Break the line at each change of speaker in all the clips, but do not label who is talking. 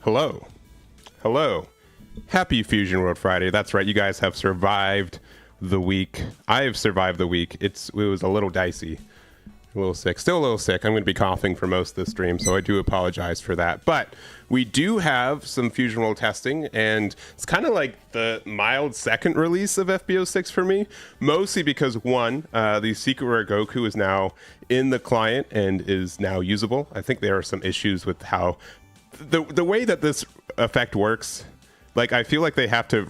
Hello. Hello. Happy Fusion World Friday. That's right. You guys have survived the week. I have survived the week. It was a little dicey. A little sick. Still a little sick. I'm going to be coughing for most of the stream, so I do apologize for that. But we do have some Fusion World testing, and it's kind of like the mild second release of FB06 for me. Mostly because, one, the Secret Rare Goku is now in the client and is now usable. I think there are some issues with how the way that this effect works. Like, I feel like they have to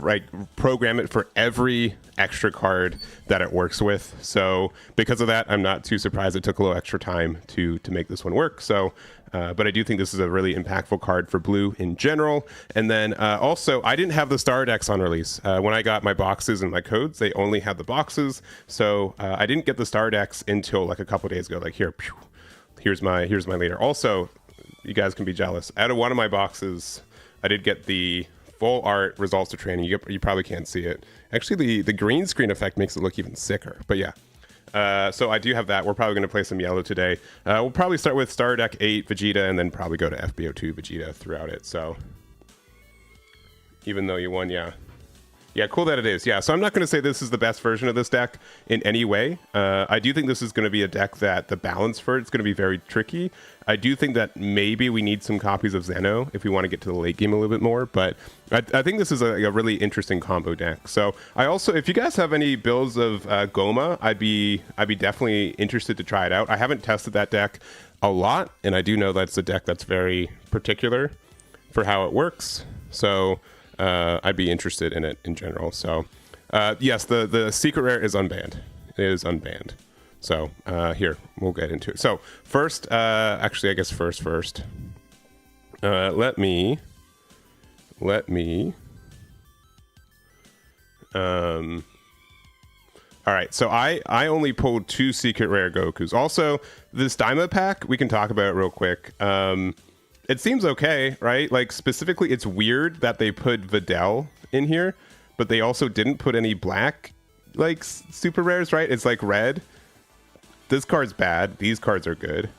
program it for every extra card that it works with. So because of that, I'm not too surprised it took a little extra time to make this one work. So, but I do think this is a really impactful card for blue in general. And then also, I didn't have the star decks on release. When I got my boxes and my codes, they only had the boxes. So I didn't get the star decks until like a couple days ago. Like, here's my leader. Also, you guys can be jealous. Out of one of my boxes, I did get the full art results to training. You probably can't see it. Actually, the green screen effect makes it look even sicker. But yeah, so I do have that. We're probably going to play some yellow today. We'll probably start with Star Deck 8 Vegeta and then probably go to FB02 Vegeta throughout it. So even though you won, yeah. Yeah, cool that it is. Yeah, so I'm not going to say this is the best version of this deck in any way. I do think this is going to be a deck that the balance for it's going to be very tricky. I do think that maybe we need some copies of Zeno if we want to get to the late game a little bit more. But I think this is a really interesting combo deck. So I also, if you guys have any builds of Gomah, I'd be definitely interested to try it out. I haven't tested that deck a lot, and I do know that's a deck that's very particular for how it works. So I'd be interested in it in general. So yes, the secret rare is unbanned. It is unbanned. So here, we'll get into it. So first, actually, I guess first, let me all right, so I only pulled 2 secret rare Gokus. Also, this Daima pack, we can talk about it real quick. It seems okay, right? Like, specifically, it's weird that they put Videl in here, but they also didn't put any black, like, super rares, right? It's like red. This card's bad. These cards are good.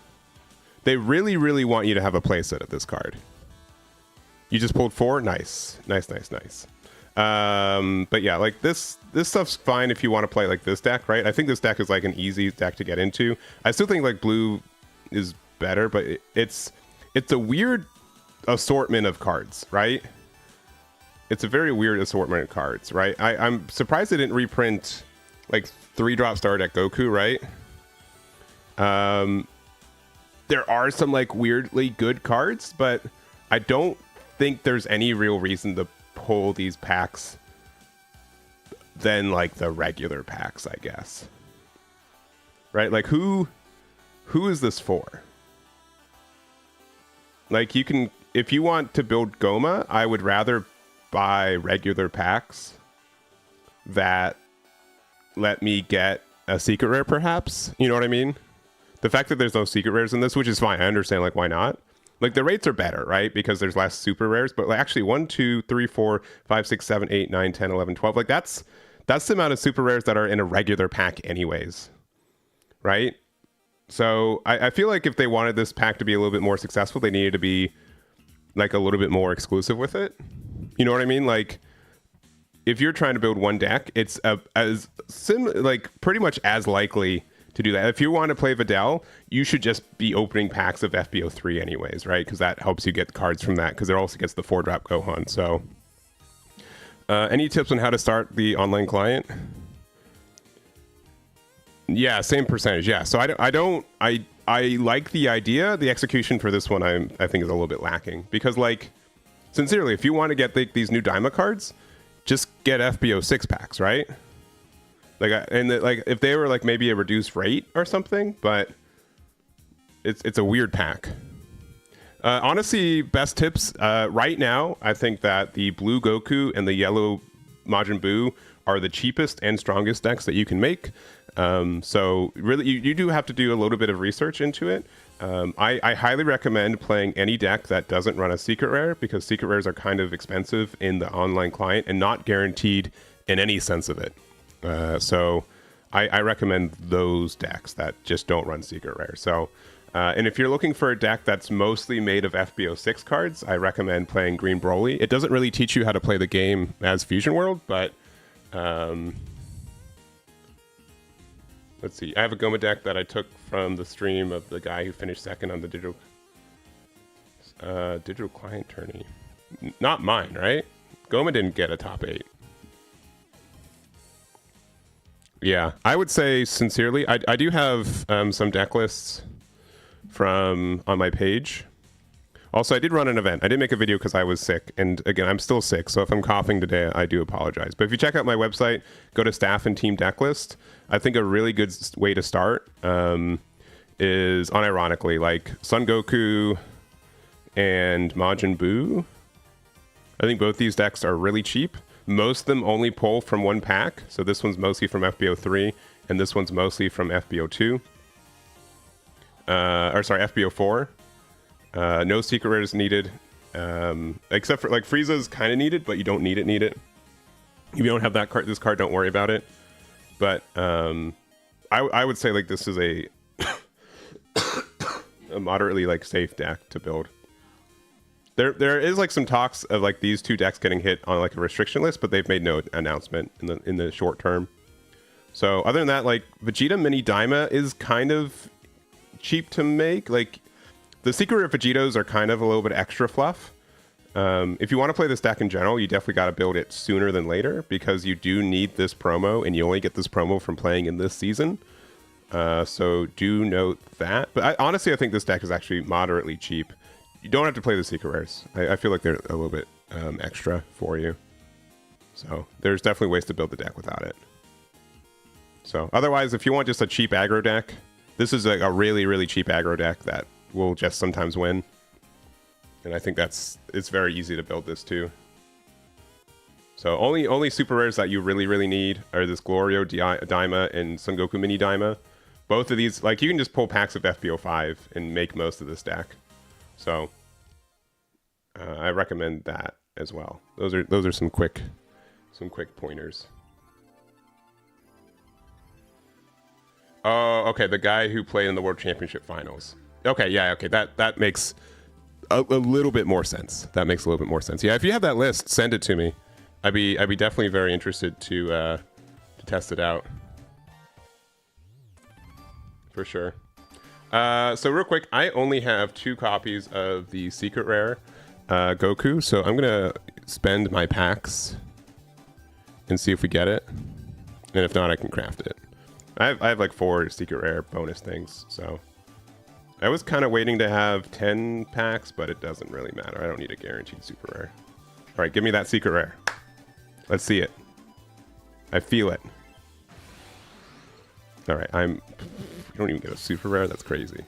They really, really want you to have a playset of this card. You just pulled 4? Nice. Nice. But yeah, like, this stuff's fine if you want to play, like, this deck, right? I think this deck is, like, an easy deck to get into. I still think, like, blue is better, but it's a weird assortment of cards, right? It's a very weird assortment of cards, right? I'm surprised they didn't reprint like 3-drop Star Deck Goku, right? There are some like weirdly good cards, but I don't think there's any real reason to pull these packs than like the regular packs, I guess. Right? Like who is this for? Like, you can, if you want to build Gomah, I would rather buy regular packs that let me get a secret rare, perhaps. You know what I mean? The fact that there's no secret rares in this, which is fine. I understand, like, why not? Like, the rates are better, right? Because there's less super rares. But like, actually, 1, 2, 3, 4, 5, 6, 7, 8, 9, 10, 11, 12. Like, that's the amount of super rares that are in a regular pack anyways. Right? So I feel like if they wanted this pack to be a little bit more successful, they needed to be like a little bit more exclusive with it. You know what I mean? Like, if you're trying to build one deck, it's pretty much as likely to do that. If you want to play Videl, you should just be opening packs of FB03 anyways, right? Because that helps you get cards from that, because it also gets the 4-drop Gohan. So any tips on how to start the online client? Yeah, same percentage. Yeah, so I like the idea. The execution for this one, I think, is a little bit lacking, because, like, sincerely, if you want to get these new Daima cards, just get FB06 packs, right? Like, if they were like maybe a reduced rate or something, but it's a weird pack. Honestly, best tips right now, I think that the blue Goku and the yellow Majin Buu are the cheapest and strongest decks that you can make. So really, you do have to do a little bit of research into it. I highly recommend playing any deck that doesn't run a secret rare, because secret rares are kind of expensive in the online client and not guaranteed in any sense of it. So I recommend those decks that just don't run secret rare. So And if you're looking for a deck that's mostly made of FB06 cards, I recommend playing Green Broly. It doesn't really teach you how to play the game as Fusion World, but let's see. I have a Gomah deck that I took from the stream of the guy who finished second on the digital client tourney. Not mine, right? Gomah didn't get a top 8. Yeah, I would say sincerely, I do have some deck lists from on my page. Also, I did run an event. I did make a video because I was sick, and again, I'm still sick, so if I'm coughing today, I do apologize. But if you check out my website, go to staff and team deck list. I think a really good way to start is unironically like Son Goku and Majin Buu. I think both these decks are really cheap. Most of them only pull from one pack, so this one's mostly from FB03, and this one's mostly from FB02. FB04. No secret rares needed, except for like Frieza's kind of needed, but you don't need it. If you don't have that card, this card, don't worry about it. But I would say like this is a a moderately like safe deck to build. There is like some talks of like these two decks getting hit on like a restriction list, but they've made no announcement in the short term. So other than that, like Vegeta Mini Daima is kind of cheap to make. Like the secret rare Vegetos are kind of a little bit extra fluff. If you want to play this deck in general, you definitely got to build it sooner than later because you do need this promo, and you only get this promo from playing in this season. So do note that. But honestly, I think this deck is actually moderately cheap. You don't have to play the secret rares. I feel like they're a little bit extra for you. So there's definitely ways to build the deck without it. So otherwise, if you want just a cheap aggro deck, this is like a really, really cheap aggro deck that will just sometimes win. And I think it's very easy to build this too. So only super rares that you really, really need are this Glorio Daima and Son Goku Mini Daima. Both of these, like you can just pull packs of FB05 and make most of this deck. So I recommend that as well. Those are some quick pointers. Oh, okay, the guy who played in the World Championship Finals. Okay, yeah, okay, that makes a little bit more sense. That makes a little bit more sense. Yeah, if you have that list, send it to me. I'd be definitely very interested to test it out. For sure. So real quick, I only have 2 copies of the secret rare Goku, so I'm gonna spend my packs and see if we get it, and if not, I can craft it. I have like 4 secret rare bonus things, so I was kind of waiting to have 10 packs, but it doesn't really matter. I don't need a guaranteed super rare. All right, give me that secret rare. Let's see it. I feel it. All right, you don't even get a super rare. That's crazy.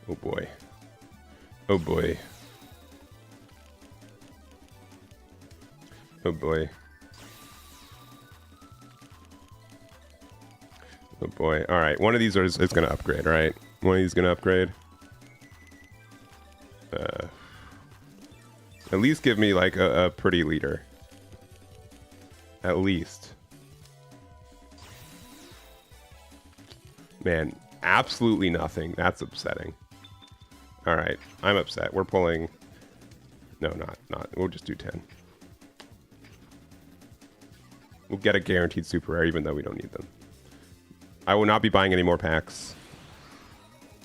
Oh boy. Oh boy. Oh boy. Oh boy. All right, one of these is going to upgrade, right? One of these is going to upgrade. At least give me like a pretty leader. At least. Man, absolutely nothing. That's upsetting. All right, I'm upset. We're pulling. No, not. We'll just do 10. We'll get a guaranteed super rare, even though we don't need them. I will not be buying any more packs.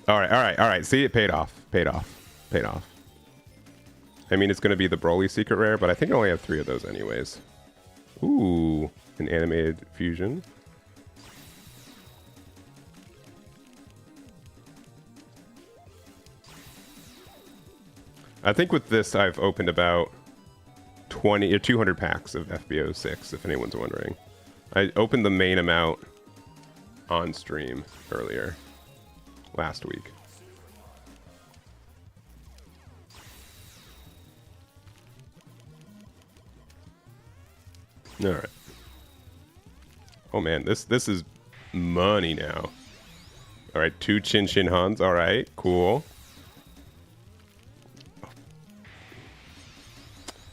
All right. See, it paid off. Paid off. I mean, it's going to be the Broly secret rare, but I think I only have 3 of those anyways. Ooh, an animated fusion. I think with this, I've opened about 20 or 200 packs of FB06, if anyone's wondering. I opened the main amount on stream earlier, last week. All right. Oh man, this is money now. All right, 2 Chin Hans. All right, cool.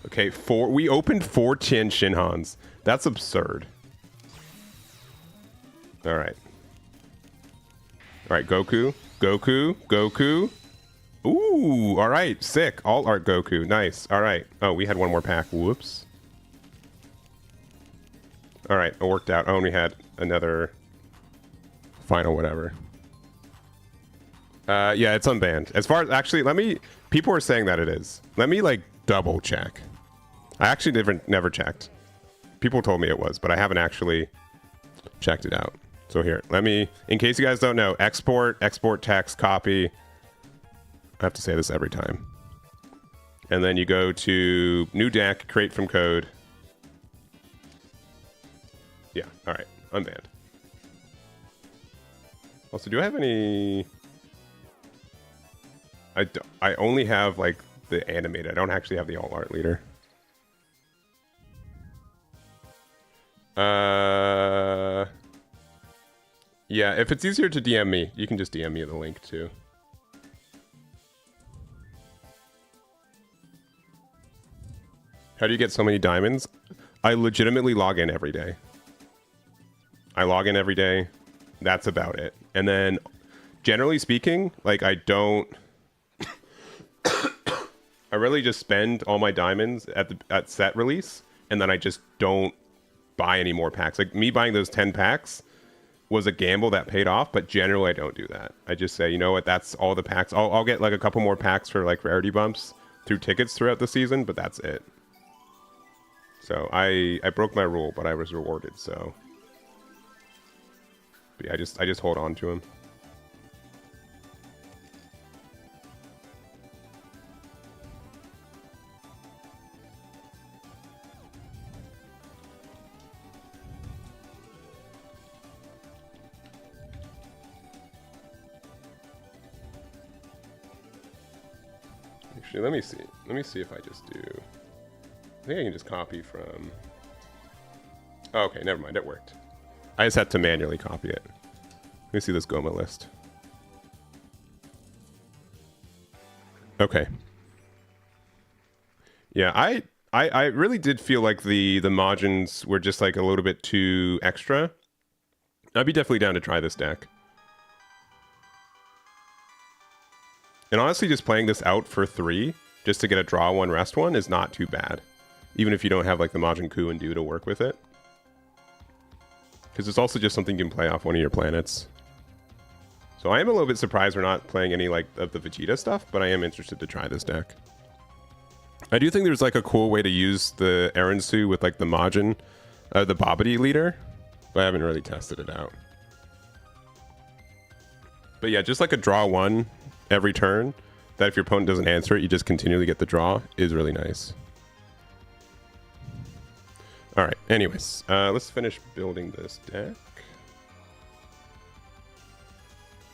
Okay, 4. We opened 4 Chin Hans. That's absurd. All right. right, Goku, Goku, Goku. Ooh, all right, sick. All art Goku, nice. All right. Oh, we had one more pack. Whoops. All right, it worked out. Oh, and we had another final whatever. Yeah, it's unbanned. As far as actually, let me. People are saying that it is. Let me like double check. I actually never checked. People told me it was, but I haven't actually checked it out. So here, let me. In case you guys don't know, export text, copy. I have to say this every time. And then you go to new deck, create from code. Yeah, all right, unbanned. Also, do I have any? I only have like the animated. I don't actually have the all art leader. Yeah, if it's easier to DM me, you can just DM me the link too. How do you get so many diamonds? I legitimately log in every day. I log in every day. That's about it. And then, generally speaking, like I don't. I really just spend all my diamonds at set release, and then I just don't buy any more packs. Like me buying those 10 packs was a gamble that paid off, but generally I don't do that. I just say, you know what, that's all the packs. I'll get like a couple more packs for like rarity bumps through tickets throughout the season, but that's it. So I broke my rule, but I was rewarded. So but yeah, I just hold on to them. Actually, let me see. Let me see if I just do. I think I can just copy from. Oh, okay, never mind. It worked. I just had to manually copy it. Let me see this Gomah list. Okay. Yeah, I really did feel like the margins were just like a little bit too extra. I'd be definitely down to try this deck. And honestly, just playing this out for 3, just to get a draw 1, rest 1, is not too bad. Even if you don't have like the Majin Ku and Do to work with it. Because it's also just something you can play off one of your planets. So I am a little bit surprised we're not playing any like of the Vegeta stuff, but I am interested to try this deck. I do think there's like a cool way to use the Aandroidd with like the Majin, the Babidi leader, but I haven't really tested it out. But yeah, just like a draw 1 every turn, that if your opponent doesn't answer it, you just continually get the draw, is really nice. All right, anyways, let's finish building this deck.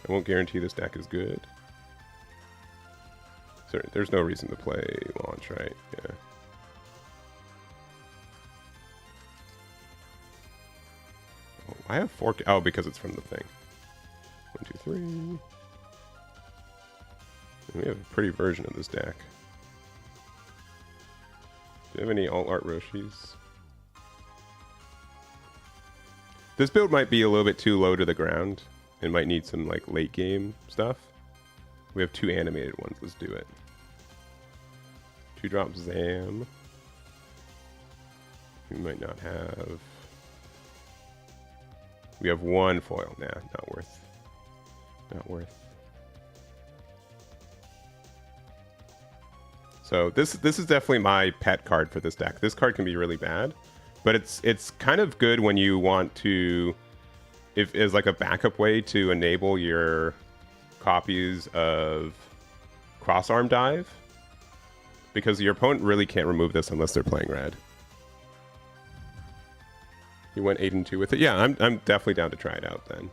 I won't guarantee this deck is good. So there's no reason to play launch, right? Yeah. Oh, I have 4. Oh, because it's from the thing. 1, 2, 3. We have a pretty version of this deck. Do you have any alt art Roshis? This build might be a little bit too low to the ground. It might need some like late game stuff. We have 2 animated ones. Let's do it. 2-drop Zam. We might not have. We have 1 foil. Nah, not worth. Not worth. So this is definitely my pet card for this deck. This card can be really bad, but it's kind of good when you want to, if is like a backup way to enable your copies of Cross-Arm Dive, because your opponent really can't remove this unless they're playing red. You went 8-2 with it. Yeah, I'm definitely down to try it out then.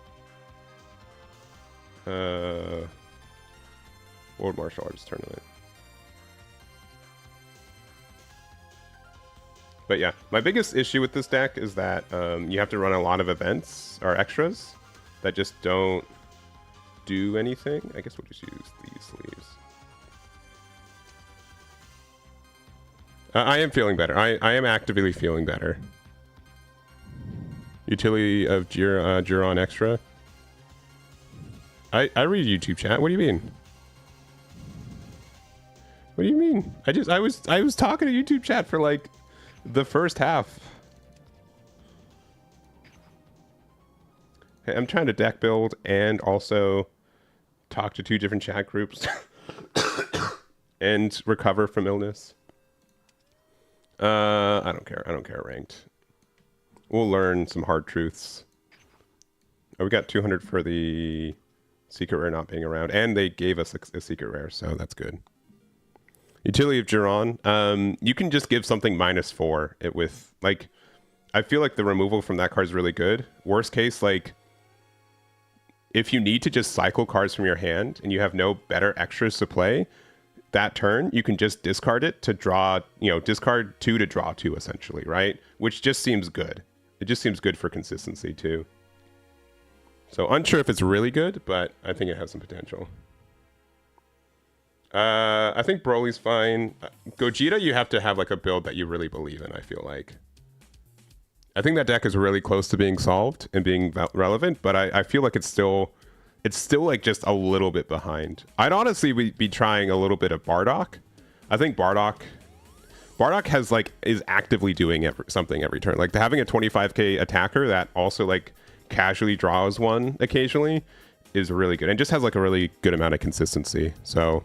World Martial Arts Tournament. But yeah, my biggest issue with this deck is that you have to run a lot of events or extras that just don't do anything. I guess we'll just use these sleeves. I am feeling better. I am actively feeling better. Utility of Jiron Extra. I read YouTube chat. What do you mean? What do you mean? I was talking to YouTube chat for like the first half. Hey, I'm trying to deck build and also talk to 2 different chat groups and recover from illness. I don't care. I don't care ranked. We'll learn some hard truths. Oh, we got 200 for the secret rare not being around, and they gave us a secret rare, so that's good. Utility of Jiron. You can just give something -4 it with, like, I feel like the removal from that card is really good. Worst case, like, if you need to just cycle cards from your hand and you have no better extras to play that turn, you can just discard it to draw, you know, discard 2 to draw 2 essentially, right? Which just seems good. It just seems good for consistency too. So unsure if it's really good, but I think it has some potential. I think Broly's fine. Gogeta, you have to have like a build that you really believe in, I feel like. I think that deck is really close to being solved and being relevant, but I feel like it's still like just a little bit behind. I'd honestly be trying a little bit of Bardock. I think Bardock has like is actively doing something every turn. Like having a 25k attacker that also like casually draws one occasionally is really good and just has like a really good amount of consistency. So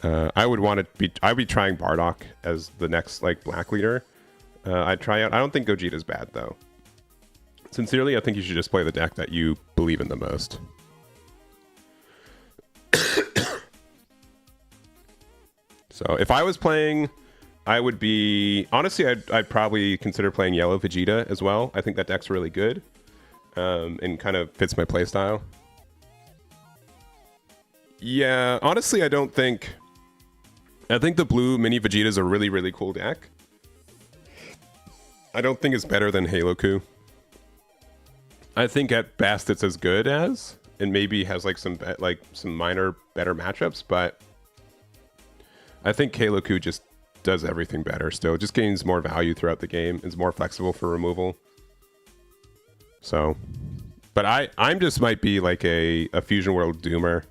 I'd be trying Bardock as the next like black leader. I'd try out. I don't think Gogeta's bad though. Sincerely, I think you should just play the deck that you believe in the most. So if I was playing, I would be honestly. I'd probably consider playing Yellow Vegeta as well. I think that deck's really good, and kind of fits my playstyle. Yeah, honestly, I think the blue mini Vegeta is a really, really cool deck. I don't think it's better than Halo Coup. I think at best it's as good as, and maybe has like some minor better matchups, but I think Halo Coup just does everything better still. It just gains more value throughout the game, is more flexible for removal. So, but I'm just might be like a Fusion World doomer,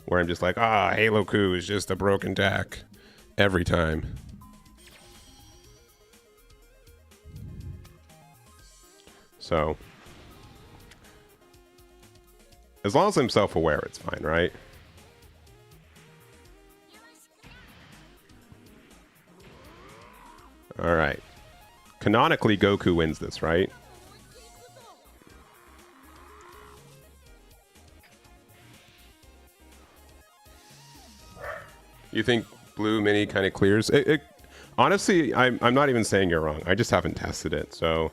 where I'm just like, Halo Coup is just a broken deck every time. So, as long as I'm self-aware, it's fine, right? All right. Canonically, Goku wins this, right? You think blue mini kind of clears? Honestly, I'm not even saying you're wrong. I just haven't tested it, so...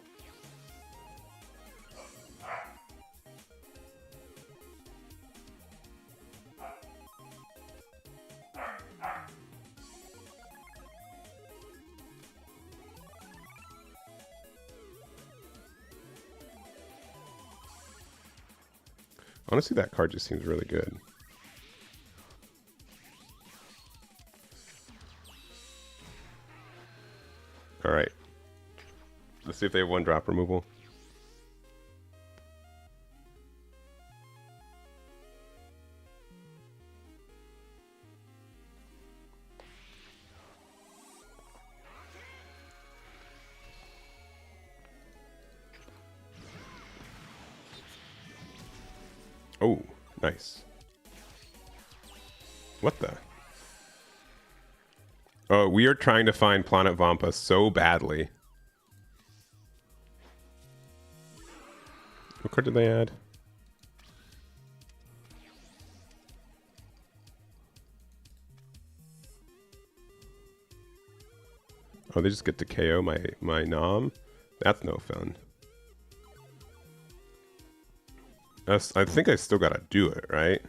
Honestly, that card just seems really good. All right. Let's see if they have 1-drop removal. Oh, nice. What the? Oh, we are trying to find Planet Vampa so badly. What card did they add? Oh, they just get to KO my Nom? That's no fun. I think I still gotta do it, right?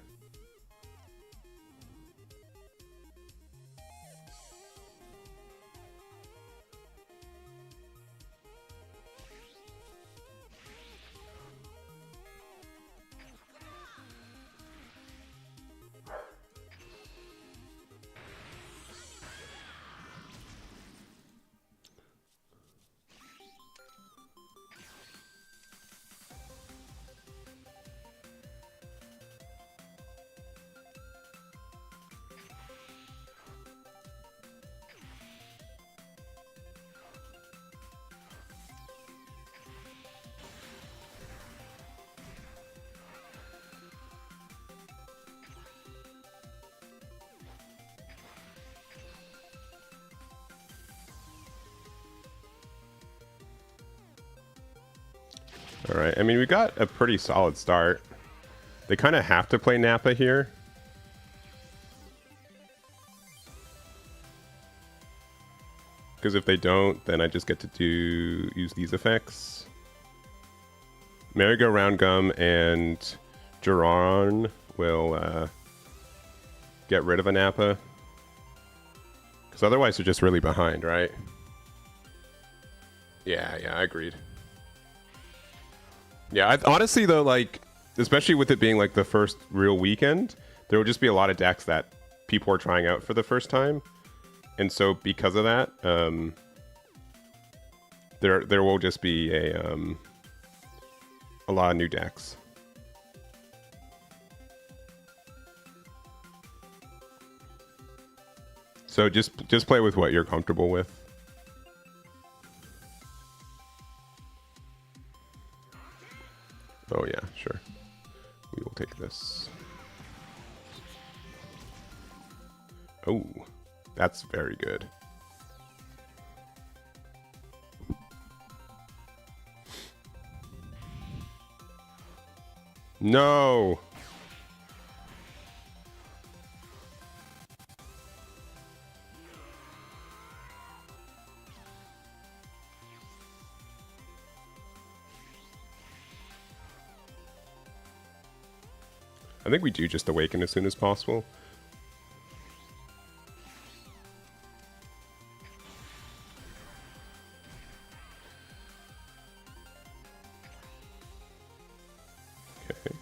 All right. I mean, we got a pretty solid start. They kind of have to play Nappa here. Because if they don't, then I just get to use these effects. Merry-Go-Round Gum and Jiron will get rid of a Nappa. Because otherwise they're just really behind, right? Yeah, I agreed. Yeah, honestly though, like, especially with it being like the first real weekend, there will just be a lot of decks that people are trying out for the first time. And so because of that, there will just be a lot of new decks. So just play with what you're comfortable with. Oh yeah, sure. We will take this. Oh, that's very good. No. I think we do just awaken as soon as possible. Okay.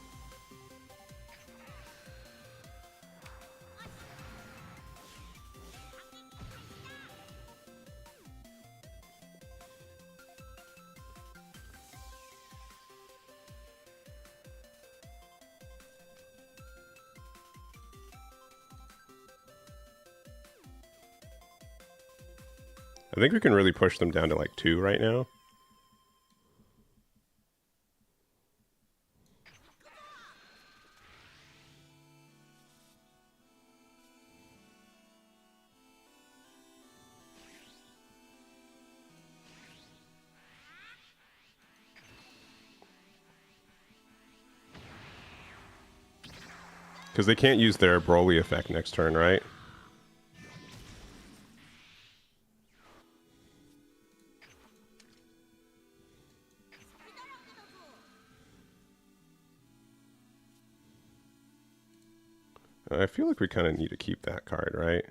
I think we can really push them down to like 2 right now. Because they can't use their Broly effect next turn, right? I feel like we kind of need to keep that card, right?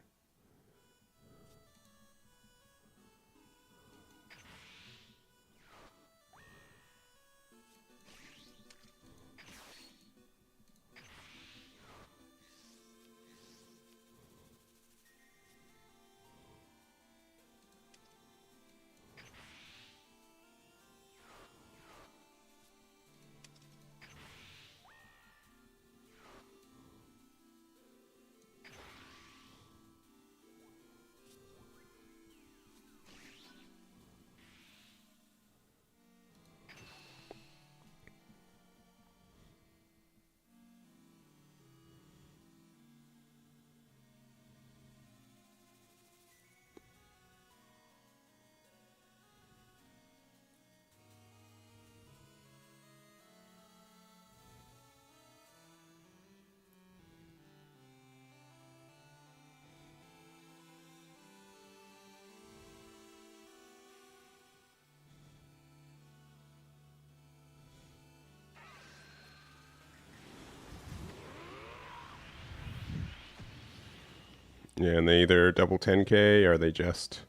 Yeah, and they either double 10k or they just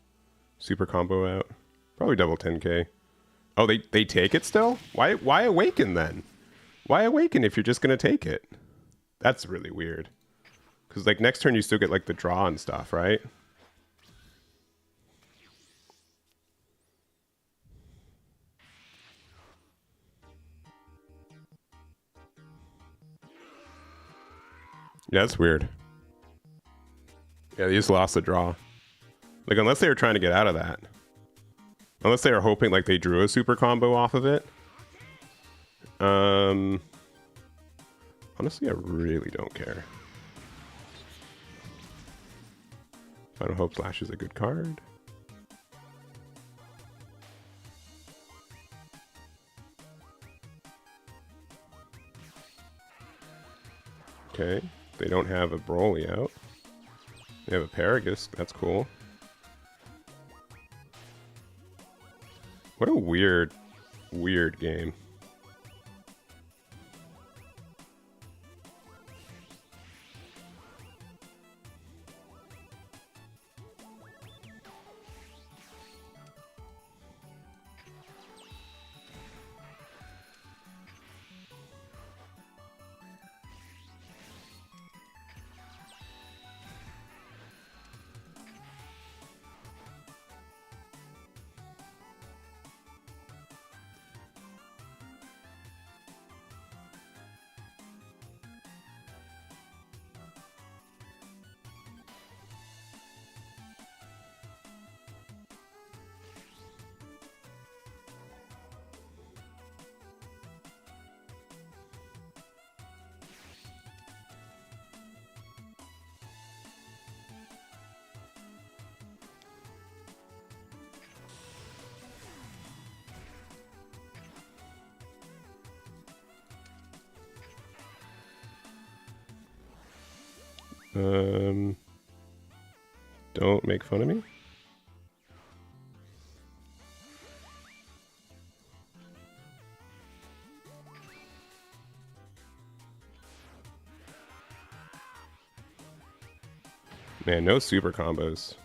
super combo out. Probably double 10k. Oh, they take it still? Why awaken then? Why awaken if you're just gonna take it? That's really weird. Because like next turn you still get like the draw and stuff, right? Yeah, that's weird. Yeah, they just lost the draw. Like, unless they were trying to get out of that. Unless they were hoping, like, they drew a super combo off of it. Honestly, I really don't care. Final Hope Slash is a good card. Okay. They don't have a Broly out. They have a Paragus. That's cool. What a weird game. Don't make fun of me. Man, no super combos.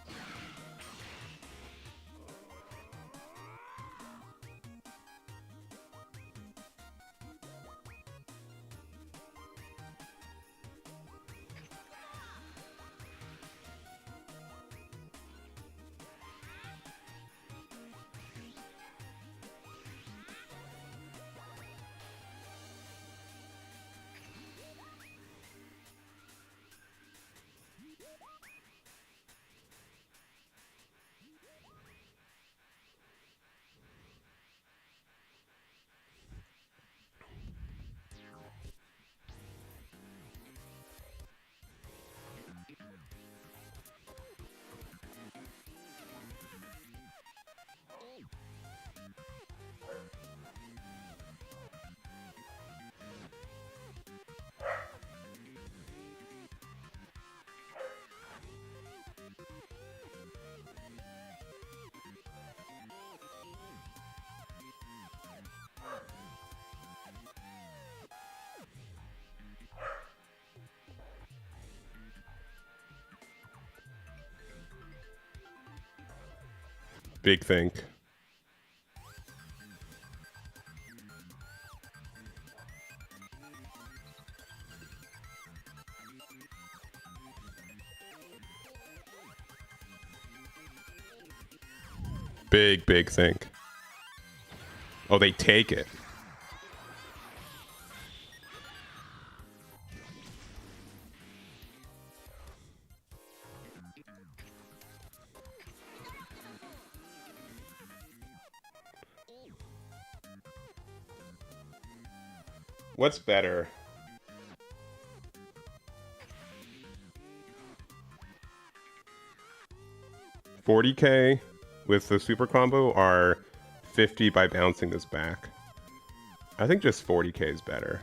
Big think. Big think. Oh, they take it. What's better? $40K with the super combo or 50 by bouncing this back? I think just 40K is better.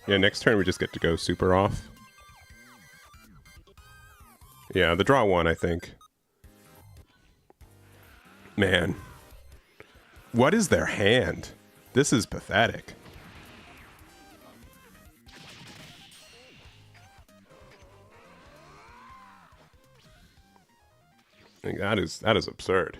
Yeah, next turn we just get to go super off. Yeah, the draw one, I think. Man. What is their hand? This is pathetic. I think that is absurd.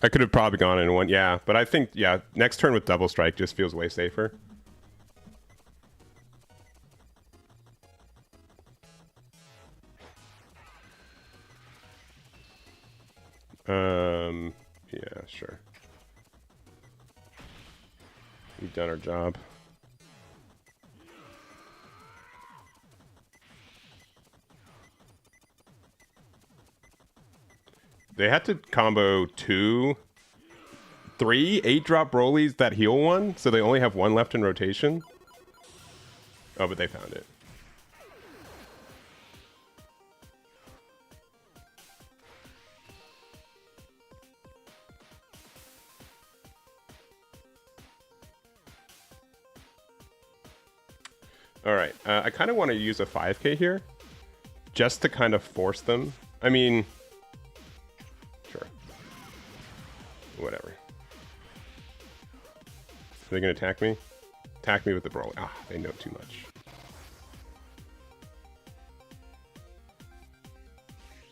I could have probably gone in one, yeah. But I think, yeah, next turn with double strike just feels way safer. Yeah, sure. We've done our job. They had to combo 2, 3 8-drop Broly's that heal one, so they only have one left in rotation. Oh, but they found it. All right, I kind of want to use a 5k here, just to kind of force them. I mean, sure, whatever. Are they gonna attack me? Attack me with the Broly. Ah, they know too much.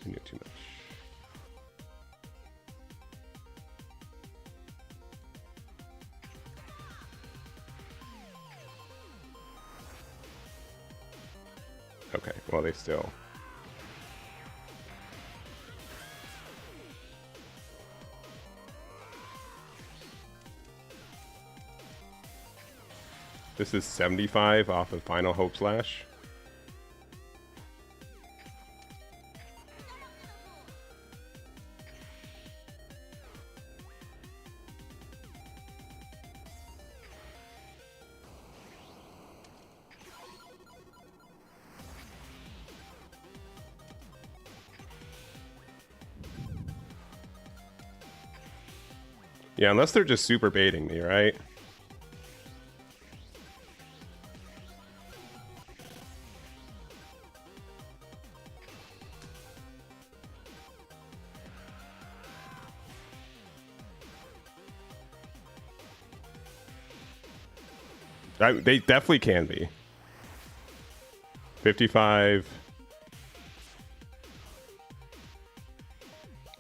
They know too much. Okay, well, they still... This is 75 off of Final Hope Slash. Yeah, unless they're just super baiting me, right? They definitely can be. 55.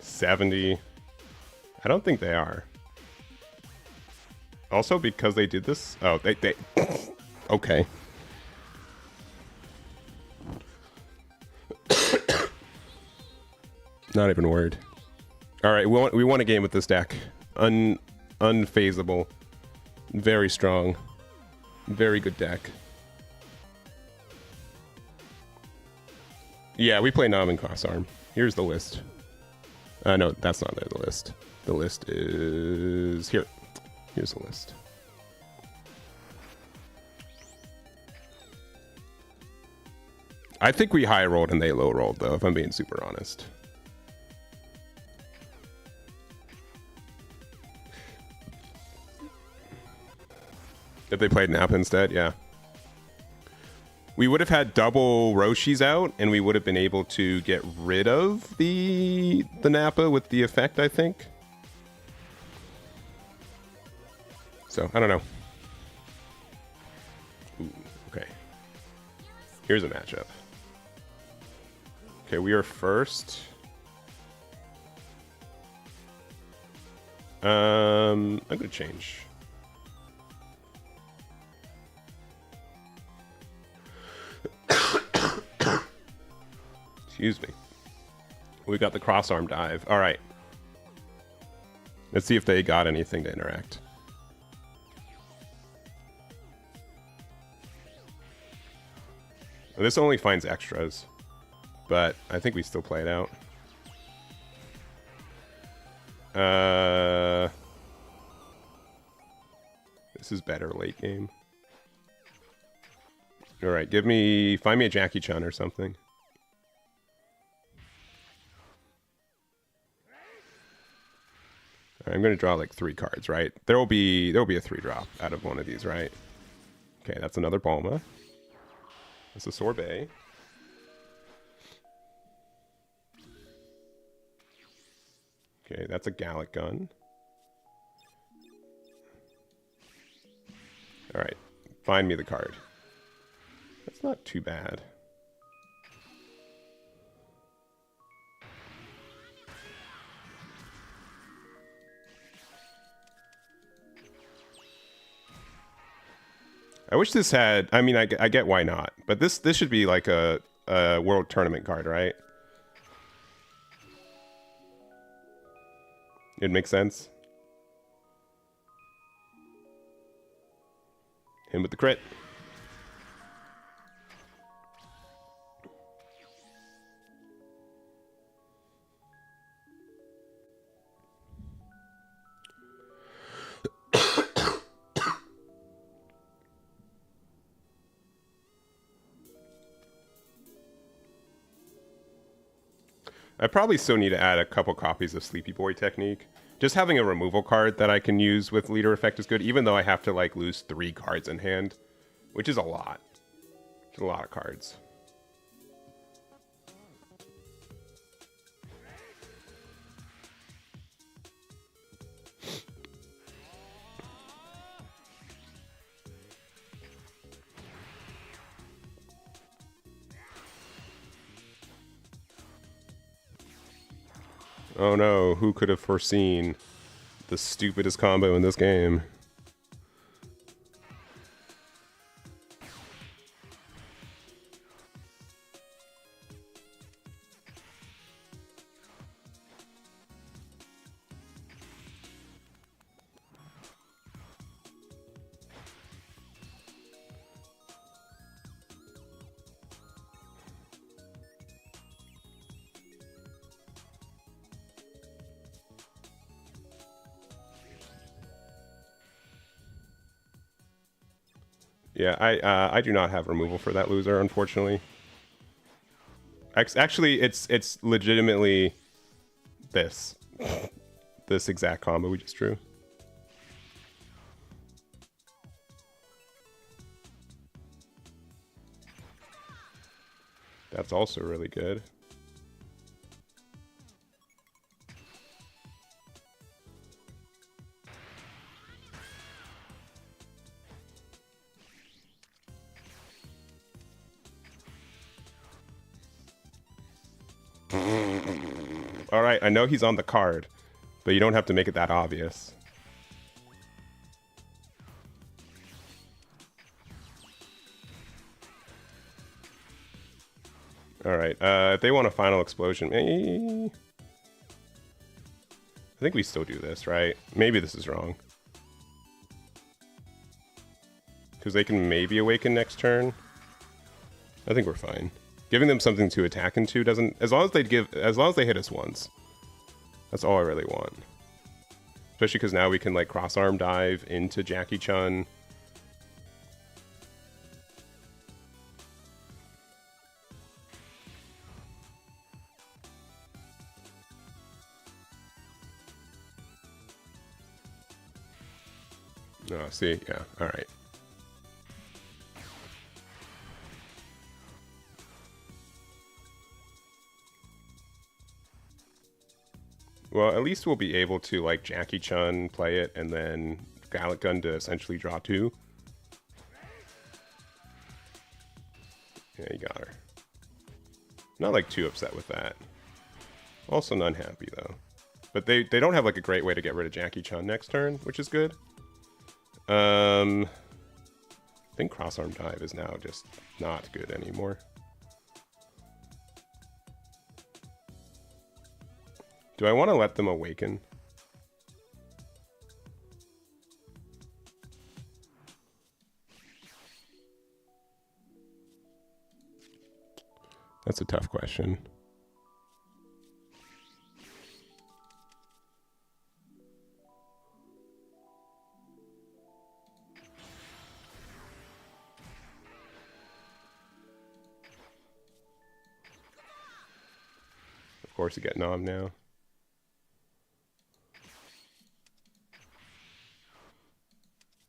70. I don't think they are. Also, because they did this... Oh, they... Okay. Not even worried. Alright, we want a game with this deck. Unfazable. Very strong. Very good deck. Yeah, we play Nam and Crossarm. Here's the list. No, that's not the list. The list is... Here. Here's the list. I think we high rolled and they low rolled, though, if I'm being super honest. If they played Nappa instead, yeah. We would have had double Roshis out, and we would have been able to get rid of the Nappa with the effect, I think. So, I don't know. Ooh, okay. Here's a matchup. Okay, we are first. I'm gonna change. Excuse me. We got the cross-arm dive. All right. Let's see if they got anything to interact. This only finds extras, but I think we still play it out. This is better late game. All right, find me a Jackie Chan or something. All right, I'm gonna draw like 3 cards, right? There'll be a 3-drop out of one of these, right? Okay, that's another Gomah. That's a Sorbet. Okay, that's a Gallic Gun. All right, find me the card. That's not too bad. I wish this had. I mean, I get why not, but this should be like a world tournament card, right? It makes sense. Him with the crit. I probably still need to add a couple copies of Sleepy Boy Technique. Just having a removal card that I can use with leader effect is good, even though I have to like lose 3 cards in hand, which is a lot. It's a lot of cards. Oh no, who could have foreseen the stupidest combo in this game? Yeah, I do not have removal for that loser, unfortunately. Actually, it's legitimately this this exact combo we just drew. That's also really good. All right, I know he's on the card, but you don't have to make it that obvious. All right, if they want a final explosion, I think we still do this, right? Maybe this is wrong. Because they can maybe awaken next turn. I think we're fine. Giving them something to attack into doesn't, as long as they hit us once. That's all I really want. Especially because now we can like cross arm dive into Jackie Chun. Oh, see, yeah, all right. Well, at least we'll be able to, like, Jackie Chun, play it, and then Gallic Gun to essentially draw 2. Yeah, you got her. Not, like, too upset with that. Also not happy, though. But they don't have, like, a great way to get rid of Jackie Chun next turn, which is good. I think Cross-Arm Dive is now just not good anymore. Do I want to let them awaken? That's a tough question. Of course you get Nom now.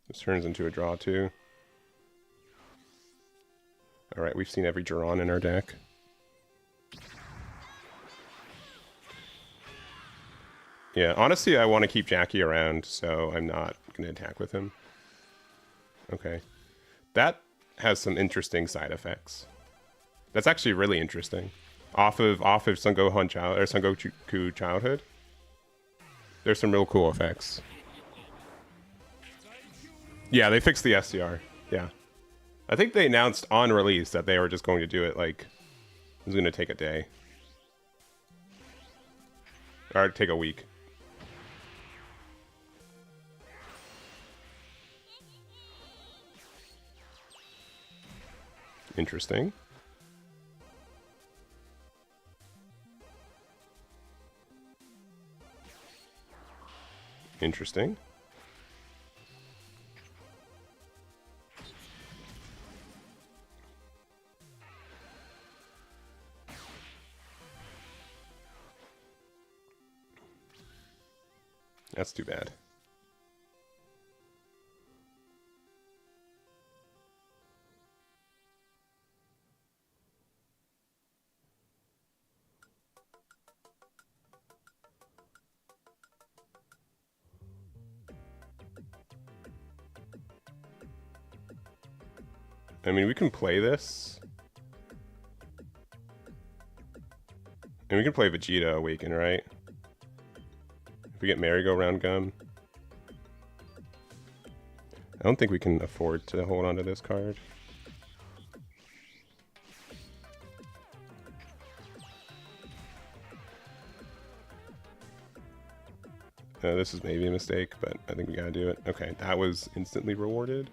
This turns into a draw too. Alright, we've seen every Duran in our deck. Yeah, honestly, I want to keep Jackie around, so I'm not going to attack with him. Okay. That has some interesting side effects. That's actually really interesting. Off of Son Goku Childhood, there's some real cool effects. Yeah, they fixed the SCR. Yeah. I think they announced on release that they were just going to do it like it was going to take a day. Or take a week. Interesting. Interesting. That's too bad. I mean, we can play this. And we can play Vegeta Awaken, right? If we get merry-go-round gum. I don't think we can afford to hold on to this card. This is maybe a mistake, but I think we gotta do it. Okay, that was instantly rewarded.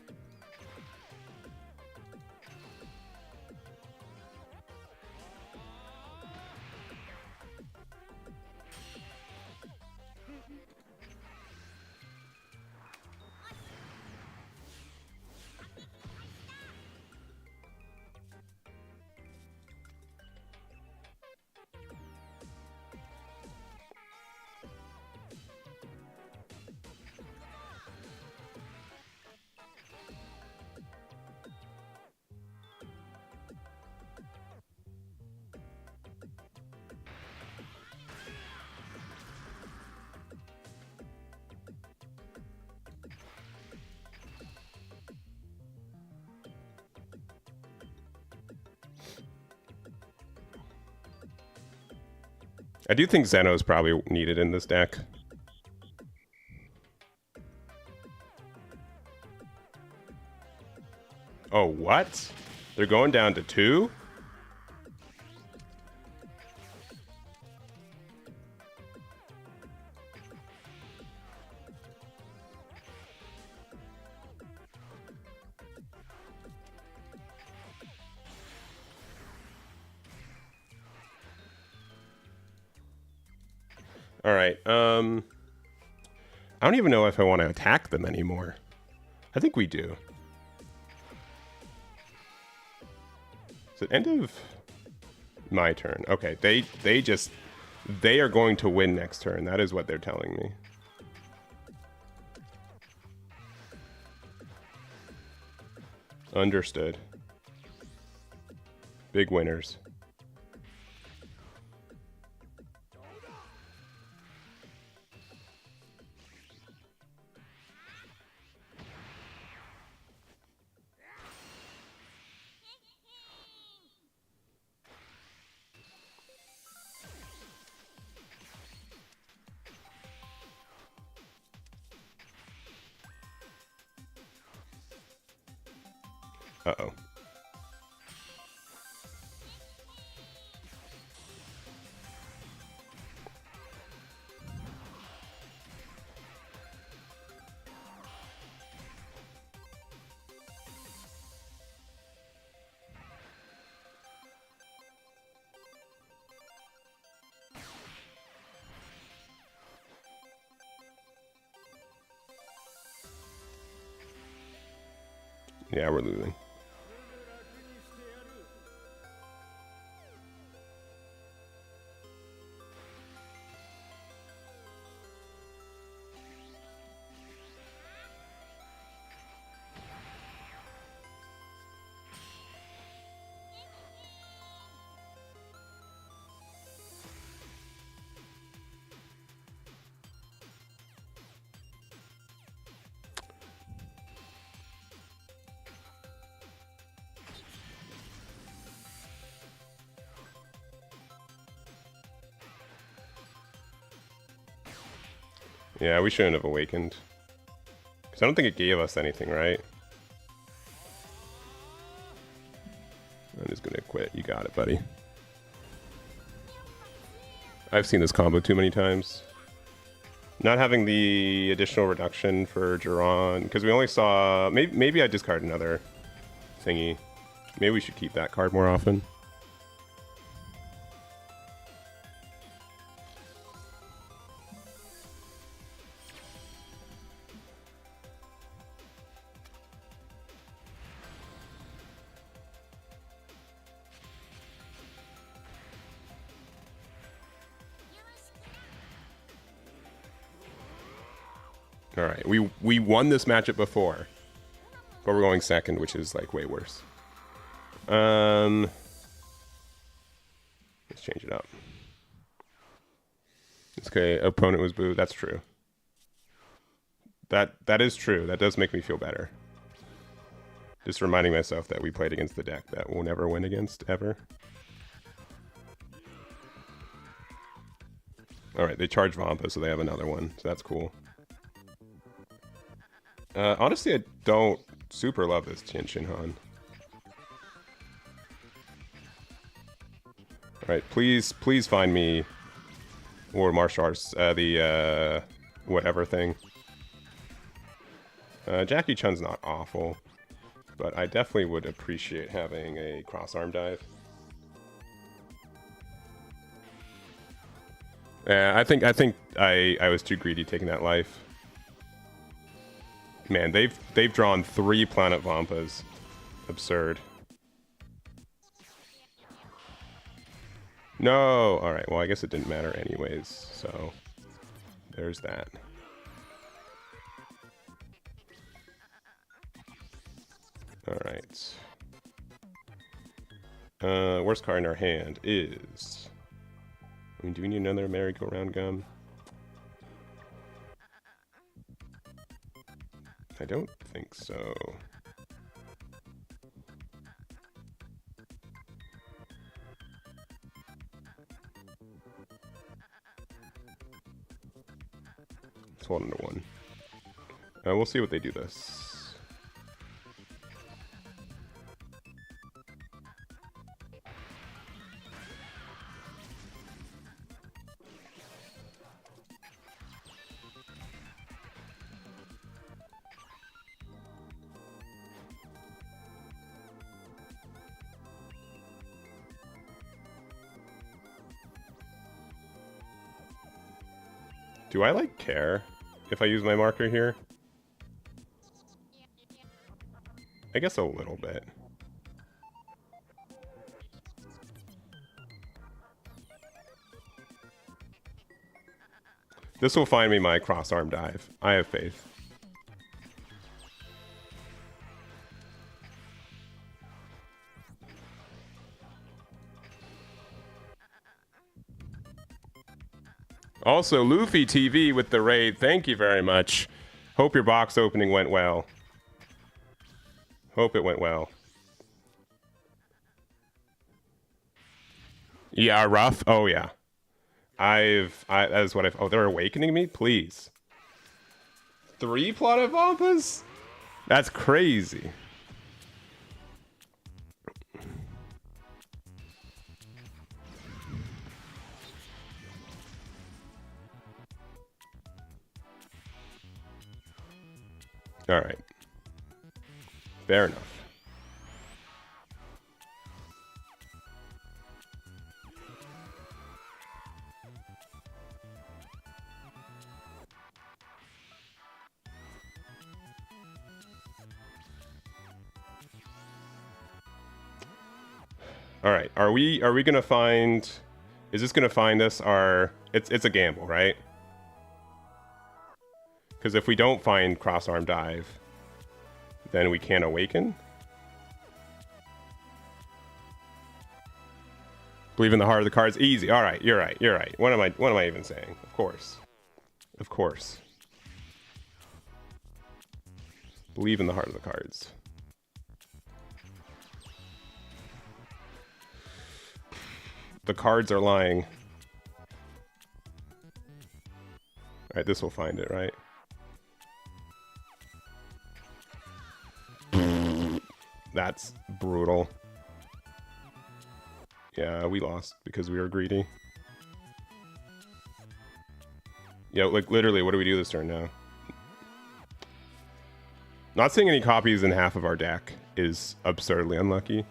I do think Zeno is probably needed in this deck. Oh, what? They're going down to 2? All right. I don't even know if I want to attack them anymore. I think we do. Is it end of my turn? Okay, they are going to win next turn. That is what they're telling me. Understood. Big winners. Uh-oh. Yeah, we're losing. Yeah, we shouldn't have awakened. Because I don't think it gave us anything, right? I'm just gonna quit. You got it, buddy. I've seen this combo too many times. Not having the additional reduction for Jiran, because we only saw... Maybe I discard another thingy. Maybe we should keep that card more often. All right, we won this matchup before, but we're going second, which is like way worse. Let's change it up. Okay, opponent was booed. That's true. That is true. That does make me feel better. Just reminding myself that we played against the deck that we'll never win against ever. All right, they charge Vampa, so they have another one. So that's cool. Honestly, I don't super love this Tianxin Han. Alright, please find me or martial arts, the whatever thing. Jackie Chun's not awful, but I definitely would appreciate having a cross-arm dive. I think I was too greedy taking that life. Man, they've drawn 3 Planet Vampas. Absurd. No! Alright, well I guess it didn't matter anyways, so there's that. Alright. Worst card in our hand is... I mean, do we need another merry-go-round gum? I don't think so. Let's hold into 1. We'll see what they do this. Do I, like, care if I use my marker here? I guess a little bit. This will find me my cross-arm dive. I have faith. Also, Luffy TV with the raid. Thank you very much. Hope your box opening went well. Hope it went well. Yeah, rough. Oh yeah. That is what I've. Oh, they're awakening me. Please. 3 plotted Vampas? That's crazy. All right. Fair enough. All right. Are we gonna find? Is this gonna find us our? It's a gamble, right? Because if we don't find cross-arm dive, then we can't awaken. Believe in the heart of the cards. Easy. All right, you're right. You're right. What am I even saying? Of course. Of course. Believe in the heart of the cards. The cards are lying. All right, this will find it, right? That's brutal. Yeah, we lost because we were greedy. Yeah, like literally, what do we do this turn now? Not seeing any copies in half of our deck is absurdly unlucky.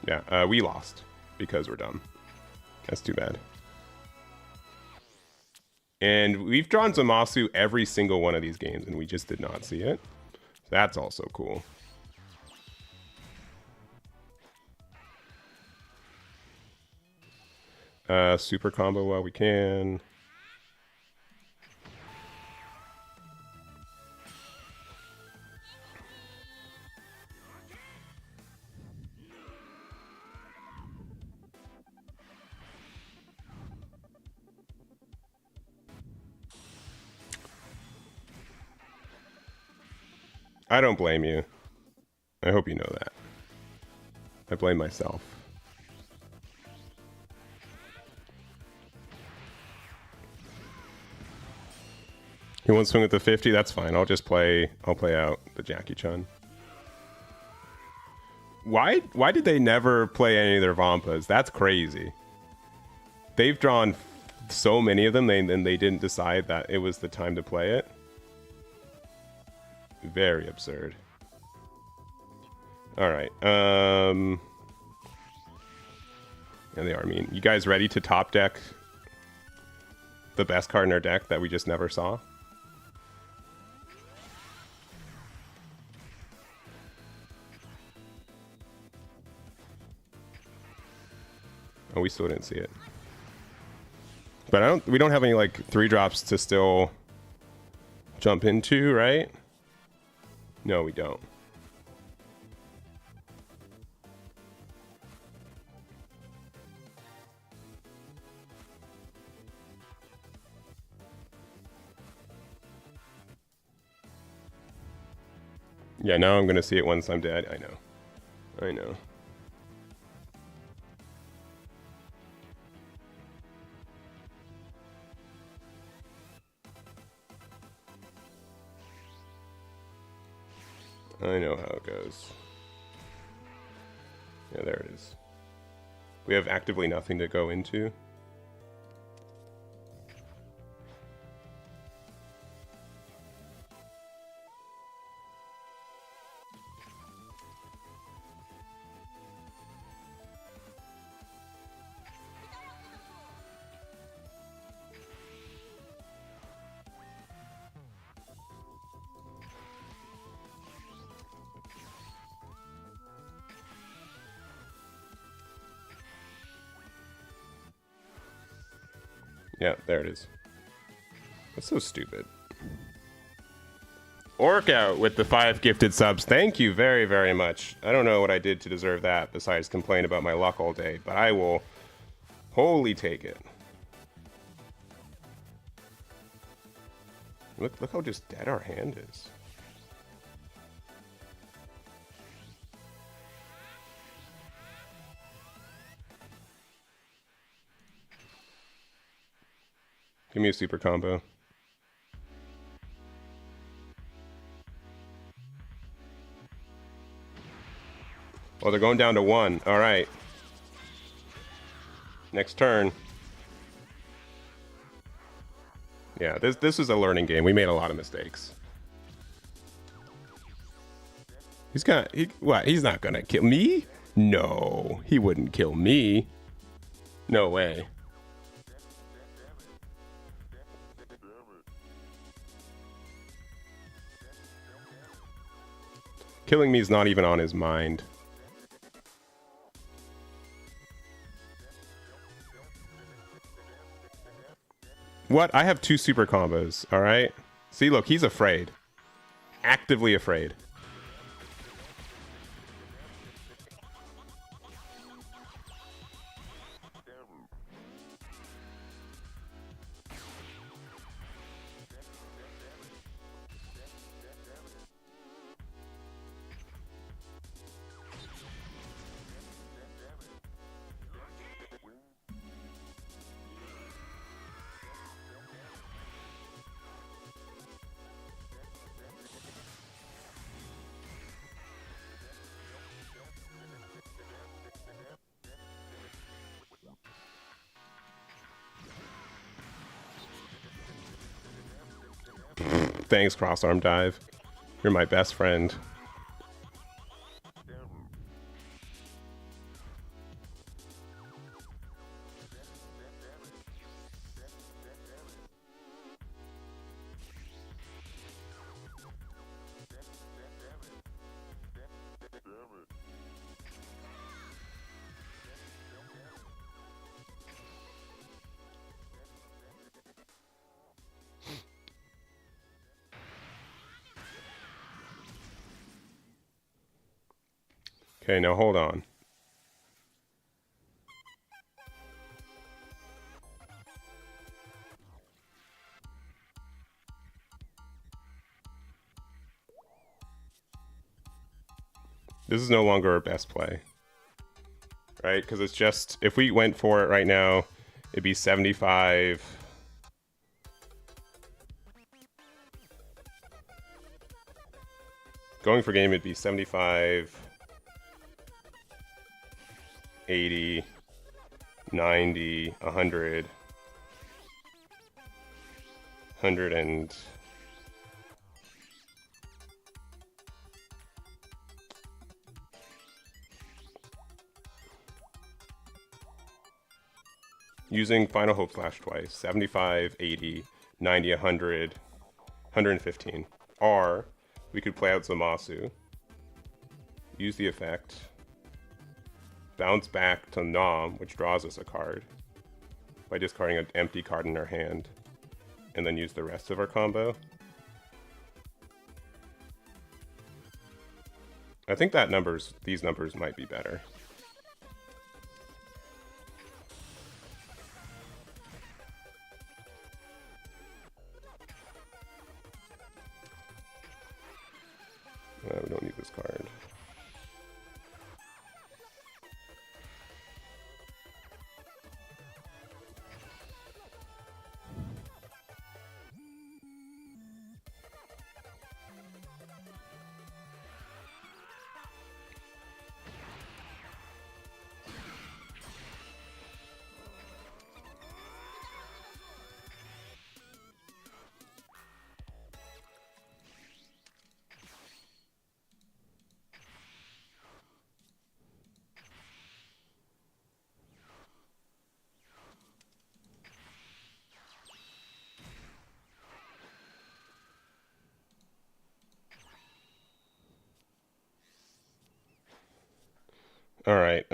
Yeah, we lost because we're dumb. That's too bad. And we've drawn Zamasu every single one of these games, and we just did not see it. That's also cool. Super combo while we can. I don't blame you. I hope you know that. I blame myself. You want to swing with the 50? That's fine. I'll play out the Jackie Chun. Why did they never play any of their Vampas? That's crazy. They've drawn so many of them, and they didn't decide that it was the time to play it. Very absurd. All right. Yeah, they are mean. You guys ready to top deck the best card in our deck that we just never saw? Oh, we still didn't see it. But we don't have any like 3-drops to still jump into, right? No, we don't. Yeah, now I'm gonna see it once I'm dead. I know. I know. I know how it goes. Yeah, there it is. We have actively nothing to go into. Yeah, there it is. That's so stupid. Orc out with the 5 gifted subs. Thank you very, very much. I don't know what I did to deserve that besides complain about my luck all day, but I will wholly take it. Look how just dead our hand is. Give me a super combo. Oh, they're going down to 1. All right. Next turn. Yeah, this is a learning game. We made a lot of mistakes. He's not gonna kill me? No, he wouldn't kill me. No way. Killing me is not even on his mind. What? I have 2 super combos, all right? See, look, he's afraid. Actively afraid. Thanks, cross-arm dive. You're my best friend. Okay, now hold on. This is no longer our best play. Right? Because it's just, if we went for it right now, it'd be 75. Going for game, it'd be 75, 80, 90, 100, 100 and... Using Final Hope Flash twice, 75, 80, 90, 100, 115. Or we could play out Zamasu, use the effect, bounce back to Nom, which draws us a card, by discarding an empty card in our hand, and then use the rest of our combo. I think that these numbers might be better. We don't need this card. All right.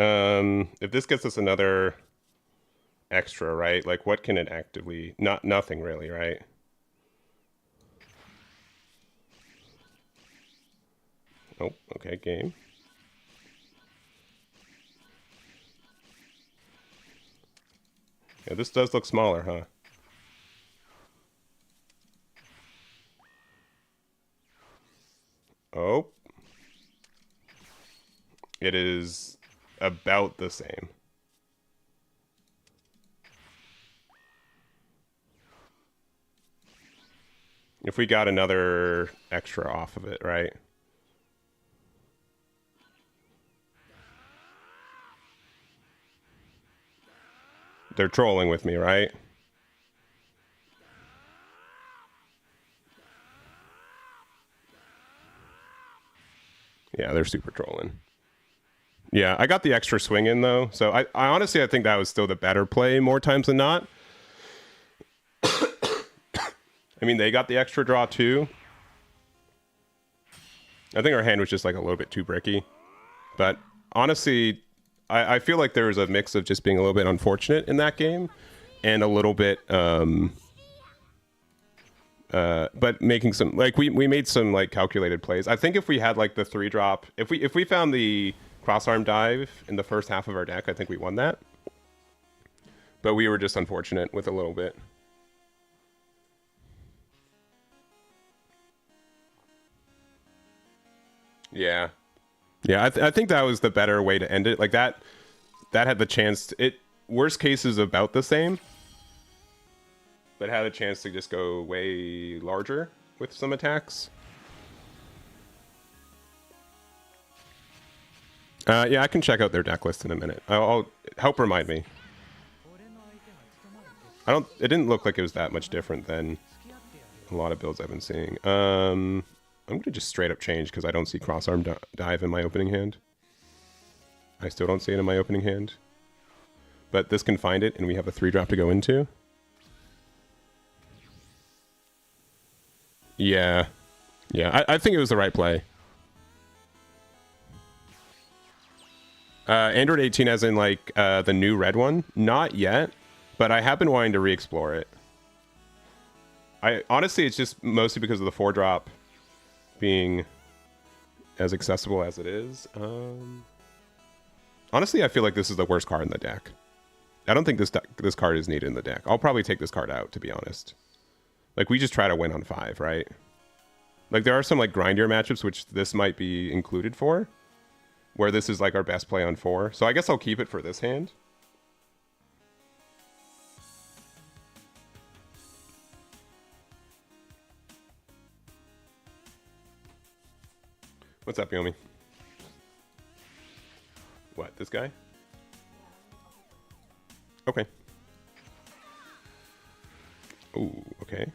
If this gets us another extra, right? Like, what can it actively? Nothing really, right? Oh, okay, game. Yeah, this does look smaller, huh? Oh. It is about the same. If we got another extra off of it, right? They're trolling with me, right? Yeah, they're super trolling. Yeah, I got the extra swing in, though. So I honestly, I think that was still the better play more times than not. I mean, they got the extra draw, too. I think our hand was just like a little bit too bricky. But honestly, I feel like there was a mix of just being a little bit unfortunate in that game and a little bit... but making some... Like, we made some, like, calculated plays. I think if we had, like, the 3-drop... If we found the cross-arm dive in the first half of our deck, I think we won that. But we were just unfortunate with a little bit. Yeah. Yeah, I think that was the better way to end it. Like, that had the chance to... Worst case is about the same. But had a chance to just go way larger with some attacks. Yeah, I can check out their deck list in a minute. I'll help remind me. It didn't look like it was that much different than A lot of builds I've been seeing. I'm gonna just straight up change because I don't see crossarm dive in my opening hand. I still don't see it in my opening hand. But this can find it, and we have a 3-drop to go into. Yeah. Yeah, I think it was the right play. Aandroidd 18 as in, like, the new red one? Not yet, but I have been wanting to re-explore it. Honestly, it's just mostly because of the 4-drop being as accessible as it is. Honestly, I feel like this is the worst card in the deck. I don't think this card is needed in the deck. I'll probably take this card out, to be honest. Like, we just try to win on 5, right? Like, there are some, like, grindier matchups which this might be included for, where this is, like, our best play on 4. So I guess I'll keep it for this hand. What's up, Yomi? What, this guy? Okay. Ooh, okay.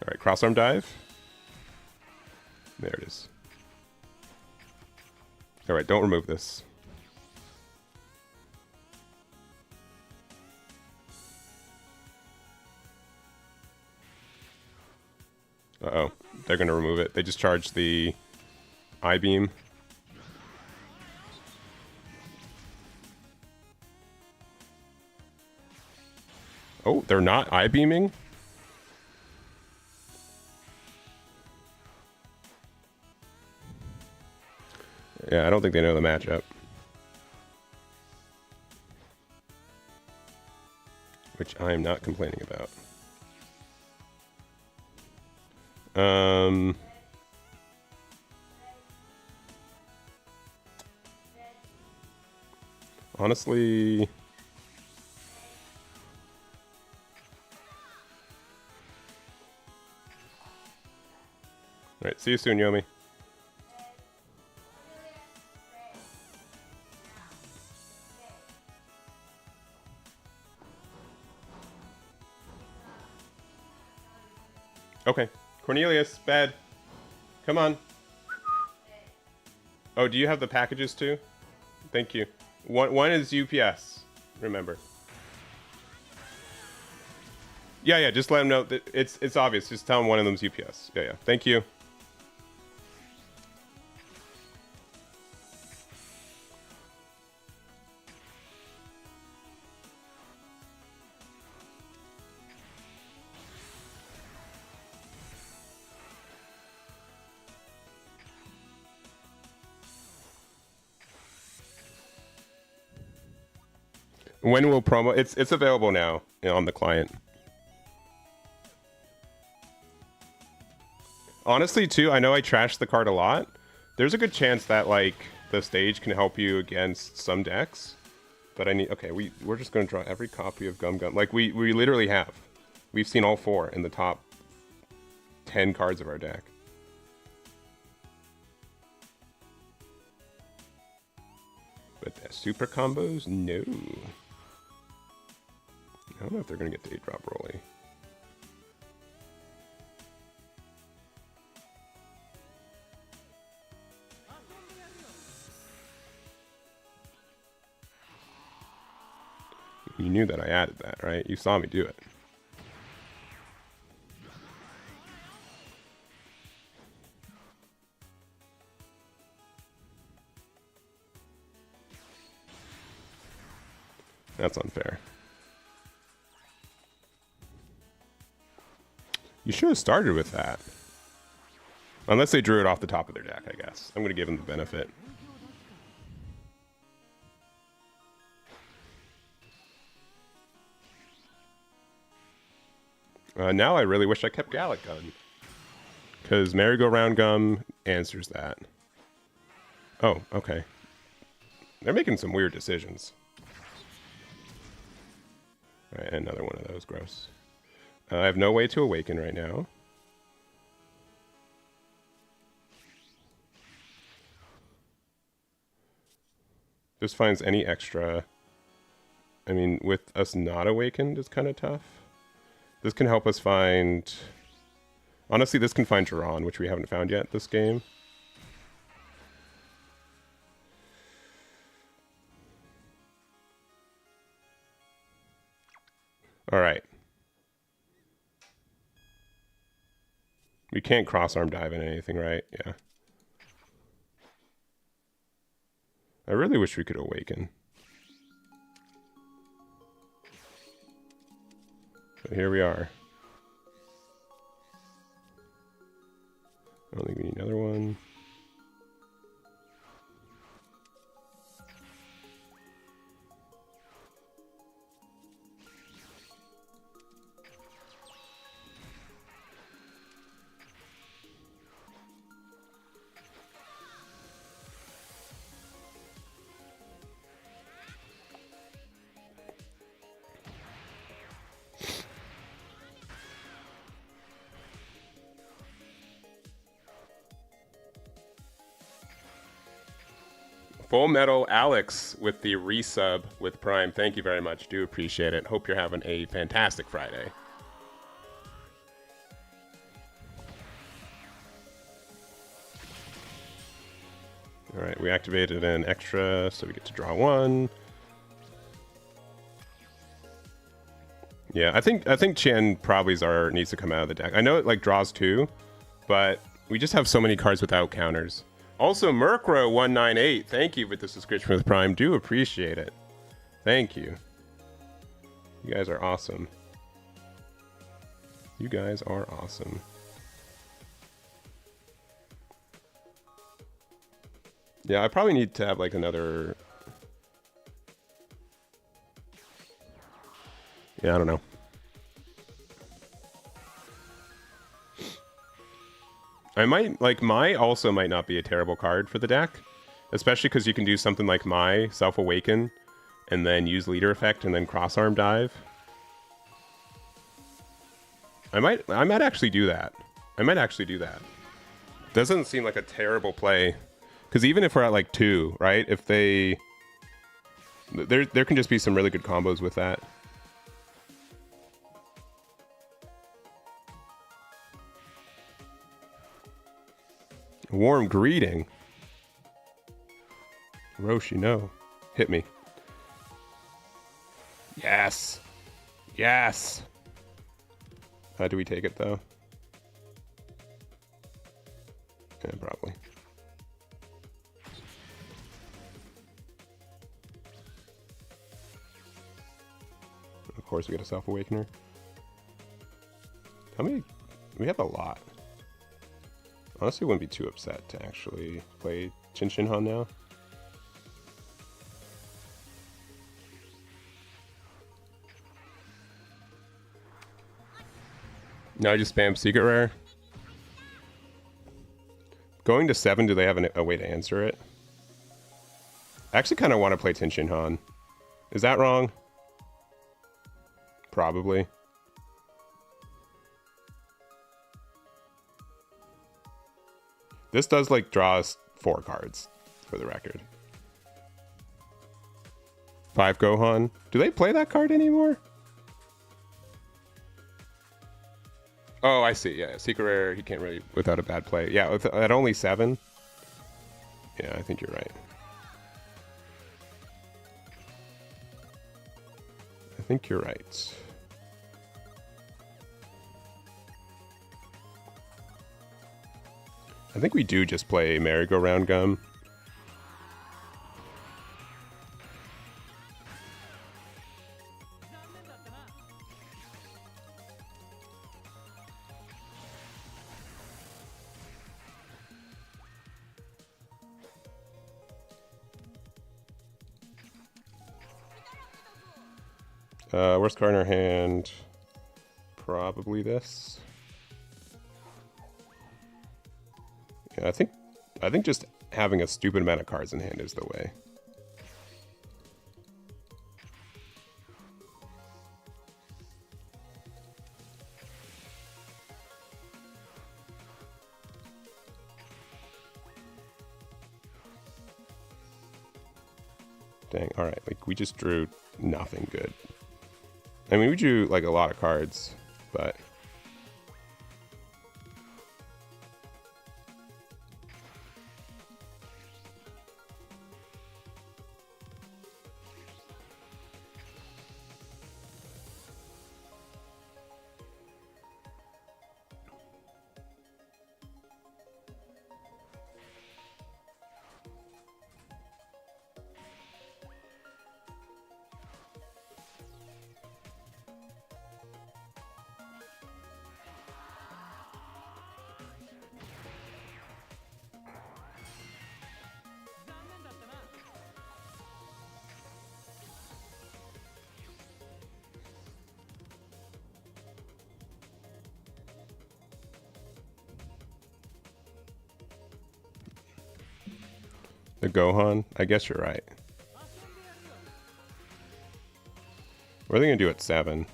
All right, crossarm dive. There it is. All right, don't remove this. Uh-oh, they're going to remove it. They just charged the I-beam. Oh, they're not I-beaming? Yeah, I don't think they know the matchup. Which I am not complaining about. Honestly, all right, see you soon, Yomi. Okay, Cornelius, bed. Come on. Oh, do you have the packages too? Thank you. One is UPS. Remember. Yeah, just let him know that it's obvious. Just tell him one of them's UPS. Yeah. Thank you. When will promo? It's available now on the client. Honestly, too, I know I trashed the card a lot. There's a good chance that, like, the stage can help you against some decks. But I need... Okay, we're just going to draw every copy of Gum Gum. Like, we literally have. We've seen all 4 in the top 10 cards of our deck. But the super combos? No. I don't know if they're going to get to 8-drop Rolly. You knew that I added that, right? You saw me do it. That's unfair. You should have started with that. Unless they drew it off the top of their deck, I guess. I'm going to give them the benefit. Now I really wish I kept Gallic Gun. Because Merry-Go-Round Gum answers that. Oh, okay. They're making some weird decisions. Alright, another one of those. Gross. I have no way to awaken right now. This finds any extra. I mean, with us not awakened, it's kind of tough. This can help us find... Honestly, this can find Jiran, which we haven't found yet this game. Alright. We can't cross-arm dive in anything, right? Yeah. I really wish we could awaken. But here we are. I don't think we need another one. Full Metal Alex with the resub with Prime. Thank you very much. Do appreciate it. Hope you're having a fantastic Friday. All right, we activated an extra, so we get to draw one. Yeah, I think Chen probably needs to come out of the deck. I know it like draws two, but we just have so many cards without counters. Also, Murkrow198, thank you with the subscription with Prime. Do appreciate it. Thank you. You guys are awesome. You guys are awesome. Yeah, I probably need to have like another... Yeah, I don't know. I might, like, Mai also might not be a terrible card for the deck. Especially because you can do something like Mai, Self-Awaken, and then use Leader Effect, and then Cross-Arm Dive. I might actually do that. Doesn't seem like a terrible play. Because even if we're at, like, 2, right? If they... There can just be some really good combos with that. Warm greeting. Roshi, no. Hit me. Yes. Yes. How do we take it, though? Yeah, probably. Of course, we get a Self-Awakener. How many? We have a lot. Honestly, wouldn't be too upset to actually play Chinchinhan now. No, I just spam Secret Rare. Going to 7, do they have a way to answer it? I actually kind of want to play Chinchinhan. Is that wrong? Probably. This does, like, draw us 4 cards, for the record. 5 Gohan. Do they play that card anymore? Oh, I see. Yeah, Secret Rare, he can't really, without a bad play. Yeah, at only 7. Yeah, I think you're right. I think you're right. I think we do just play Merry-Go-Round Gum. Worst card in our hand, probably this. Yeah, I think just having a stupid amount of cards in hand is the way. Dang. All right. Like, we just drew nothing good. I mean, we drew, like, a lot of cards, but... The Gohan? I guess you're right. What are they gonna do at 7?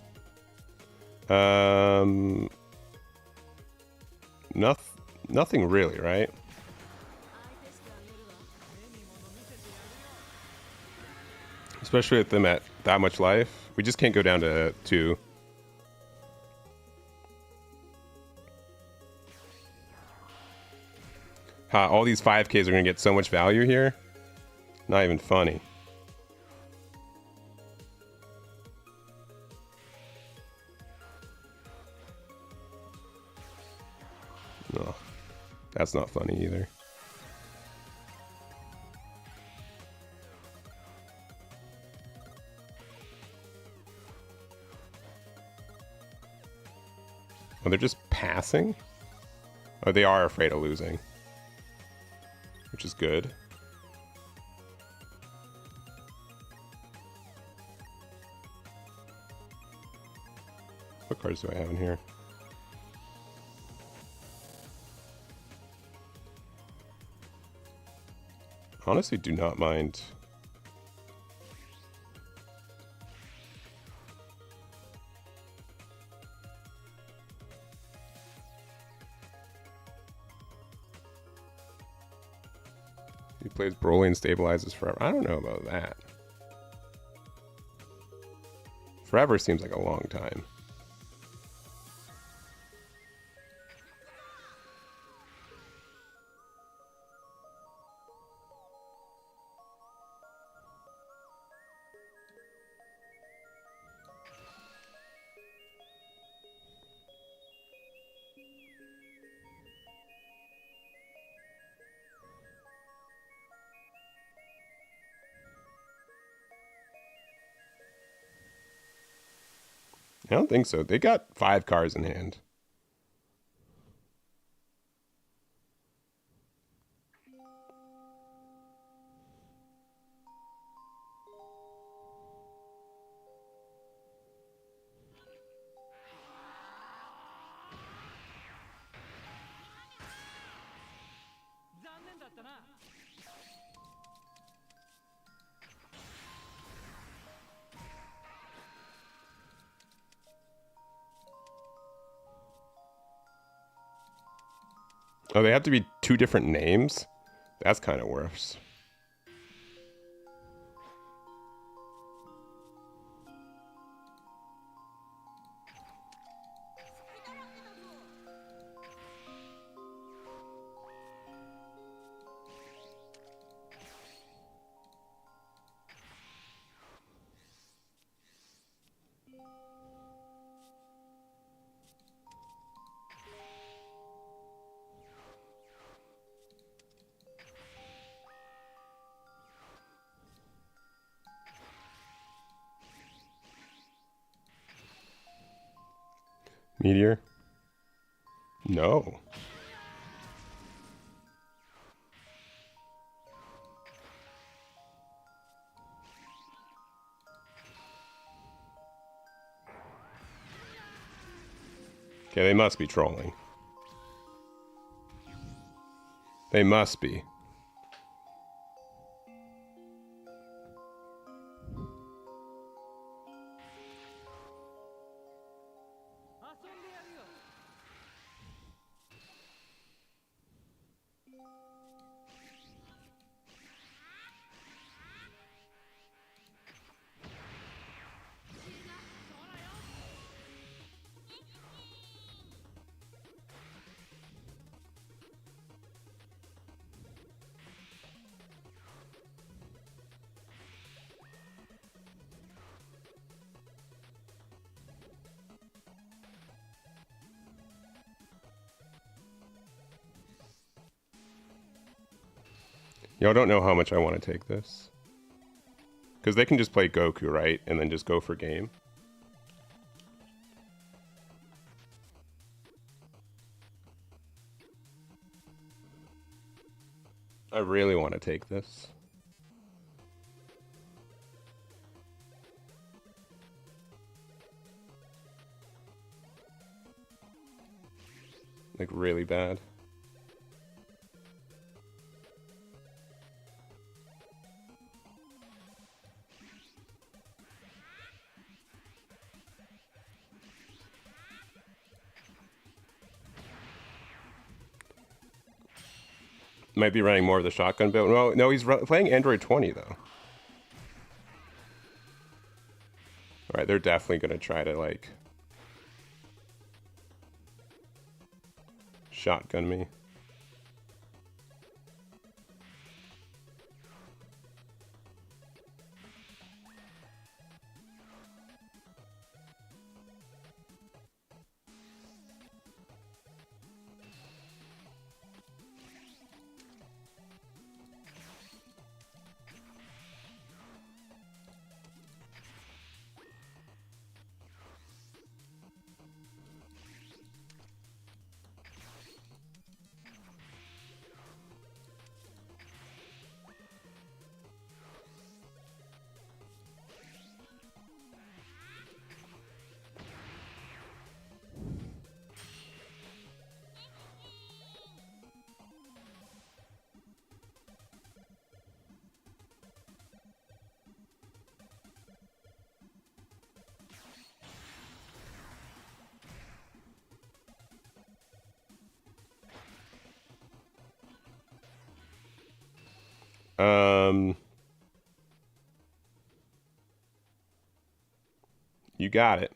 Nothing really, right? Especially with them at that much life. We just can't go down to 2. All these 5Ks are gonna get so much value here. Not even funny. No, that's not funny either. Oh, they're just passing? Oh, they are afraid of losing. Which is good. What cards do I have in here? Honestly, do not mind. He plays Broly and stabilizes forever. I don't know about that. Forever seems like a long time. I don't think so. They got 5 cards in hand. Oh, they have to be 2 different names? That's kind of worse. Meteor? No. Okay, they must be trolling. They must be. Y'all don't know how much I want to take this. Because they can just play Goku, right? And then just go for game. I really want to take this. Like, really bad. Might be running more of the shotgun build. No, he's playing Aandroidd 20, though. Alright, they're definitely going to try to, like, shotgun me. You got it.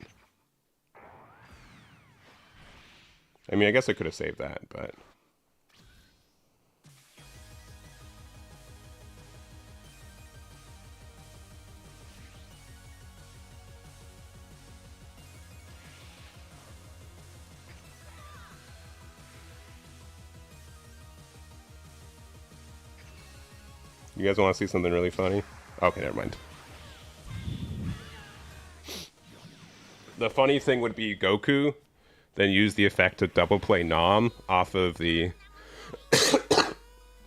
I mean, I guess I could have saved that, but... You guys want to see something really funny? Okay, never mind. The funny thing would be Goku, then use the effect to double play Nom off of the...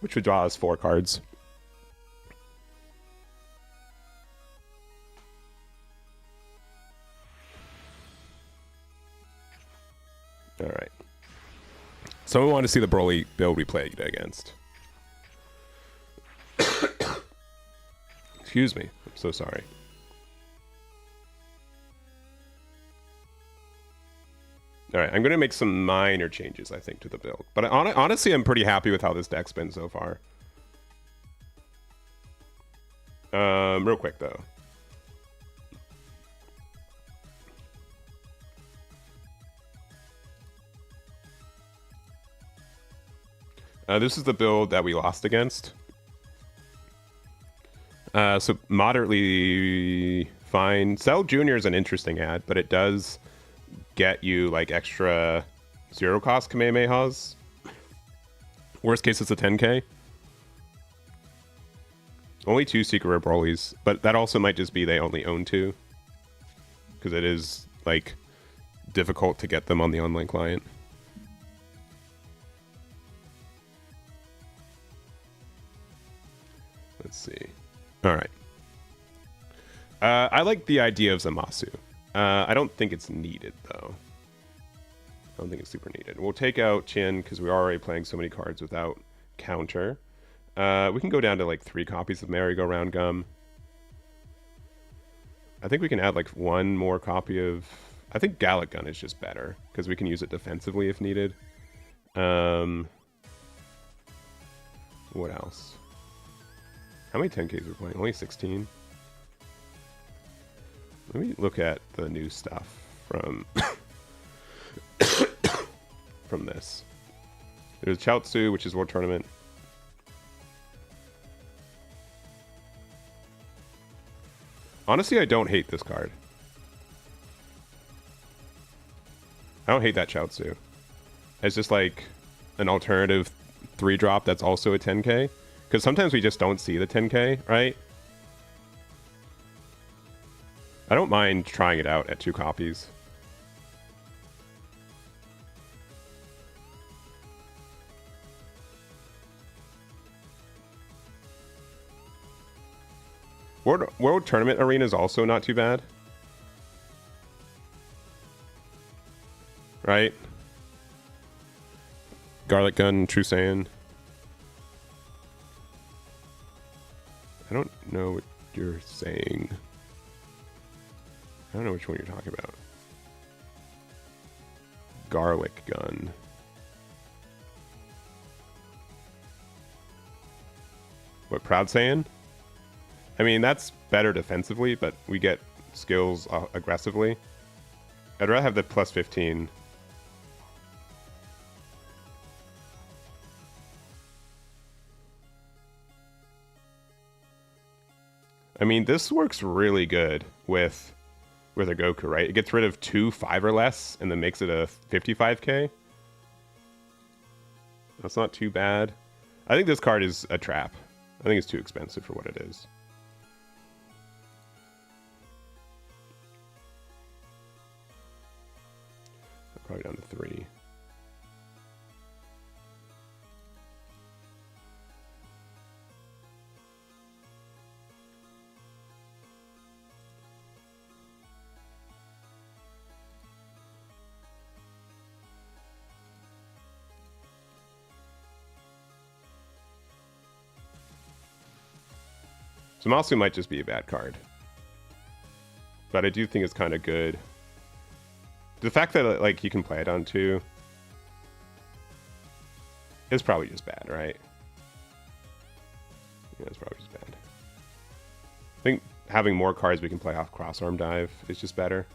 which would draw us 4 cards. Alright. Someone wanted to see the Broly build we played against. Excuse me. I'm so sorry. Alright, I'm going to make some minor changes, I think, to the build. But honestly, I'm pretty happy with how this deck's been so far. Real quick, though. This is the build that we lost against. So moderately fine. Cell Jr. is an interesting ad, but it does get you like extra 0 cost Kamehamehas. Worst case, it's a 10k. Only 2 secret rare Brolys, but that also might just be they only own 2. Because it is like difficult to get them on the online client. Let's see. All right. I like the idea of Zamasu. I don't think it's needed, though. I don't think it's super needed. We'll take out Chin, because we're already playing so many cards without counter. We can go down to, like, 3 copies of Merry-Go-Round Gum. I think we can add, like, 1 more copy of... I think Gallic Gun is just better, because we can use it defensively if needed. What else? How many 10Ks we're playing? Only 16? Let me look at the new stuff from from this. There's Chaozu, which is World Tournament. Honestly, I don't hate this card. I don't hate that Chaozu. It's just like an alternative 3-drop that's also a 10k. Because sometimes we just don't see the 10k, right? I don't mind trying it out at 2 copies. World Tournament Arena is also not too bad. Right? Garlic Gun, True Saiyan. I don't know what you're saying. I don't know which one you're talking about. Garlic Gun. What, Proud Saiyan? I mean, that's better defensively, but we get skills aggressively. I'd rather have the plus 15. I mean, this works really good with a Goku, right? It gets rid of 2 5 or less and then makes it a 55k. That's not too bad. I think this card is a trap. I think it's too expensive for what it is. Probably down to 3. Zamasu might just be a bad card. But I do think it's kind of good. The fact that like you can play it on 2 is probably just bad, right? Yeah, it's probably just bad. I think having more cards we can play off Cross-Arm Dive is just better.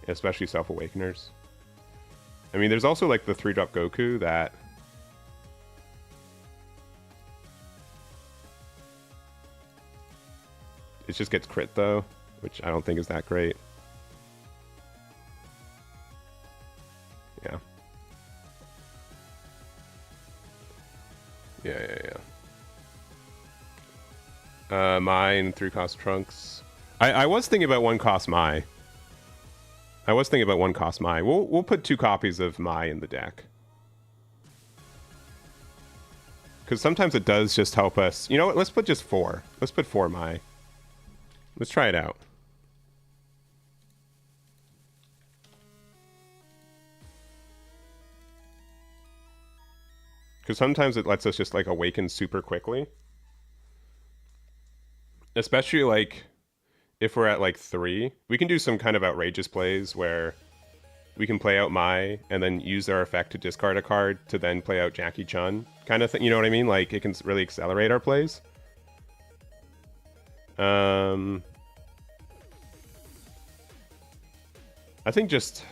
Especially Self-Awakeners. I mean, there's also like the 3-drop Goku that... It just gets crit though, which I don't think is that great. Yeah. Yeah. Mine 3-cost Trunks. I was thinking about 1-cost Mai. We'll put 2 copies of Mai in the deck. Because sometimes it does just help us. You know what? Let's put just 4. Let's put 4 Mai. Let's try it out. Because sometimes it lets us just like awaken super quickly. Especially like if we're at like 3. We can do some kind of outrageous plays where we can play out Mai and then use our effect to discard a card to then play out Jackie Chun kind of thing. You know what I mean? Like it can really accelerate our plays. I think just...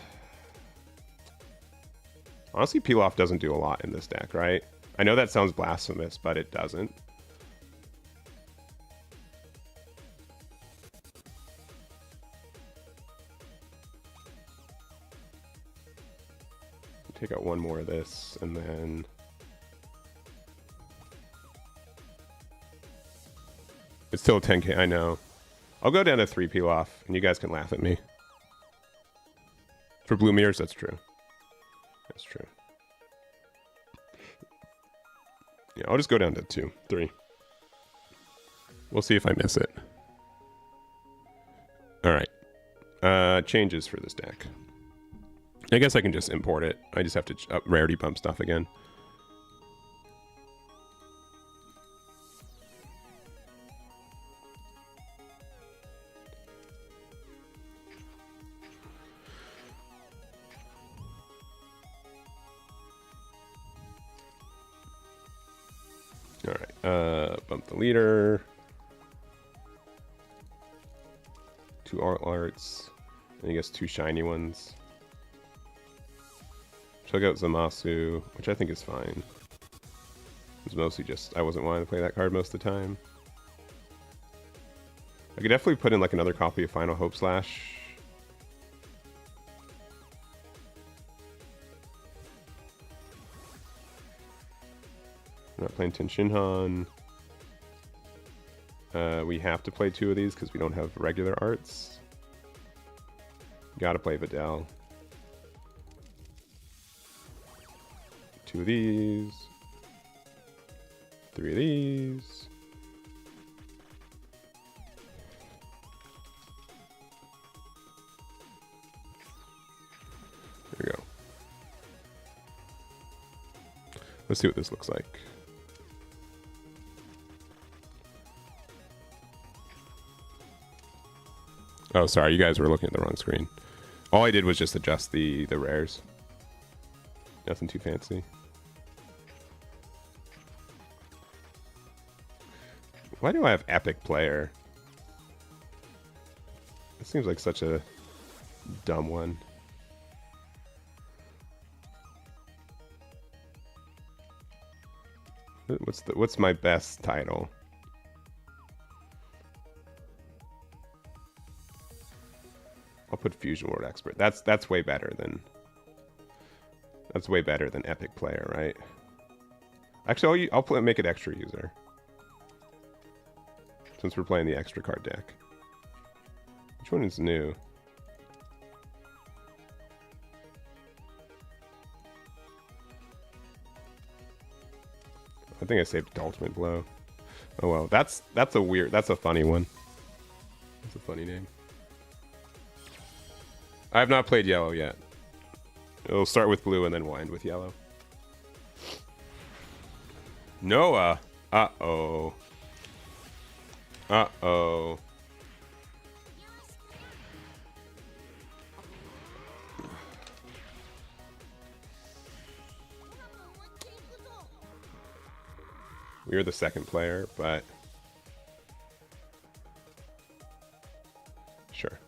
Honestly, Peel-Off doesn't do a lot in this deck, right? I know that sounds blasphemous, but it doesn't. Take out 1 more of this, and then... It's still 10k, I know. I'll go down to 3 Peel-Off, and you guys can laugh at me. For Blue Mirrors, that's true. That's true. Yeah, I'll just go down to 2, 3. We'll see if I miss it. Alright. Changes for this deck. I guess I can just import it. I just have to up rarity bump stuff again. Alright, bump the leader. 2 arts. And I guess 2 shiny ones. Check out Zamasu, which I think is fine. It's mostly just I wasn't wanting to play that card most of the time. I could definitely put in like another copy of Final Hope Slash. We're not playing Tin Shinhan. We have to play 2 of these because we don't have regular arts. Gotta play Videl. 2 of these. 3 of these. There we go. Let's see what this looks like. Oh, sorry, you guys were looking at the wrong screen. All I did was just adjust the rares. Nothing too fancy. Why do I have Epic Player? It seems like such a dumb one. What's my best title? I'll put Fusion World Expert. That's way better than Epic Player, right? Actually, I'll make it Extra User, since we're playing the extra card deck. Which one is new? I think I saved it to Ultimate Blow. Oh well, that's a funny one. That's a funny name. I have not played yellow yet. It'll start with blue and then we'll end with yellow. Noah. Uh-oh. Uh-oh. We are the second player, but sure.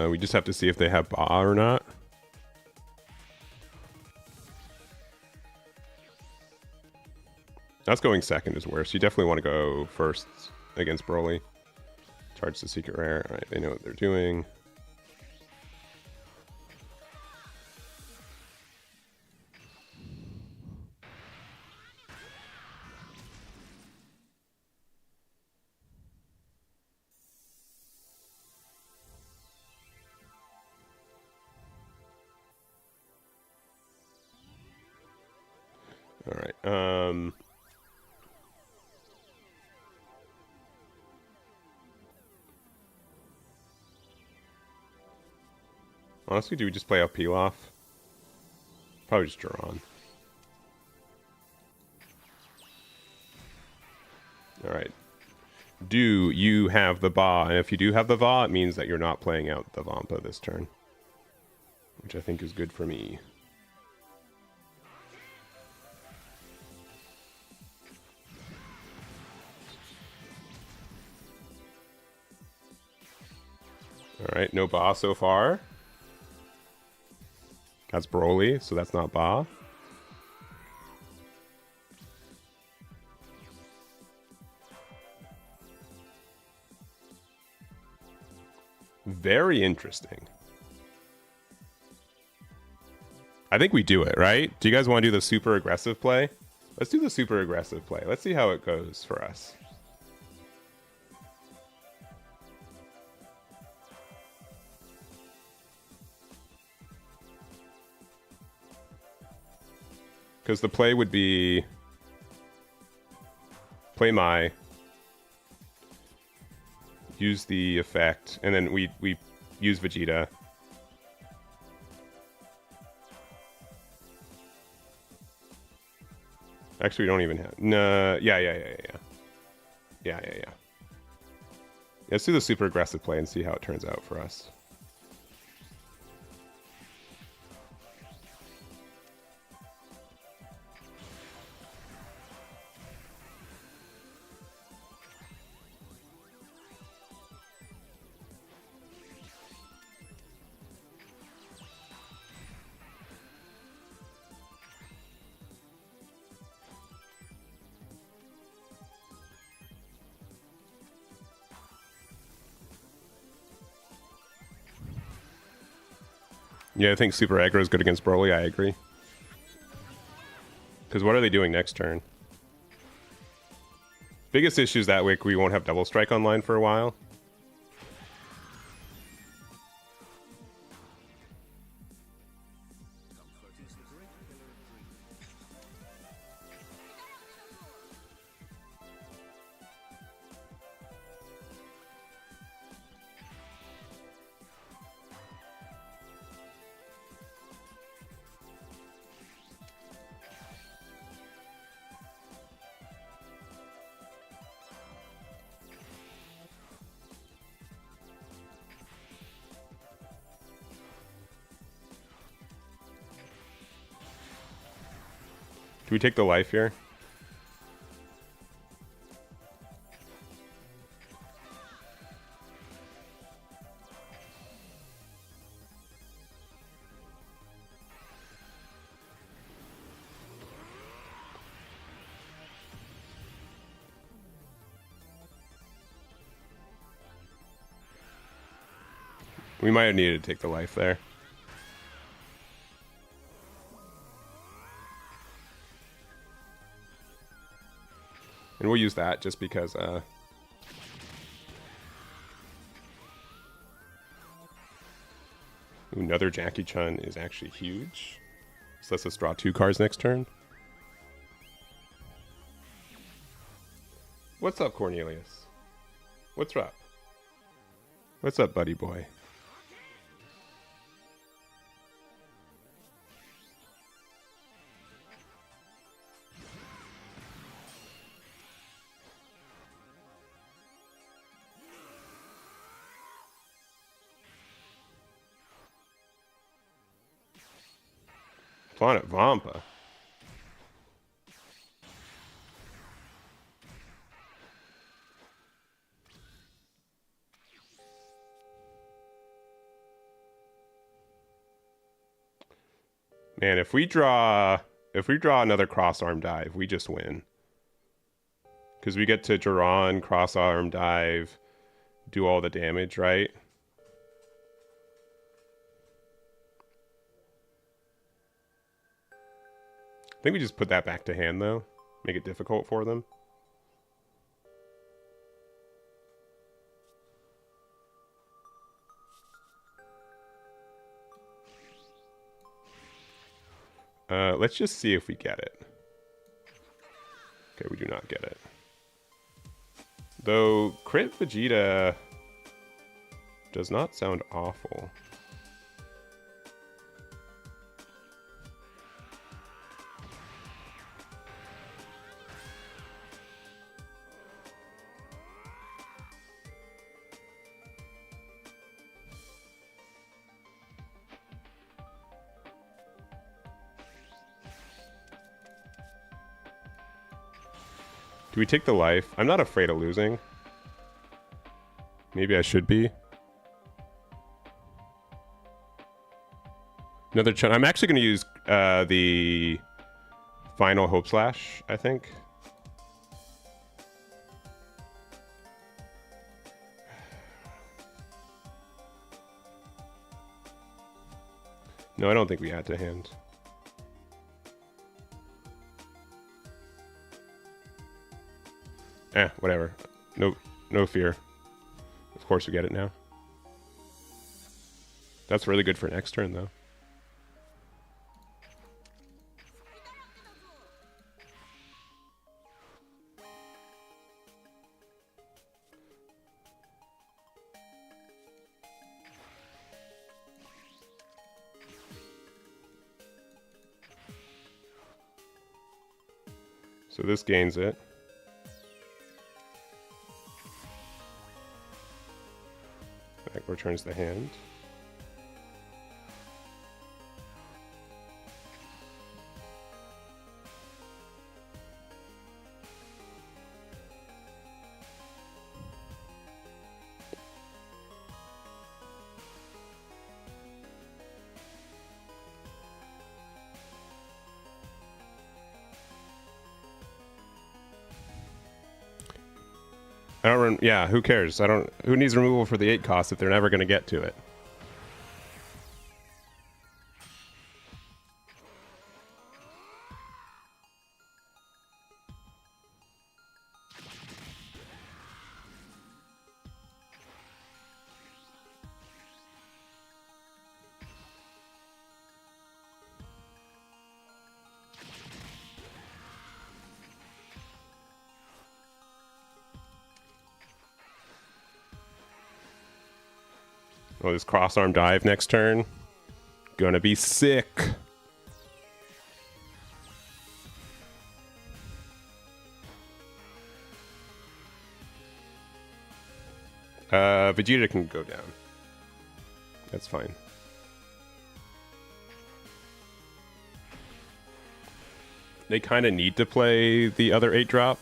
We just have to see if they have Ba or not. Us going second is worse. You definitely want to go first against Broly. Charge the secret rare. All right, they know what they're doing. All right. Honestly, do we just play out Pilaf? Probably just draw on. All right. Do you have the Ba? And if you do have the Va, it means that you're not playing out the Vampa this turn, which I think is good for me. All right, no Ba so far. That's Broly, so that's not Ba. Very interesting. I think we do it, right? Do you guys want to do the super aggressive play? Let's do the super aggressive play. Let's see how it goes for us. Because the play would be play Mai, use the effect, and then we use Vegeta. Actually, we don't even have. No, yeah. Let's do the super aggressive play and see how it turns out for us. Yeah, I think super aggro is good against Broly. I agree. Because what are they doing next turn? Biggest issue is that we won't have double strike online for a while. Do we take the life here? We might have needed to take the life there. And we'll use that just because ooh, another Jackie Chun is actually huge. So let's just draw 2 cards next turn. What's up, Cornelius? What's up? What's up, buddy boy? Planet Vampa. Man, if we draw another cross-arm dive, we just win. Because we get to Duran, cross-arm dive, do all the damage, right? I think we just put that back to hand, though. Make it difficult for them. Let's just see if we get it. Okay, we do not get it. Though, crit Vegeta does not sound awful. Do we take the life? I'm not afraid of losing. Maybe I should be. Another chunk. I'm actually going to use the final Hope Slash, I think. No, I don't think we had to hand. Whatever. No fear. Of course we get it now. That's really good for next turn, though. So this gains it. That returns the hand. Yeah, who cares? Who needs removal for the 8 cost if they're never going to get to it? Oh, this cross arm dive next turn. Gonna be sick. Vegeta can go down. That's fine. They kind of need to play the other 8-drop.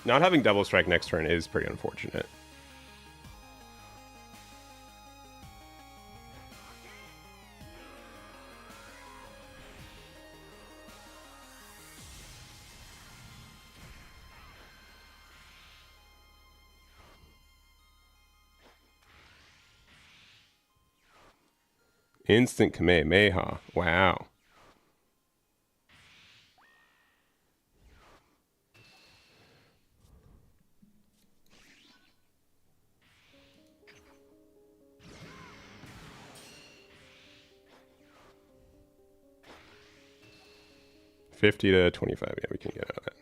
Not having double strike next turn is pretty unfortunate. Instant Kamehameha. Wow. $50 to $25. Yeah, we can get out of that.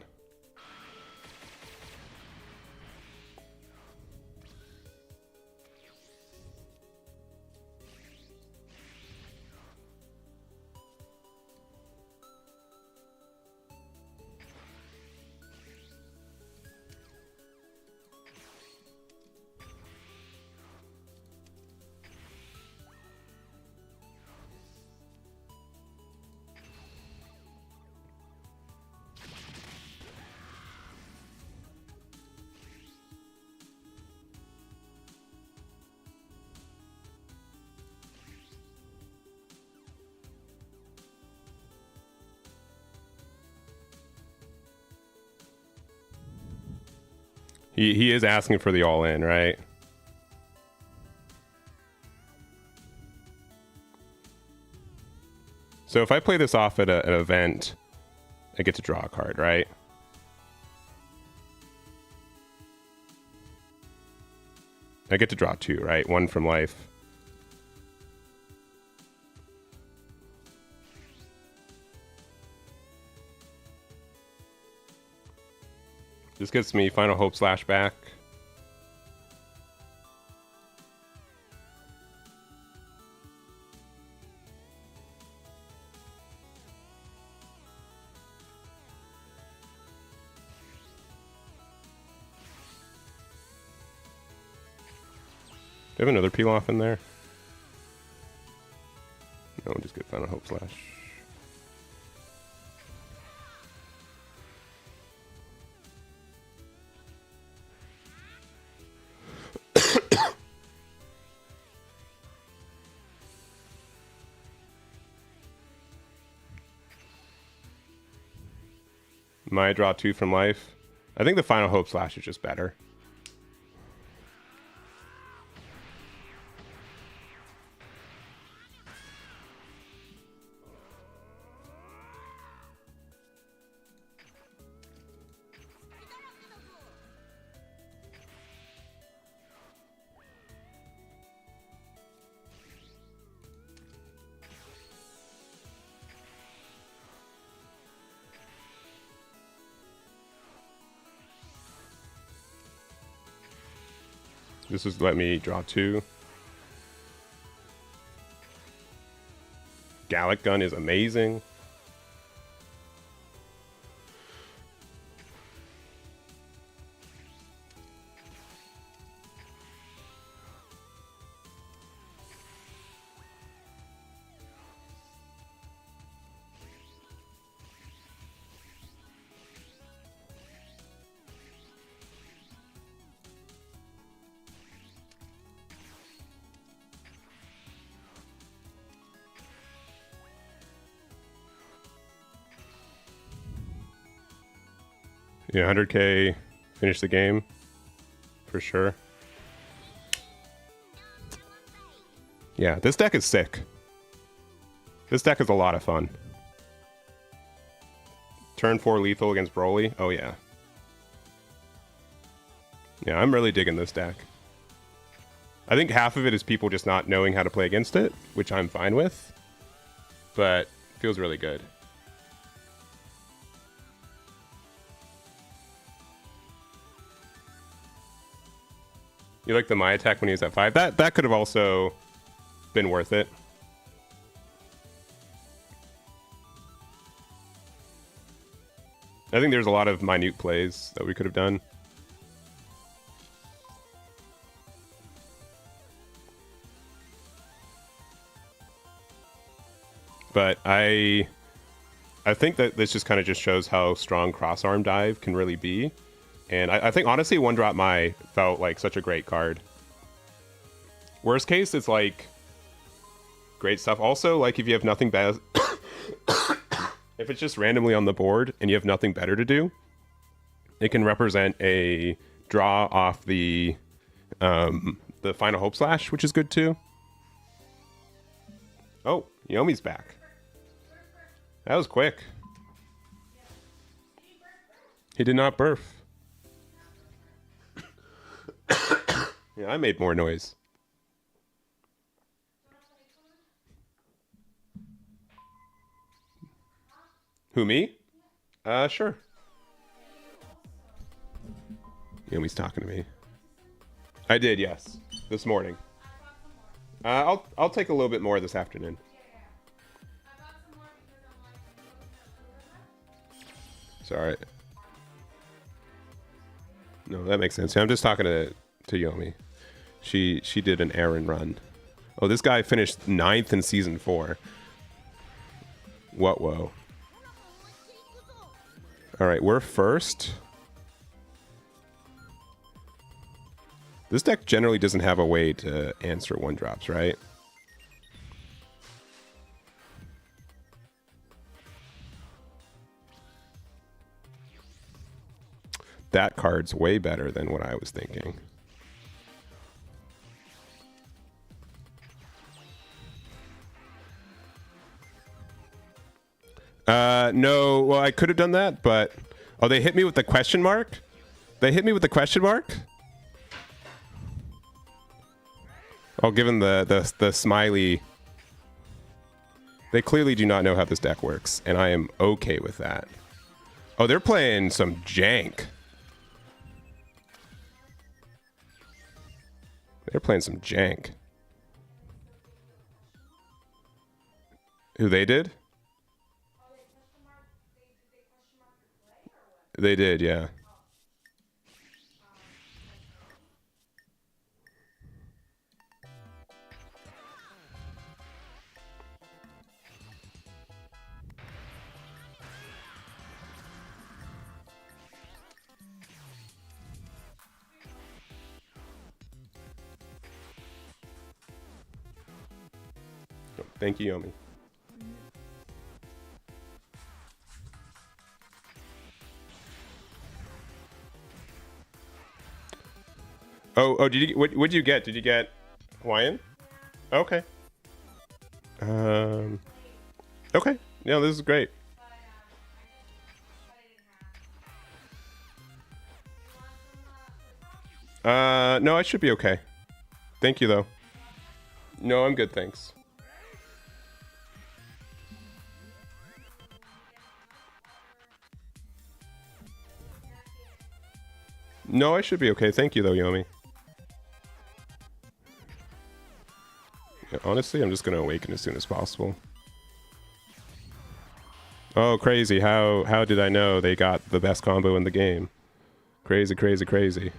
He is asking for the all-in, right? So if I play this off at an event, I get to draw a card, right? I get to draw 2, right? 1 from life. This gets me Final Hope / back. Do you have another peel off in there? No, just get Final Hope /. My draw 2 from life. I think the Final Hope / is just better. This is let me draw 2. Gallic Gun is amazing. Yeah, 100k, finish the game, for sure. Yeah, this deck is sick. This deck is a lot of fun. Turn 4 lethal against Broly. Oh yeah. Yeah, I'm really digging this deck. I think half of it is people just not knowing how to play against it, which I'm fine with. But it feels really good. You like the my attack when he was at 5? That could have also been worth it. I think there's a lot of minute plays that we could have done. But I think that this just kind of just shows how strong cross arm dive can really be. And I think honestly, one drop my felt like such a great card. Worst case, it's like great stuff. Also, like if you have nothing better, if it's just randomly on the board and you have nothing better to do, it can represent a draw off the final hope slash, which is good too. Oh, Yomi's back. That was quick. He did not burp. Yeah, I made more noise. Who, me? Sure. Yomi's talking to me. I did, yes. This morning. I'll take a little bit more this afternoon. Sorry. No, that makes sense. I'm just talking to Yomi. She did an errand run. Oh, this guy finished 9th in season 4. What? Whoa. All right, we're first. This deck generally doesn't have a way to answer 1-drops, right? That card's way better than what I was thinking. No, well, I could have done that, but... Oh, they hit me with the question mark? They hit me with the question mark? Oh, given the smiley... They clearly do not know how this deck works, and I am okay with that. Oh, they're playing some jank. They're playing some jank. Who they did? They did, yeah. Thank you, Yomi. Oh, did you what did you get? Did you get Hawaiian? Okay. Okay. Yeah, this is great. No, I should be okay. Thank you though. No, I'm good, thanks. No, I should be okay. Thank you though, Yomi. Yeah, honestly, I'm just gonna awaken as soon as possible. Oh, crazy. How did I know they got the best combo in the game? Crazy, crazy, crazy.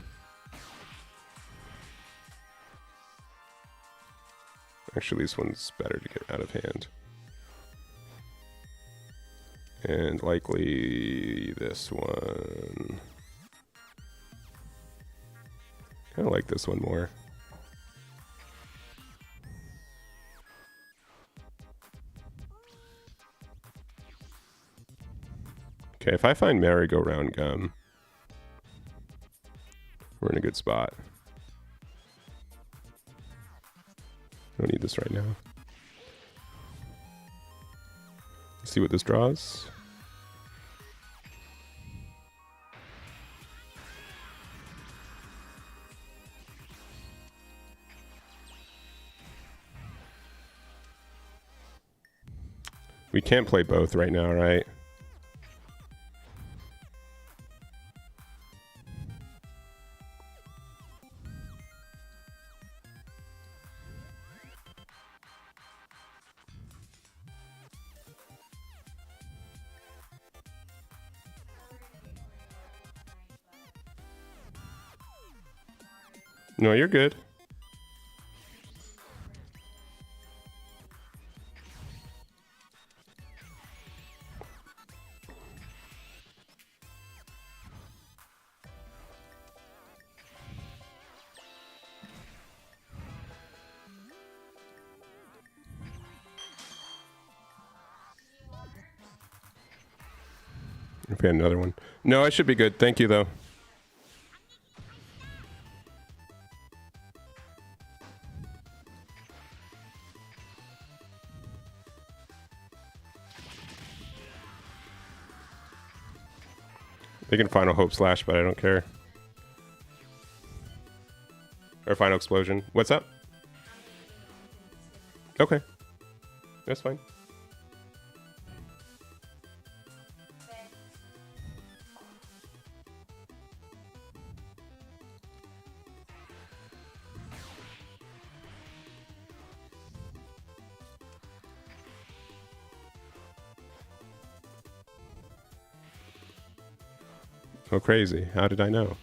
Actually, this one's better to get out of hand. And likely this one. Kind of like this one more. Okay, if I find merry-go-round gum, we're in a good spot. I don't need this right now. Let's see what this draws. We can't play both right now, right? No, you're good. If we had another one. No, I should be good. Thank you, though. They can Final Hope Slash, but I don't care. Or Final Explosion. What's up? Okay. That's fine. Oh, crazy. How did I know?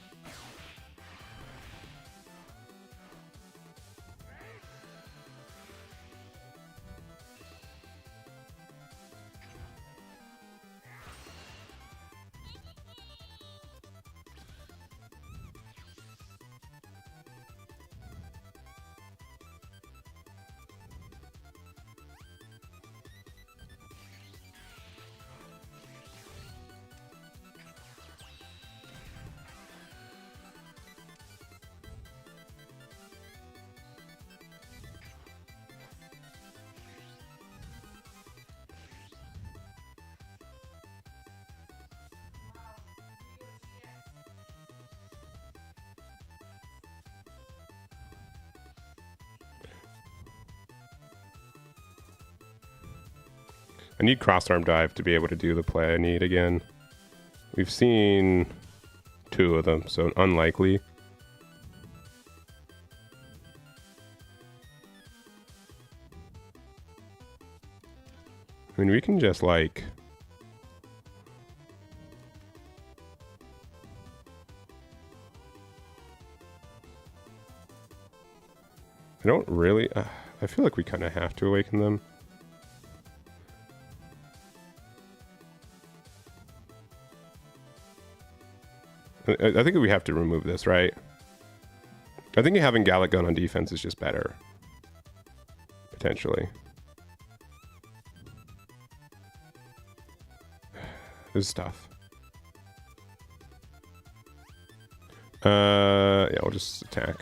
I need cross-arm dive to be able to do the play I need again. We've seen 2 of them, so unlikely. I mean, we can just like... I don't really... I feel like we kind of have to awaken them. I think we have to remove this, right? I think having Gallic Gun on defense is just better. Potentially. This is tough. Yeah, we'll just attack.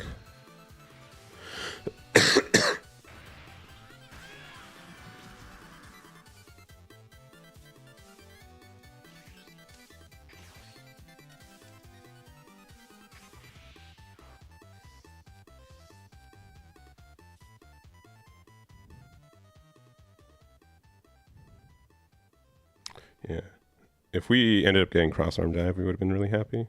Yeah. If we ended up getting cross-arm dive, we would have been really happy.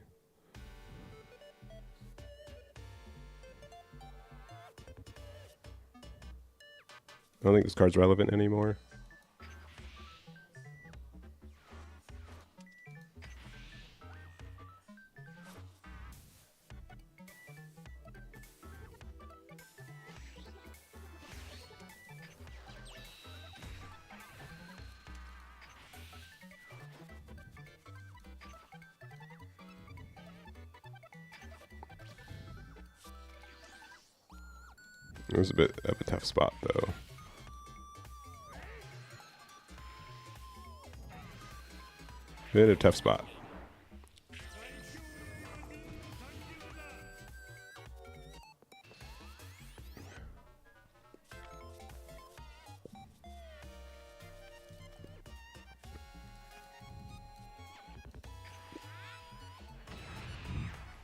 I don't think this card's relevant anymore. It was a bit of a tough spot, though. Bit of a tough spot.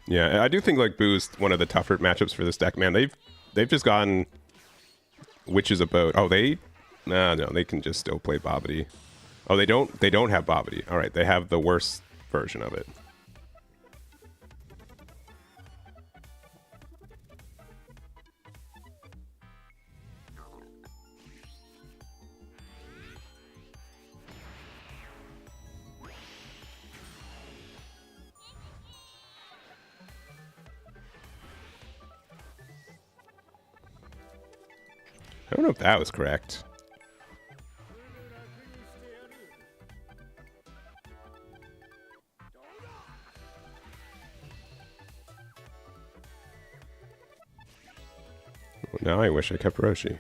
Yeah, I do think like Boo's one of the tougher matchups for this deck, man. They've just gotten Witch's Abode. Oh, no, they can just still play Bobbity. Oh, they don't have Bobbity. All right, they have the worst version of it. I don't know if that was correct. Well, now I wish I kept Roshi.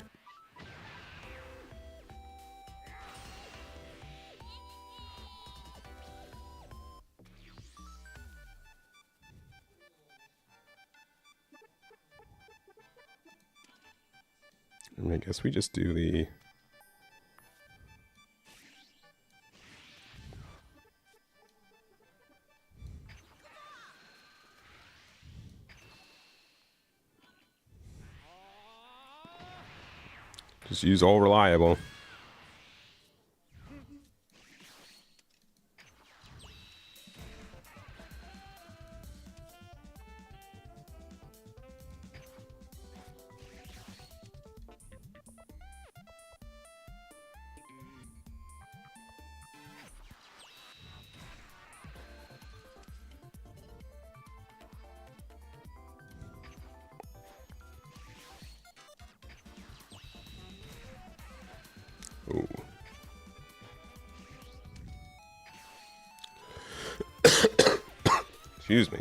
I guess we just do the... Just use all reliable. Ooh. Excuse me.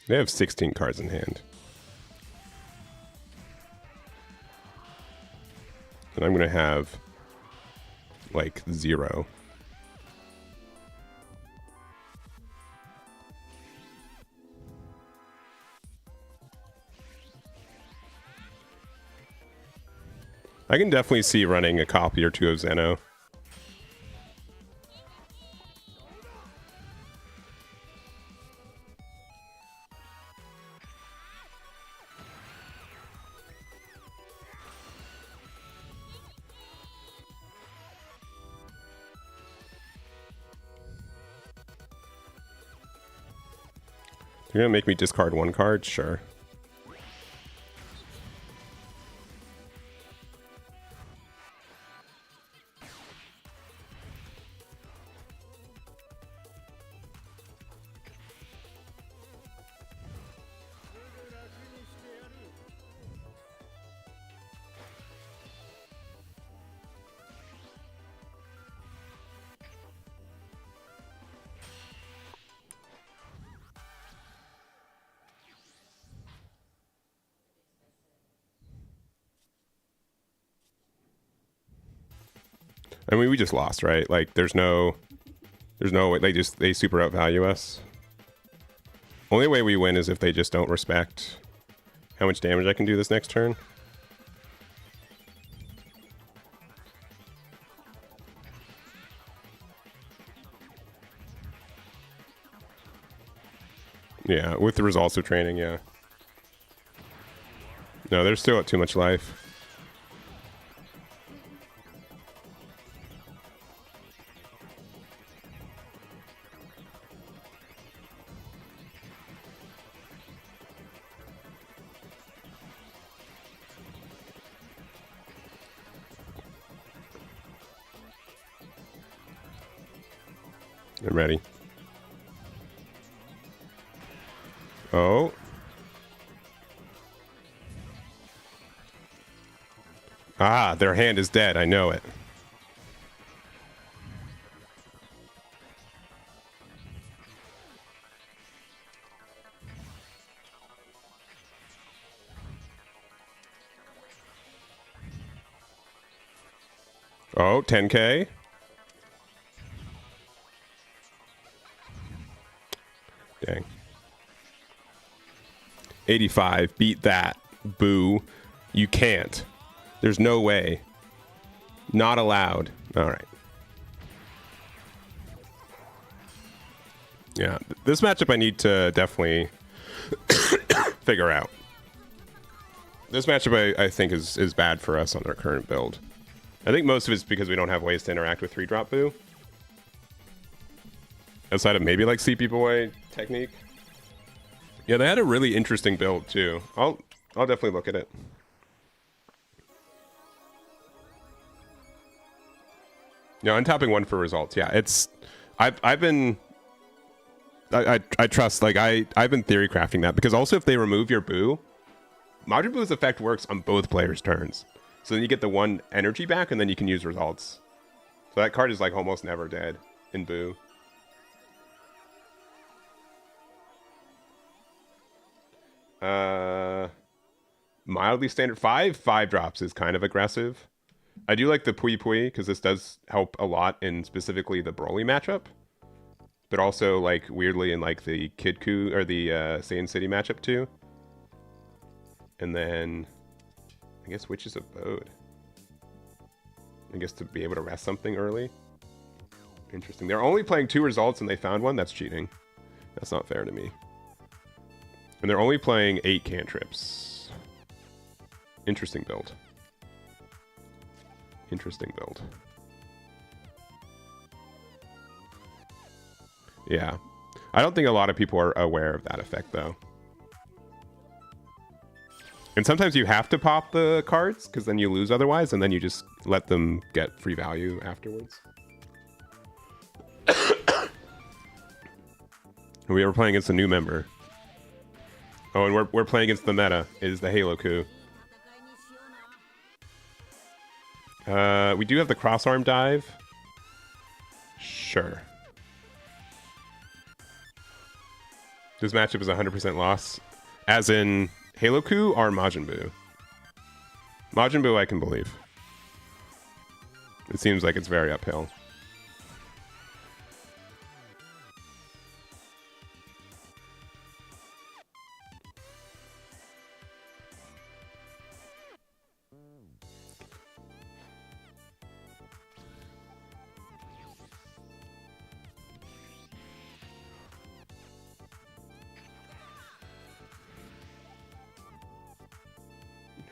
They have 16 cards in hand. And I'm going to have like 0. I can definitely see running a copy or two of Zeno. You're gonna make me discard 1 card? Sure. I mean, we just lost, right? Like, there's no way. They super outvalue us. Only way we win is if they just don't respect how much damage I can do this next turn. Yeah, with the results of training, yeah. No, they're still at too much life. I'm ready. Oh. Ah, their hand is dead. I know it. Oh, 10K. Dang. 85. Beat that. Boo. You can't. There's no way. Not allowed. All right. Yeah, this matchup I need to definitely figure out. This matchup I think is bad for us on our current build. I think most of it's because we don't have ways to interact with 3-drop Boo. Outside of maybe like CP Boy technique. Yeah, they had a really interesting build too. I'll definitely look at it. Yeah, untapping 1 for results. Yeah, it's I've been I trust, like I've been theory crafting that, because also if they remove your Boo, Majin Boo's effect works on both players' turns. So then you get the 1 energy back and then you can use results. So that card is like almost never dead in Boo. Mildly standard 5 drops is kind of aggressive. I do like the Pui Pui because this does help a lot in specifically the Broly matchup, but also like weirdly in like the Kid Ku or the Saiyan City matchup too. And then I guess Witch's Abode. I guess to be able to rest something early. Interesting. They're only playing 2 results and they found 1. That's cheating. That's not fair to me. And they're only playing 8 cantrips. Interesting build. Interesting build. Yeah. I don't think a lot of people are aware of that effect, though. And sometimes you have to pop the cards, because then you lose otherwise, and then you just let them get free value afterwards. We were playing against a new member. Oh, and we're playing against the meta. It is the Halo Coup. We do have the cross-arm dive. Sure. This matchup is 100% loss. As in Halo Coup or Majin Buu? Majin Buu I can believe. It seems like it's very uphill.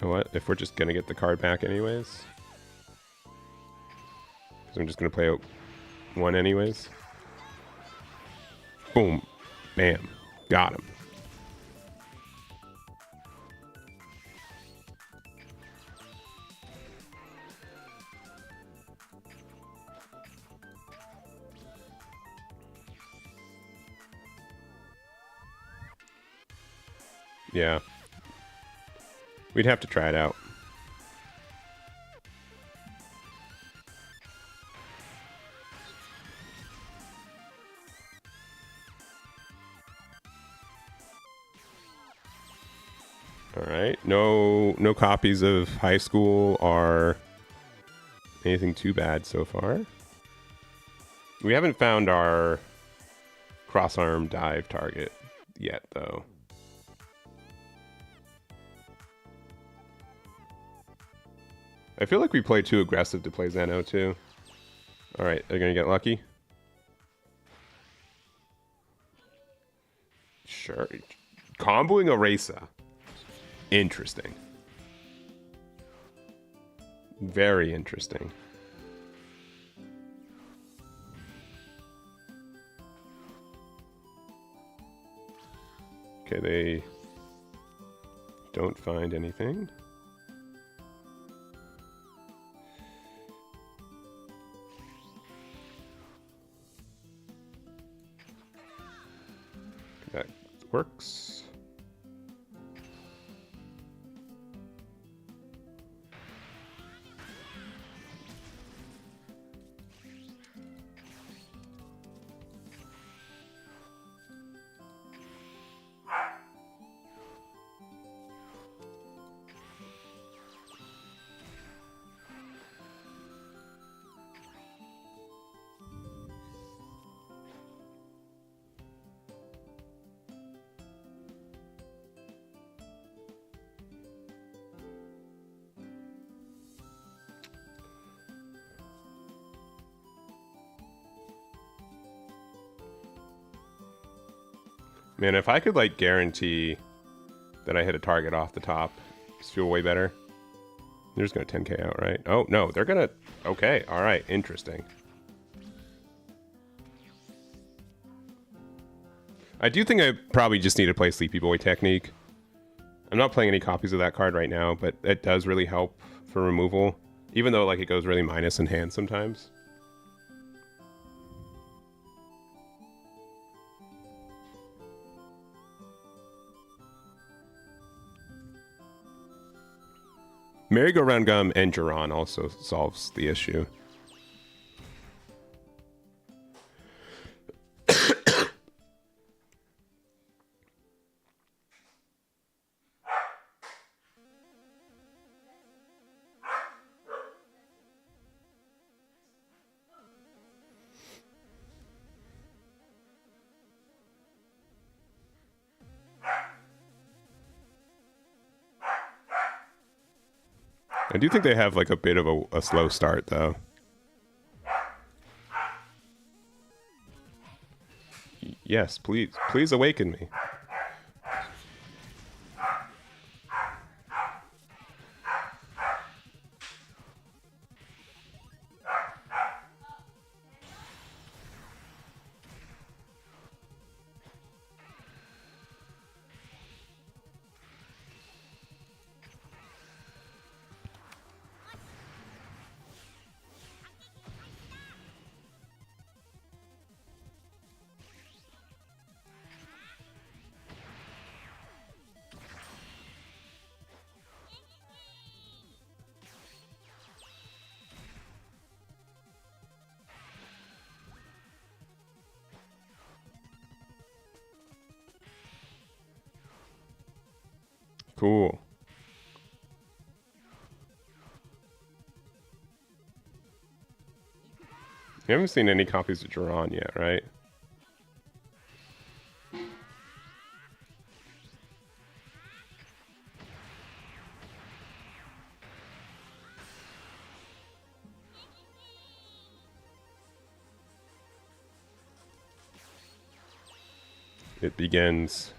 You know what? If we're just gonna get the card back anyways, because I'm just gonna play out 1 anyways. Boom, bam, got him. Yeah. We'd have to try it out. All right. No copies of High School are anything too bad so far. We haven't found our cross-arm dive target yet, though. I feel like we play too aggressive to play Zeno, too. Alright, they're gonna get lucky. Sure. Comboing Erasa. Interesting. Very interesting. Okay, they don't find anything. That works. Man, if I could like guarantee that I hit a target off the top, just feel way better. They're just gonna 10k out, right? Oh no, they're gonna. Okay, all right, interesting. I do think I probably just need to play Sleepy Boy Technique. I'm not playing any copies of that card right now, but it does really help for removal, even though like it goes really minus in hand sometimes. Merry-Go-Round Gum and Jiran also solves the issue. I do think they have like a bit of a slow start though. Yes, please awaken me. Cool. You haven't seen any copies of Jiran yet, right? It begins.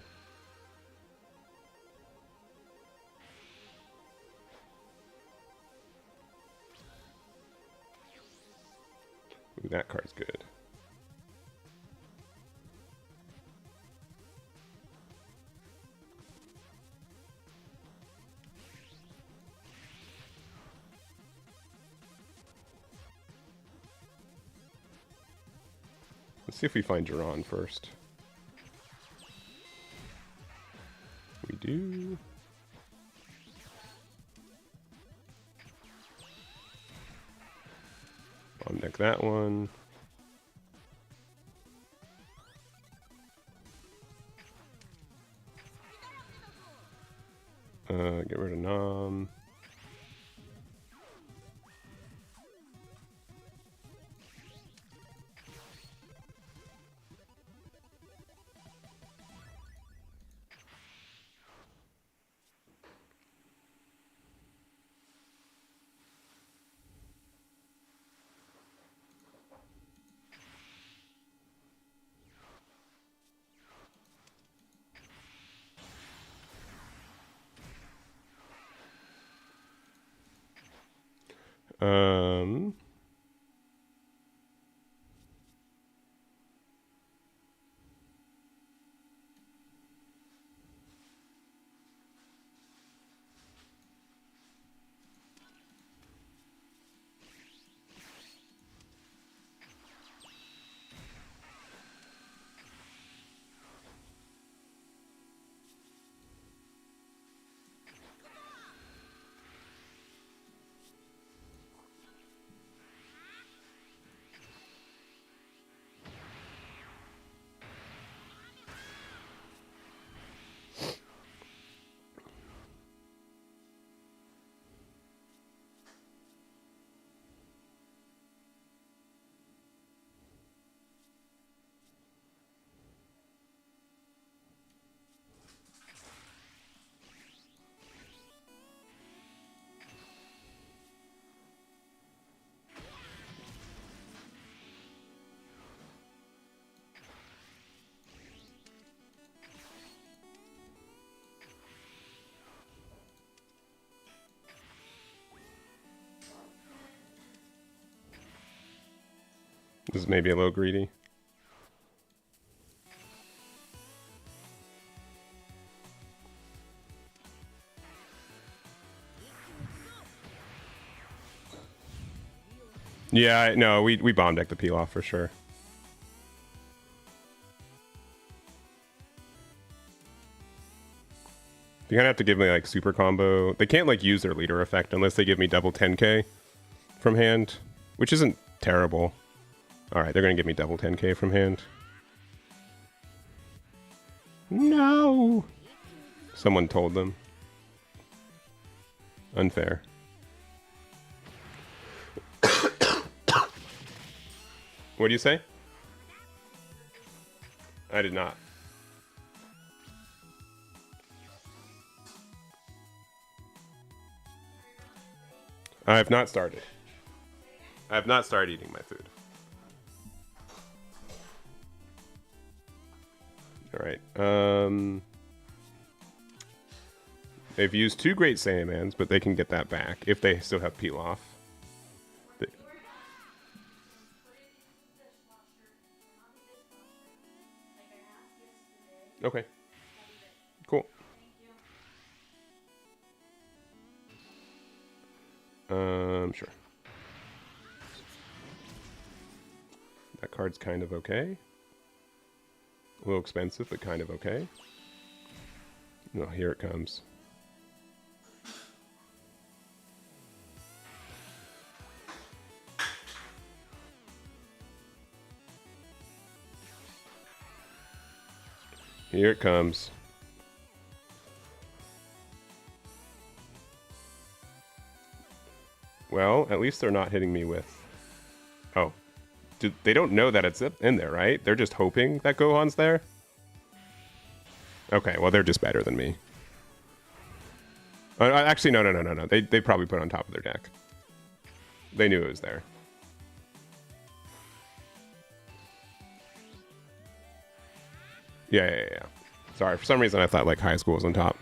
Ooh, that card's good. Let's see if we find Jiran first. We do. I'll deck that one. Get rid of Nam. Um, This is maybe a little greedy. Yeah, no, we bomb deck the peel off for sure. You're gonna have to give me like super combo. They can't like use their leader effect unless they give me double 10k from hand, which isn't terrible. All right, they're gonna give me double 10k from hand. No. Someone told them. Unfair. What do you say? I did not. I have not started. I have not started eating my food. All right. They've used 2 Great Saiyamans, but they can get that back if they still have peel off. Okay. Cool. Sure. That card's kind of okay. A little expensive, but kind of okay. Oh, here it comes. Here it comes. Well, at least they're not hitting me with... Oh. They don't know that it's in there, right? They're just hoping that Gohan's there? Okay, well, they're just better than me. Actually, no. They probably put it on top of their deck. They knew it was there. Yeah. Sorry, for some reason I thought like high school was on top.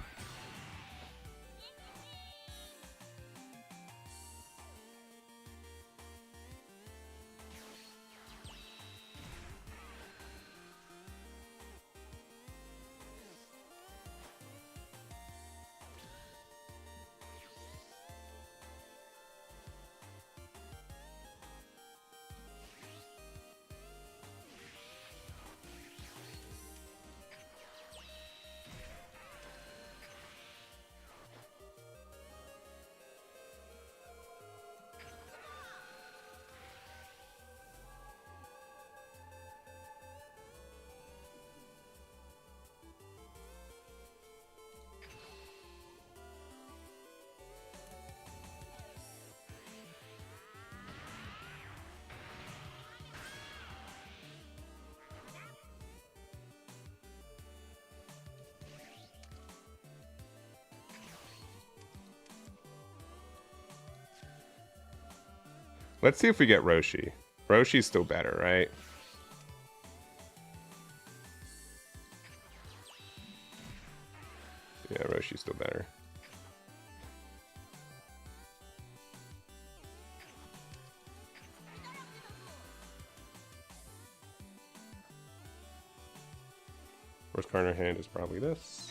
Let's see if we get Roshi. Roshi's still better, right? Yeah, Roshi's still better. Worst card in our hand is probably this.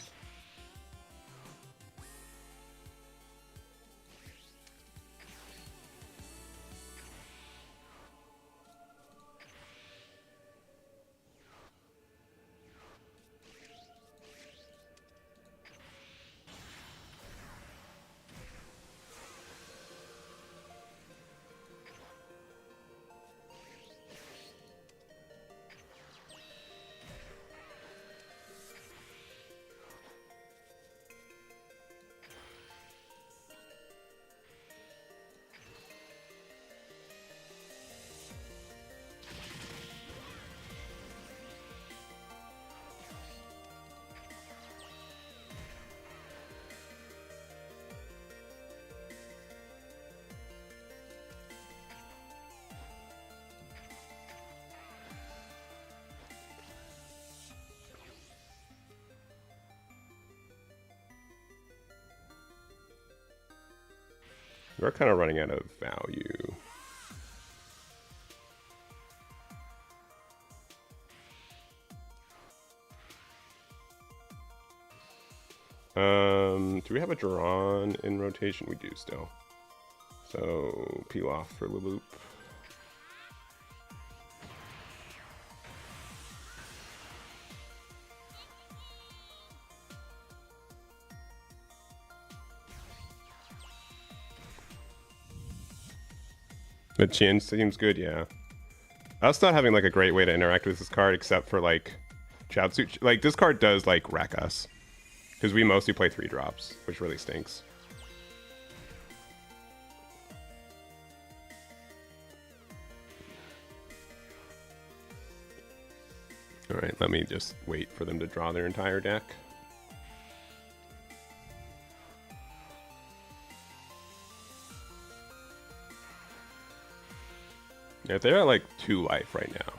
We're kind of running out of value. Do we have a Duran in rotation? We do still. So peel off for Laloop. The Chin seems good, yeah. Us not having like a great way to interact with this card except for like Chiaotzu. Like this card does like wreck us because we mostly play 3-drops, which really stinks. All right, let me just wait for them to draw their entire deck. Yeah, they're at like 2 life right now.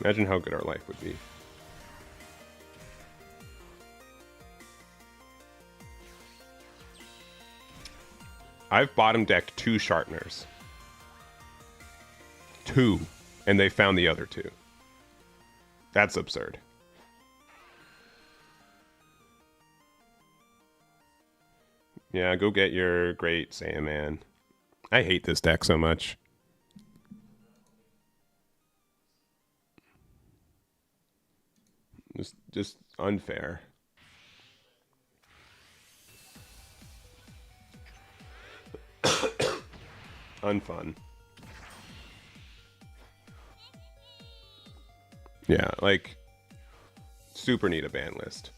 Imagine how good our life would be. I've bottom decked 2 sharpeners. 2. And they found the other 2. That's absurd. Yeah, go get your great Saiyaman. I hate this deck so much. Just unfair. Unfun. Yeah, like super need a ban list.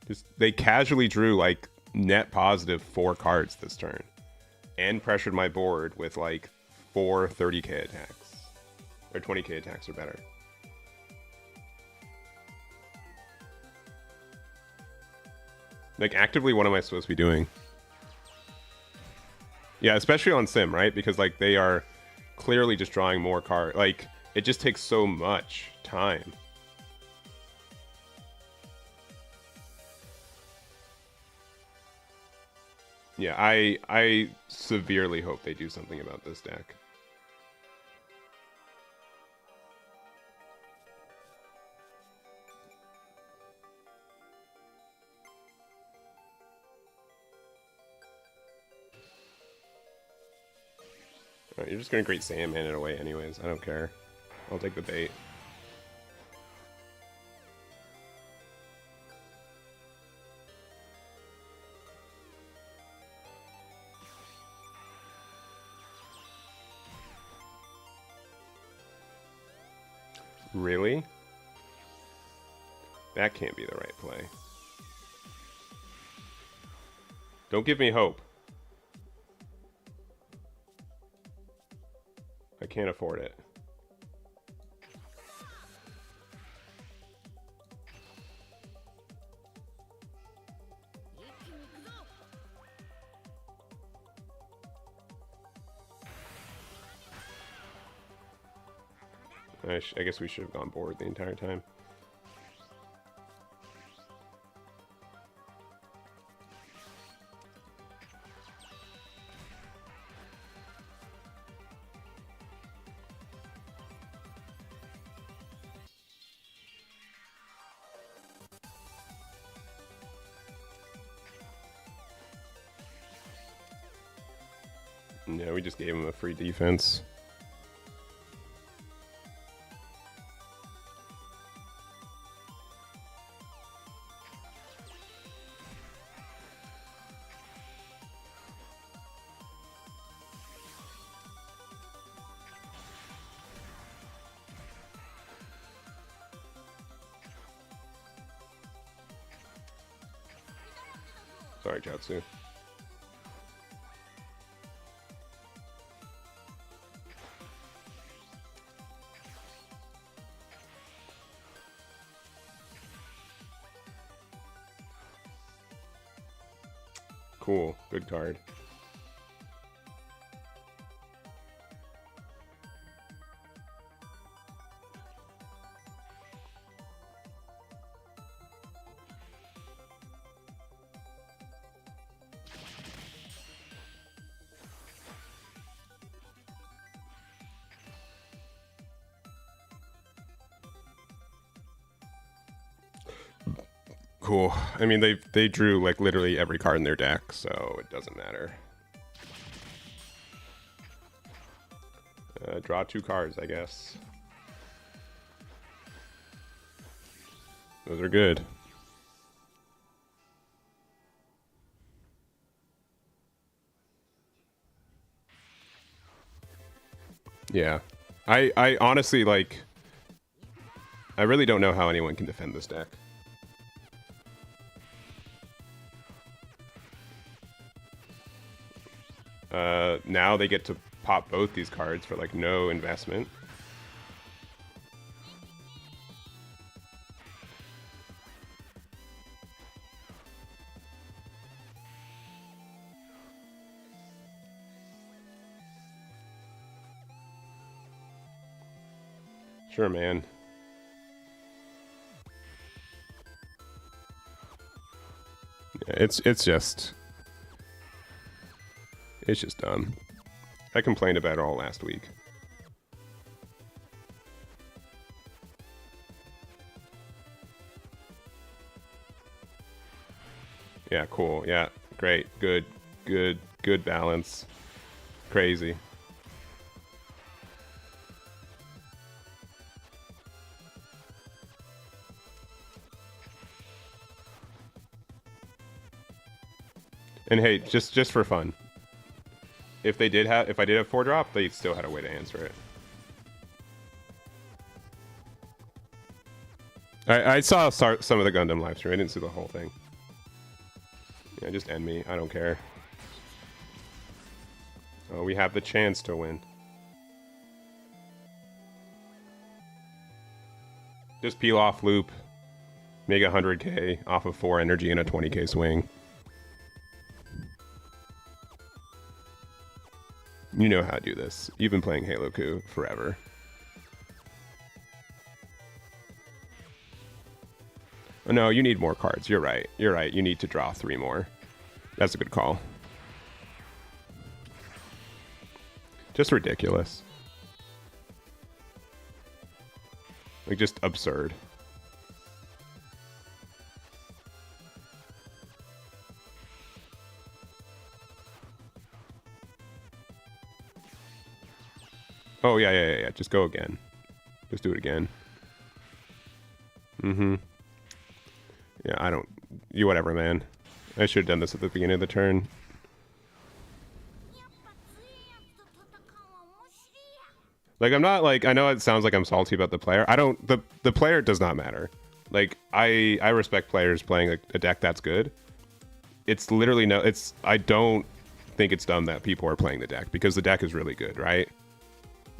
Just they casually drew like net positive 4 cards this turn and pressured my board with like 4 30k attacks or 20k attacks or better. Like actively, what am I supposed to be doing? Yeah, especially on Sim, right? Because like they are clearly just drawing more cards. Like it just takes so much time. Yeah, I severely hope they do something about this deck. Alright, you're just gonna Great Saiyaman it away anyways. I don't care. I'll take the bait. Really? That can't be the right play. Don't give me hope. I can't afford it. I guess we should have gone board the entire time. Yeah, we just gave him a free defense. Sorry, Chiaotzu. Cool. Good card. cool. I mean, they drew like literally every card in their deck, so it doesn't matter. Draw 2 cards, I guess. Those are good. Yeah. I honestly, like... I really don't know how anyone can defend this deck. Now they get to pop both these cards for, like, no investment. Sure, man. Yeah, it's just dumb. I complained about it all last week. Yeah, cool. Yeah, great. Good balance. Crazy. And hey, just for fun, if I did have 4-drop, they still had a way to answer it. I saw some of the Gundam live stream. I didn't see the whole thing. Yeah, just end me. I don't care. Oh, we have the chance to win. Just peel off loop. Make 100k off of 4 energy and a 20k swing. You know how to do this. You've been playing Halo Coup forever. Oh, no, you need more cards. You're right. You're right. You need to draw 3 more. That's a good call. Just ridiculous. Like, just absurd. Oh, yeah. Just go again. Just do it again. Mm-hmm. Yeah, I don't... You whatever, man. I should have done this at the beginning of the turn. Like, I'm not, like... I know it sounds like I'm salty about the player. I don't... The player does not matter. Like, I respect players playing a deck that's good. It's literally no... It's... I don't think it's dumb that people are playing the deck, because the deck is really good, right?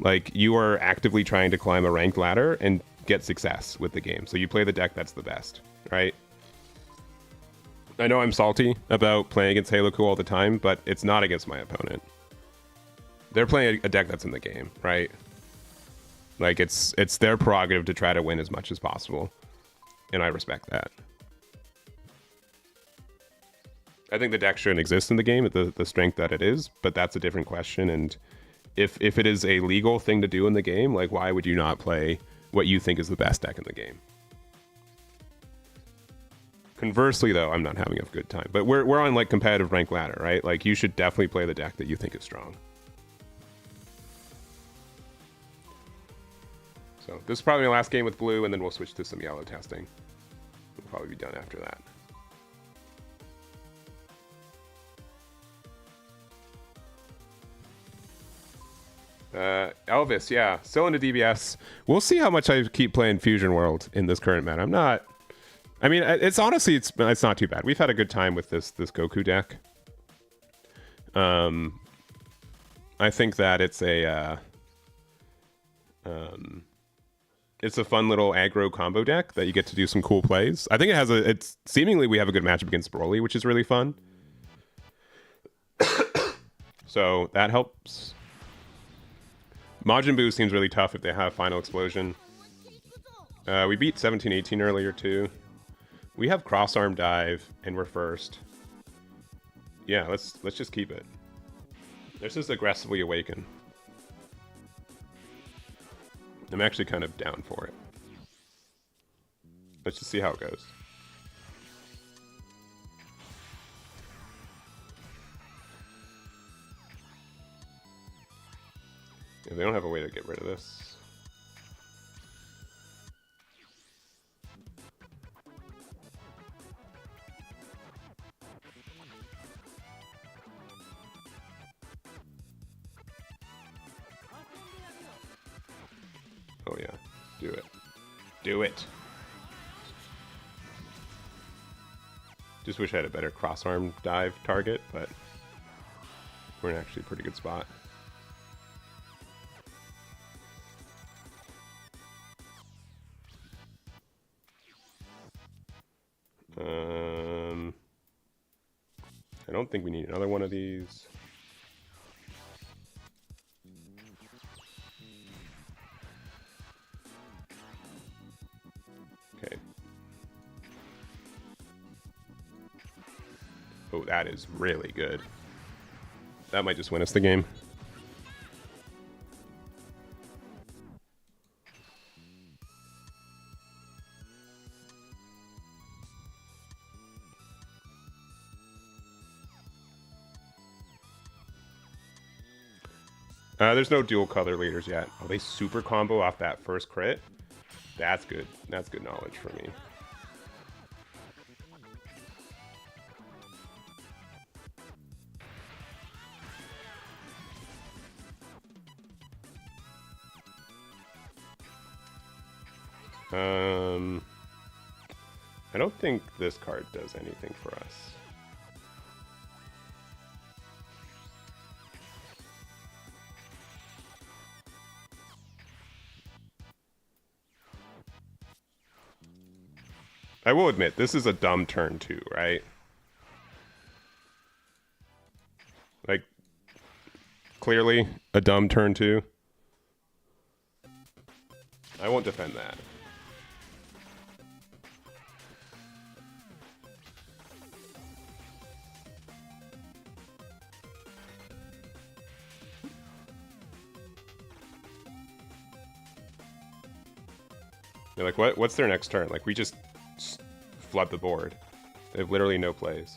Like, you are actively trying to climb a ranked ladder and get success with the game. So you play the deck that's the best, right? I know I'm salty about playing against Halo Coup all the time, but it's not against my opponent. They're playing a deck that's in the game, right? Like, it's their prerogative to try to win as much as possible. And I respect that. I think the deck shouldn't exist in the game at the strength that it is, but that's a different question. And if it is a legal thing to do in the game, like, why would you not play what you think is the best deck in the game? Conversely, though, I'm not having a good time. But we're on, like, competitive rank ladder, right? Like, you should definitely play the deck that you think is strong. So this is probably my last game with blue, and then we'll switch to some yellow testing. We'll probably be done after that. Elvis, yeah, still into DBS. We'll see how much I keep playing Fusion World in this current meta. I'm not... I mean, it's honestly, it's not too bad. We've had a good time with this Goku deck. I think that it's a fun little aggro combo deck that you get to do some cool plays. I think it has it's seemingly we have a good matchup against Broly, which is really fun. So that helps. Majin Buu seems really tough if they have Final Explosion. We beat 17-18 earlier too. We have Cross Arm Dive and we're first. Yeah, let's just keep it. Let's just aggressively awaken. I'm actually kind of down for it. Let's just see how it goes. They don't have a way to get rid of this. Oh yeah, do it. Do it! Just wish I had a better cross-arm dive target, but we're in actually a pretty good spot. I don't think we need another one of these. Okay. Oh, that is really good. That might just win us the game. There's no dual color leaders yet. Oh, they super combo off that first crit? That's good. That's good knowledge for me. I don't think this card does anything for us. I will admit, this is a dumb turn too, right? Like, clearly a dumb turn two. I won't defend that. You're like, what's their next turn? Like, we just flood the board. They have literally no plays.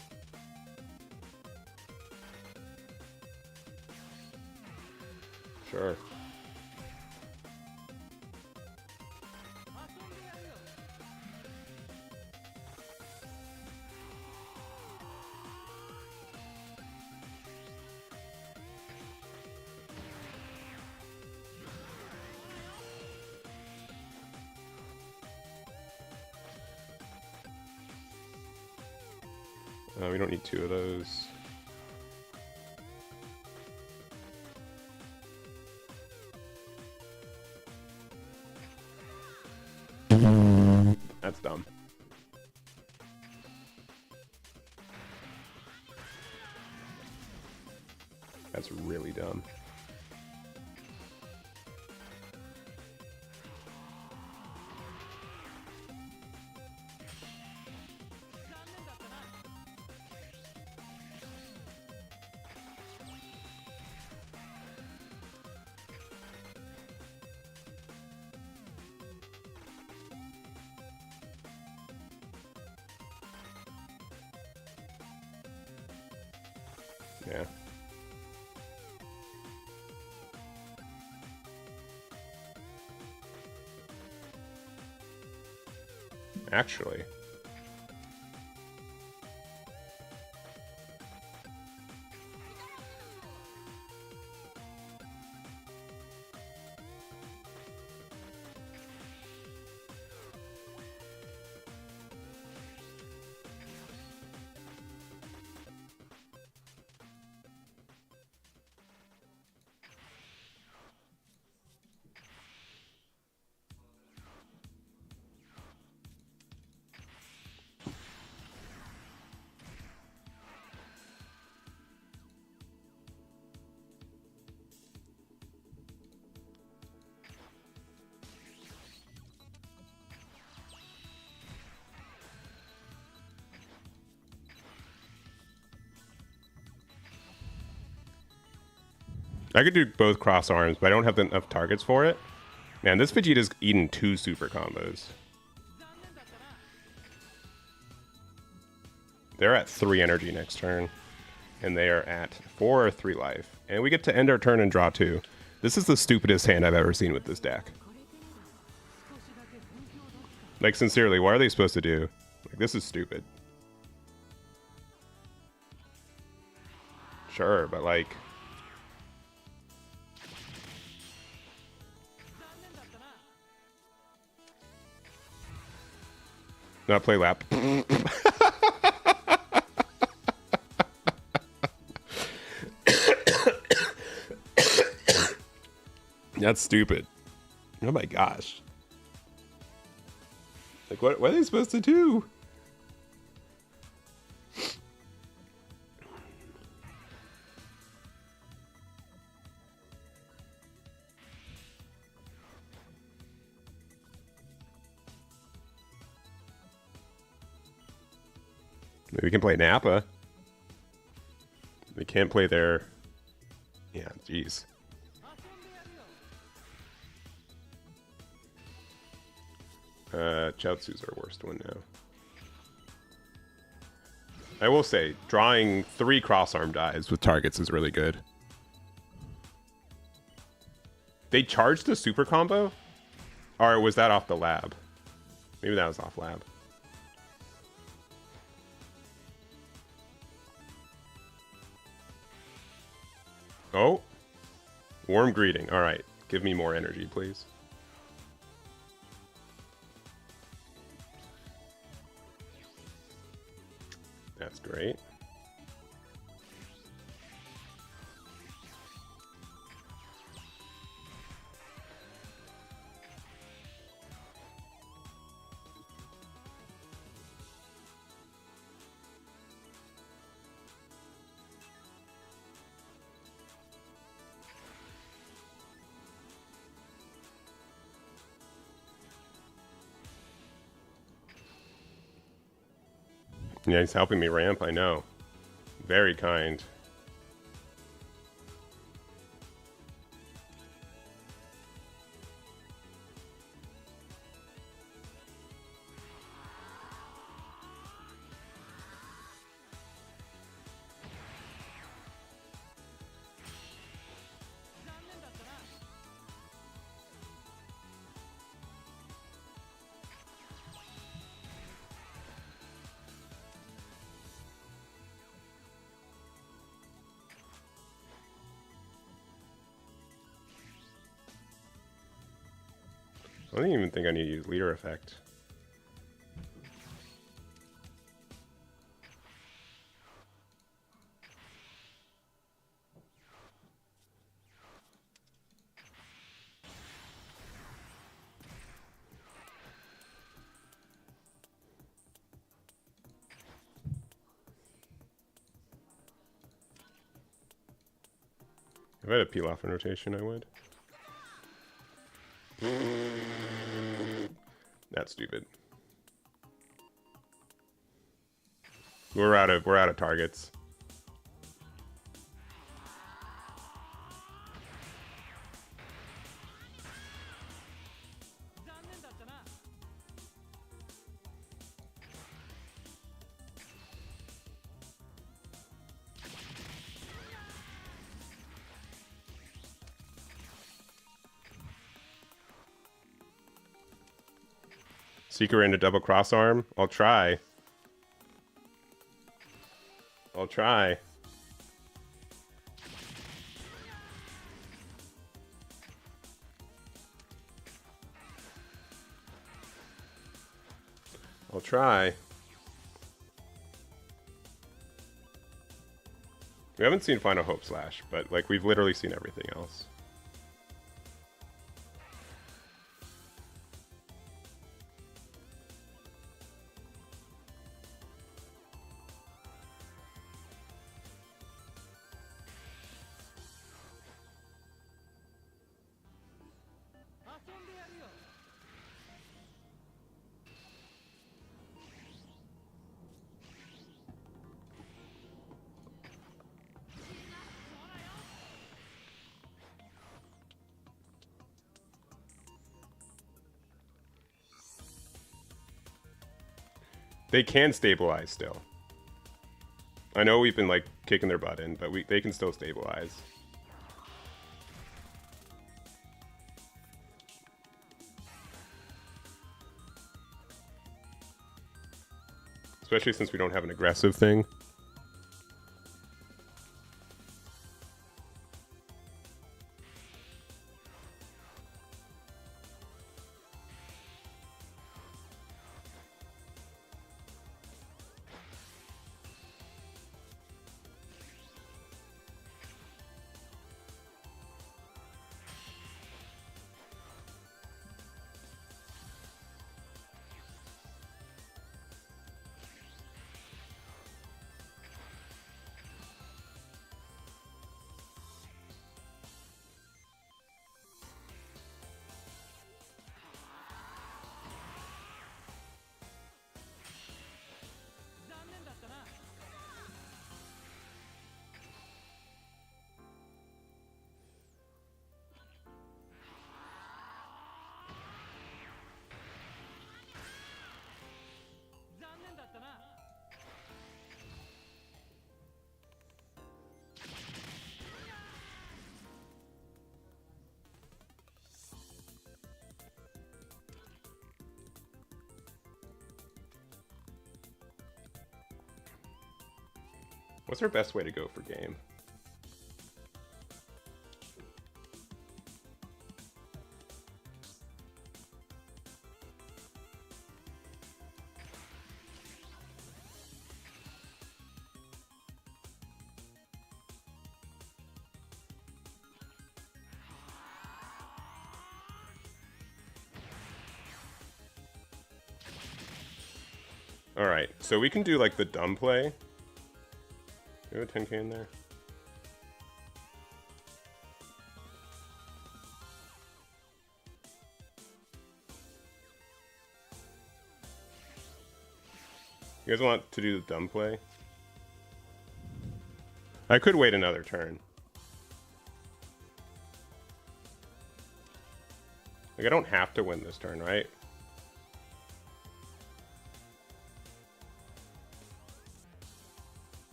Sure. We don't need two of those. That's dumb. That's really dumb. Yeah. Actually. I could do both cross arms, but I don't have enough targets for it. Man, this Vegeta's eaten 2 super combos. They're at 3 energy next turn. And they are at 4 or 3 life. And we get to end our turn and draw 2. This is the stupidest hand I've ever seen with this deck. Like, sincerely, what are they supposed to do? Like, this is stupid. Sure, but like... Not play lap. That's stupid. Oh my gosh. Like, what are they supposed to do? Maybe we can play Nappa. We can't play their... Yeah, jeez. Chaozu's our worst one now. I will say, drawing 3 cross-arm dies with targets is really good. They charged the super combo? Or was that off the lab? Maybe that was off lab. Oh. Warm greeting. Alright. Give me more energy, please. That's great. Yeah, he's helping me ramp, I know. Very kind. I don't even think I need to use leader effect. If I had a peel off in rotation, I would. That's stupid. We're out of targets. Seeker into double cross arm. I'll try. I'll try. I'll try. We haven't seen Final Hope Slash, but like we've literally seen everything else. They can stabilize still. I know we've been like kicking their butt in, but they can still stabilize. especially since we don't have an aggressive thing. What's our best way to go for game? Alright, so we can do like the dumb play. You have a 10k in there? You guys want to do the dumb play? I could wait another turn. Like, I don't have to win this turn, right?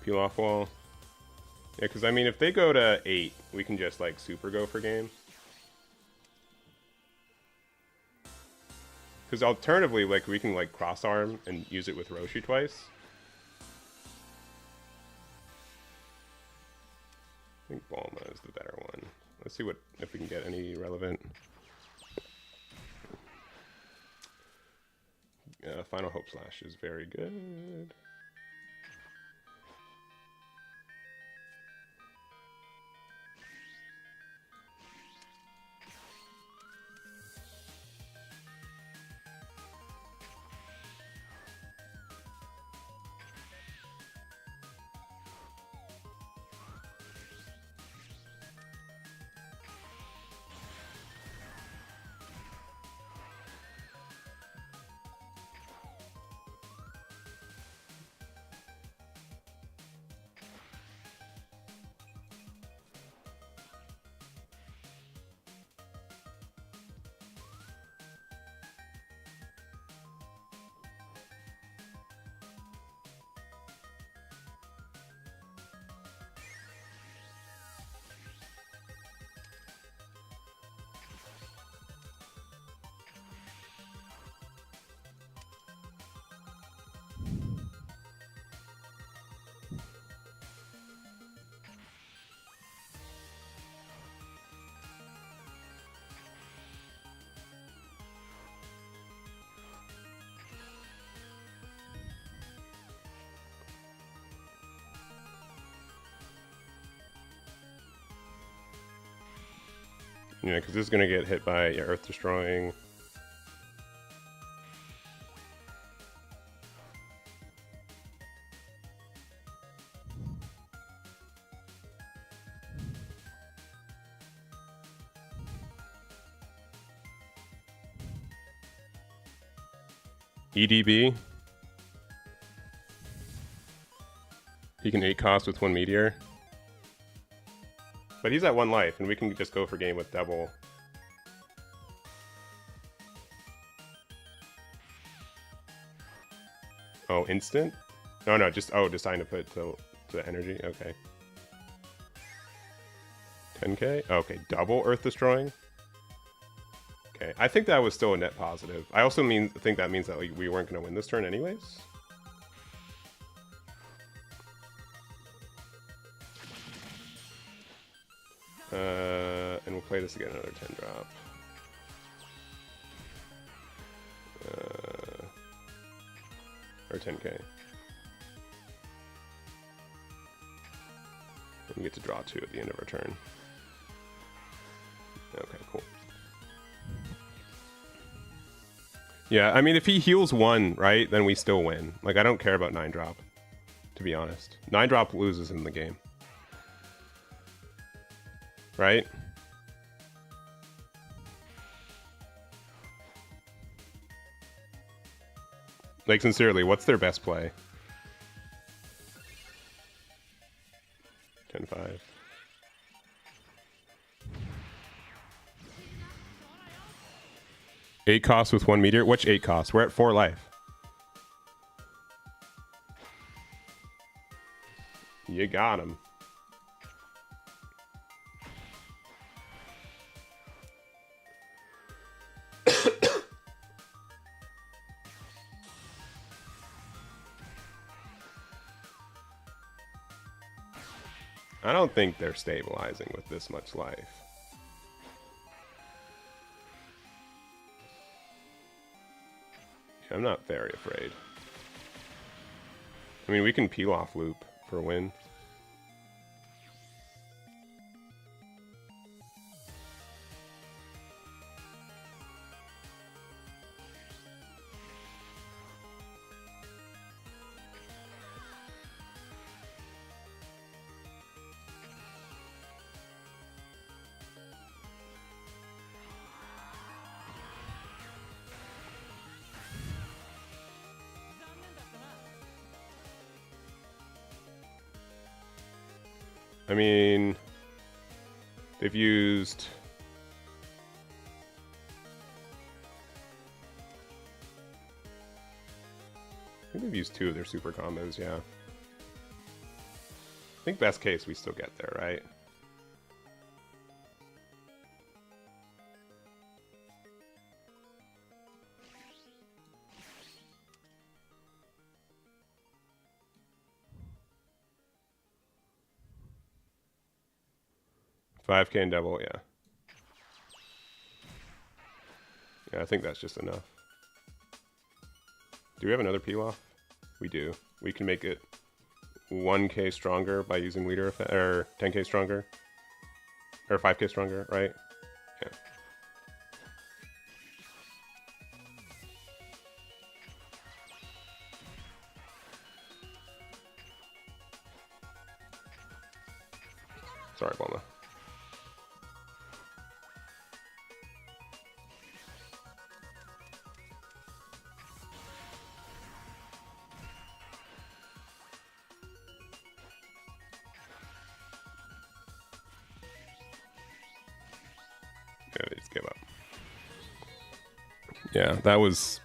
Peel off wall. Yeah, because I mean, if they go to 8, we can just like super go for game. Because alternatively, like we can like cross arm and use it with Roshi twice. I think Gomah is the better one. Let's see what if we can get any relevant. Final Hope Slash is very good. Yeah, because this is going to get hit by Earth Destroying. EDB. He can 8 cost with 1 meteor. But he's at 1 life, and we can just go for game with double. Oh, instant? No, just deciding to put to energy. Okay. 10k. Okay, double Earth destroying. Okay, I think that was still a net positive. I also think that means that like, we weren't going to win this turn anyways. And we'll play this again, another 10 drop. Or 10k. We get to draw 2 at the end of our turn. Okay, cool. Yeah, I mean, if he heals 1, right, then we still win. Like, I don't care about 9 drop, to be honest. 9 drop loses in the game. Right? Like, sincerely, what's their best play? 10-5. Eight costs with 1 meteor? Which 8 costs? We're at 4 life. You got him. I don't think they're stabilizing with this much life. I'm not very afraid. I mean, we can peel off loop for a win. I mean, they've used... I think they've used 2 of their super combos, yeah. I think best case we still get there, right? $5K and double, yeah. Yeah, I think that's just enough. Do we have another peel off? We do. We can make it 1K stronger by using leader effect, or 10K stronger, or 5K stronger, right? Yeah. Sorry, Gomah. Yeah, they just give up. Yeah, that was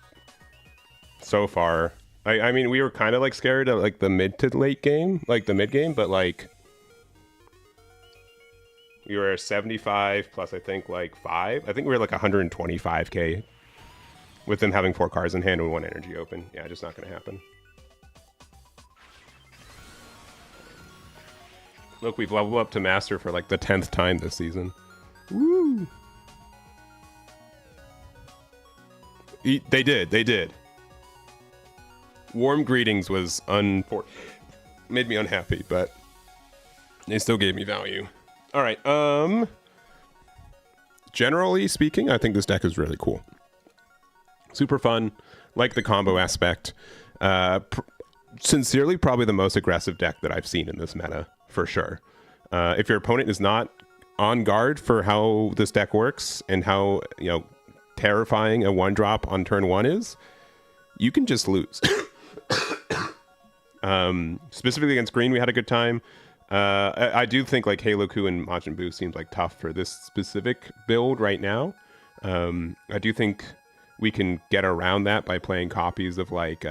so far. I mean, we were kind of like scared of like the mid to late game, like the mid game, but like we were 75 plus I think like 5. I think we were like 125K with them having 4 cards in hand and 1 energy open. Yeah, just not gonna happen. Look, we've leveled up to master for like the 10th time this season. Woo! They did. Warm greetings was made me unhappy, but they still gave me value. All right. Generally speaking, I think this deck is really cool. Super fun. Like the combo aspect. Sincerely, probably the most aggressive deck that I've seen in this meta, for sure. If your opponent is not on guard for how this deck works and how, you know, terrifying a 1-drop on turn 1 is, you can just lose. Specifically against green, we had a good time. I do think like Halo Ku and Majin Buu seems like tough for this specific build right now. I do think we can get around that by playing copies of like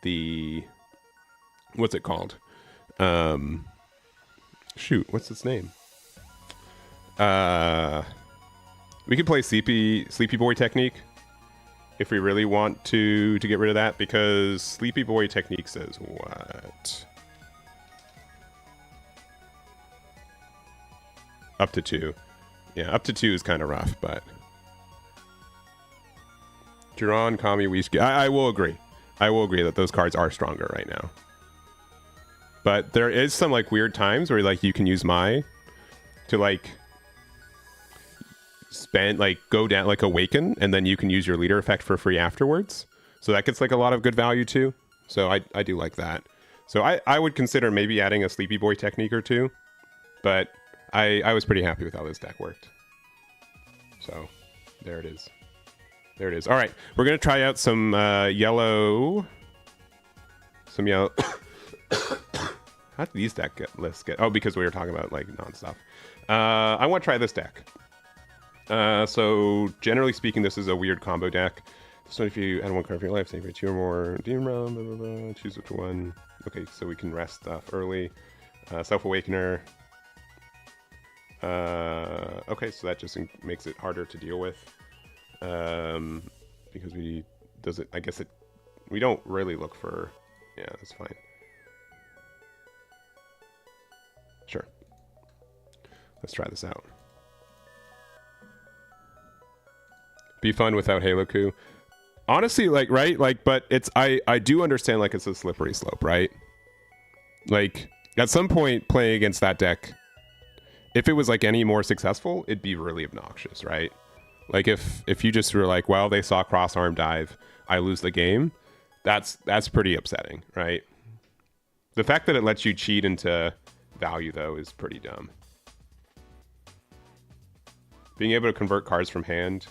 the what's it called? Shoot, what's its name? We could play Sleepy Boy Technique if we really want to get rid of that, because Sleepy Boy Technique says what? Up to 2. Yeah, up to 2 is kind of rough, but Jiron, Kami, Whiskey. I will agree. I will agree that those cards are stronger right now. But there is some like weird times where like you can use Mai to like spend like go down like Awaken, and then you can use your leader effect for free afterwards. So that gets like a lot of good value too. So I do like that. So I would consider maybe adding a Sleepy Boy technique or two, but I was pretty happy with how this deck worked. So there it is. There it is. All right, we're gonna try out some yellow. Some yellow. How did these deck lists get? Oh, because we were talking about like non-stuff. I want to try this deck. So generally speaking, this is a weird combo deck. So if you add one card for your life, say for 2 or more, Demon Realm, blah, blah, blah, choose which one. Okay, so we can rest stuff early. Self-Awakener. Okay, so that just makes it harder to deal with. Because I guess we don't really look for, yeah, that's fine. Sure. Let's try this out. Be fun without Halo Coup. Honestly, like, right? Like, but it's, I do understand, like, it's a slippery slope, right? Like, at some point, playing against that deck, if it was, like, any more successful, it'd be really obnoxious, right? Like, if you just were like, well, they saw cross-arm dive, I lose the game, that's pretty upsetting, right? The fact that it lets you cheat into value, though, is pretty dumb. Being able to convert cards from hand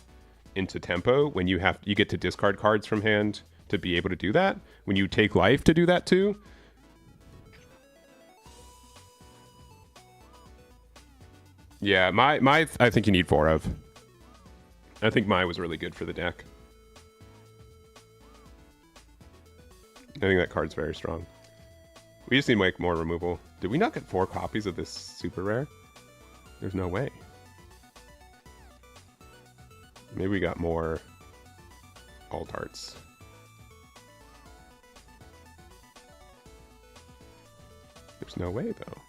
into tempo when you get to discard cards from hand to be able to do that, when you take life to do that too. Yeah, my I think you need 4 of. I think Mai was really good for the deck. I think that card's very strong. We just need to make more removal. Did we not get 4 copies of this super rare? There's no way. Maybe we got more alt arts. There's no way, though.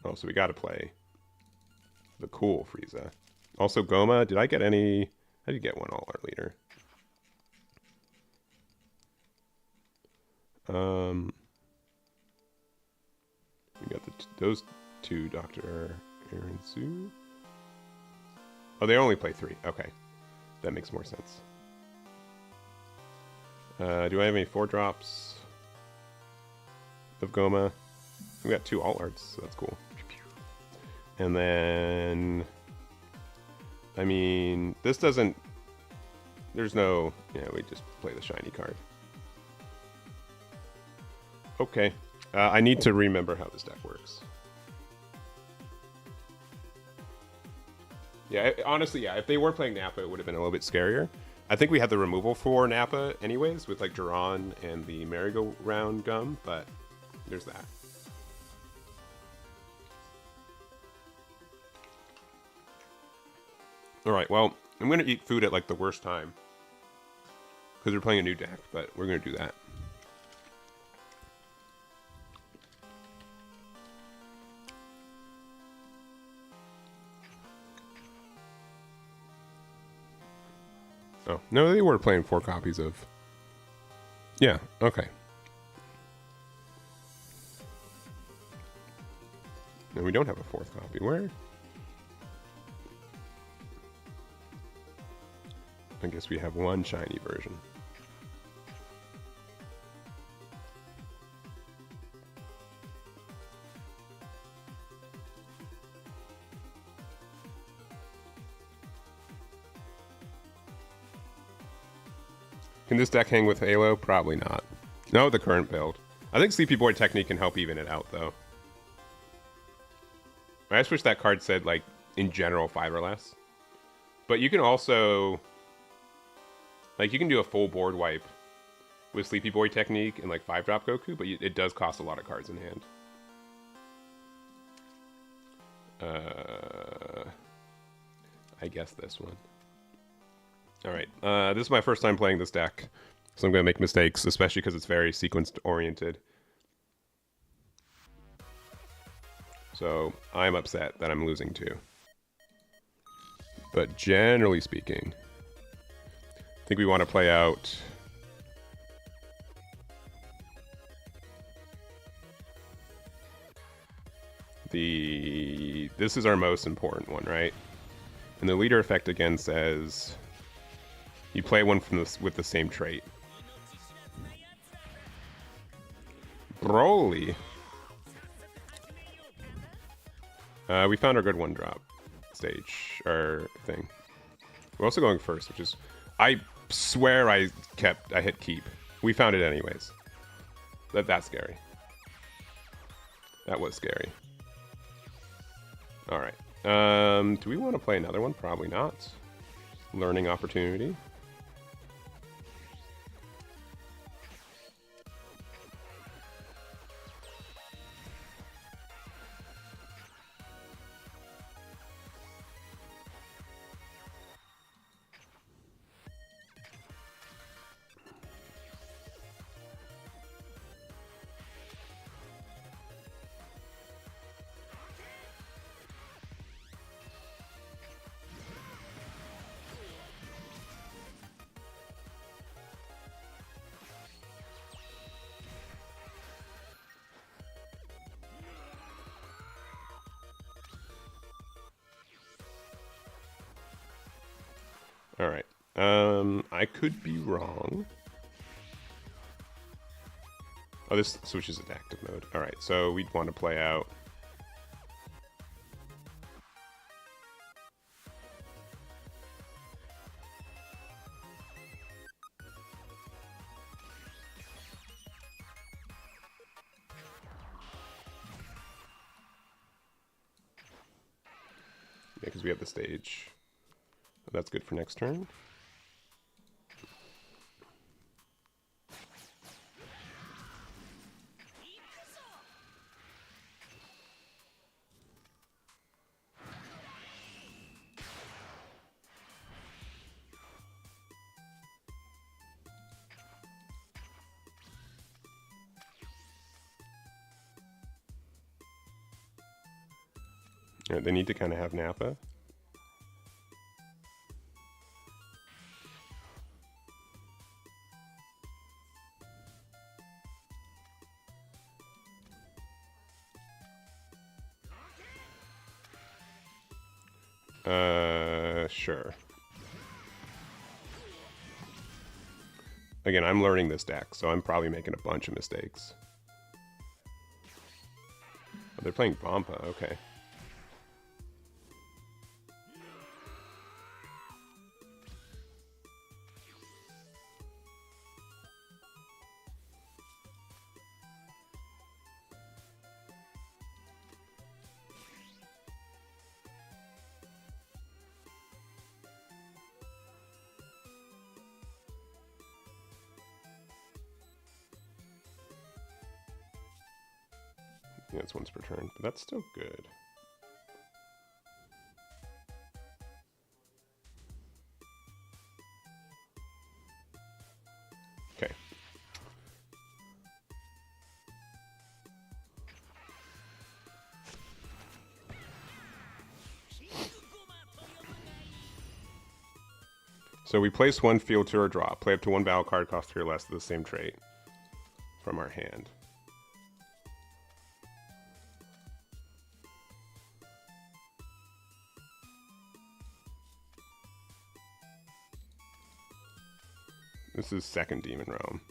Oh, so we got to play the cool Frieza. Also, Gomah. Did I get any? I did get 1 alt art leader. We got those 2 Dr. Aaron Su. Oh, they only play 3. Okay. That makes more sense. Do I have any 4-drops of Gomah? We got 2 alt arts, so that's cool. And then, I mean, this doesn't, there's no, yeah, we just play the shiny card. Okay. I need to remember how this deck works. Yeah, honestly, yeah, if they were playing Nappa, it would have been a little bit scarier. I think we had the removal for Nappa anyways, with like Jiron and the merry-go-round gum, but there's that. Alright, well, I'm going to eat food at like the worst time. Because we're playing a new deck, but we're going to do that. Oh, no, they were playing 4 copies of... Yeah, okay. No, we don't have a 4th copy. Where? I guess we have 1 shiny version. Can this deck hang with Halo? Probably not. No, the current build. I think Sleepy Boy Technique can help even it out, though. I just wish that card said, like, in general, 5 or less. But you can also, like, you can do a full board wipe with Sleepy Boy technique and like 5-drop Goku, but it does cost a lot of cards in hand. I guess this one. Alright, this is my first time playing this deck, so I'm going to make mistakes, especially because it's very sequence-oriented. So I'm upset that I'm losing too. But generally speaking, I think we want to play out this is our most important one, right? And the leader effect again says you play one from this with the same trait. Broly. We found our good 1-drop stage or thing. We're also going first, which is, I swear I hit keep. We found it anyways. That's scary. That was scary. All right. Do we want to play another one? Probably not. Learning opportunity. All right. I could be wrong. Oh, this switches to active mode. All right, so we'd want to play out. Yeah, because we have the stage. That's good for next turn. Yeah, they need to kind of have Nappa. Sure. Again, I'm learning this deck, so I'm probably making a bunch of mistakes. Oh, they're playing Bompa, okay. Yeah, it's once per turn, but that's still good. Okay. So we place one field to our draw. Play up to one battle card, cost 3 or less of the same trait from our hand. This is second Demon Realm.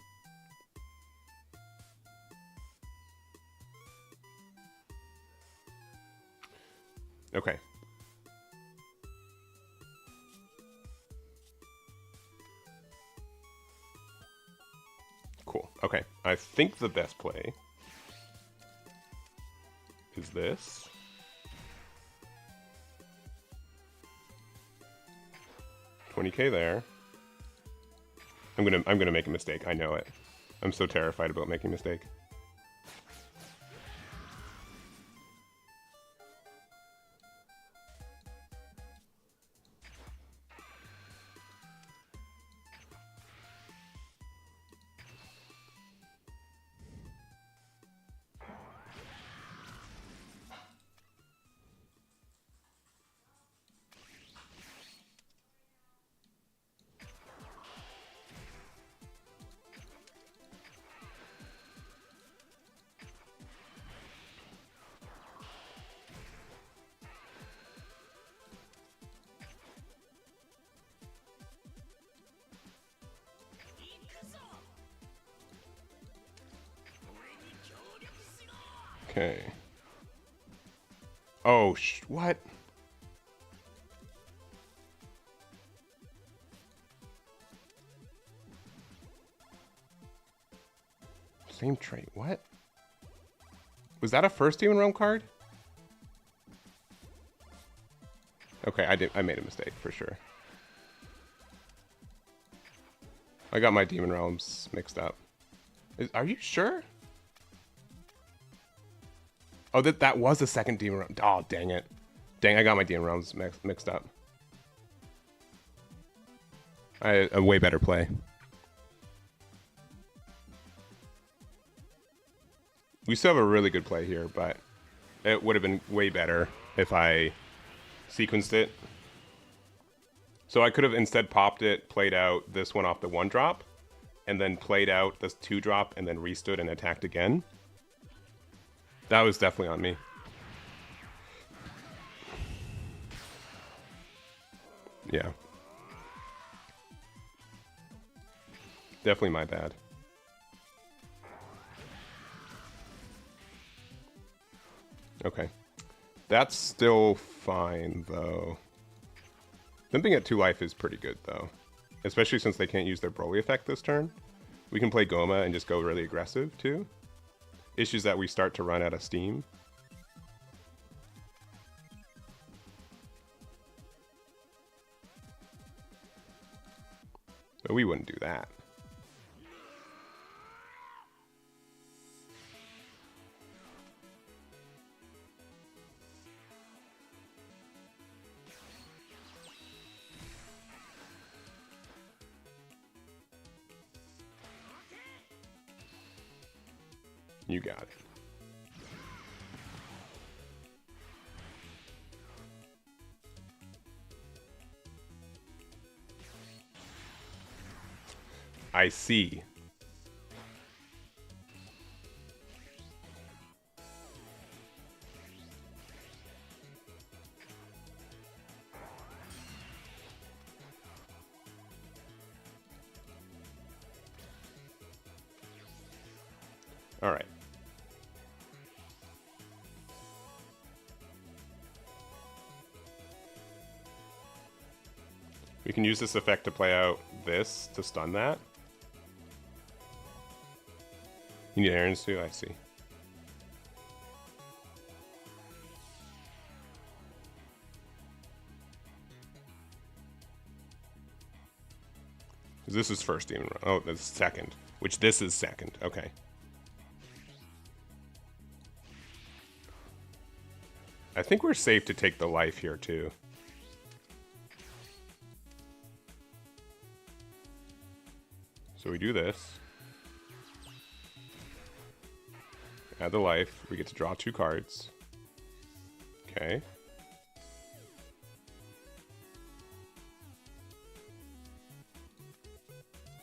Okay. Cool. Okay. I think the best play is this. 20k there. I'm gonna make a mistake. I know it. I'm so terrified about making a mistake. Okay. Oh, what? Same trait. What? Was that a first Demon Realm card? Okay, I made a mistake for sure. I got my Demon Realms mixed up. Are you sure? Oh, that was a second Demon Realm. Oh, dang it. Dang, I got my Demon Realms mixed up. A way better play. We still have a really good play here, but it would have been way better if I sequenced it. So I could have instead popped it, played out this one off the 1-drop, and then played out this 2-drop, and then restood and attacked again. That was definitely on me. Yeah. Definitely my bad. Okay. That's still fine, though. Limping at 2 life is pretty good, though. Especially since they can't use their Broly effect this turn. We can play Gomah and just go really aggressive, too. Issues that we start to run out of steam. But we wouldn't do that. You got it. I see. All right. We can use this effect to play out this to stun that. You need Aaron's too? I see. This is first demon. Oh, that's second. Which this is second. Okay. I think we're safe to take the life here too. So we do this. Add the life. We get to draw 2 cards. Okay.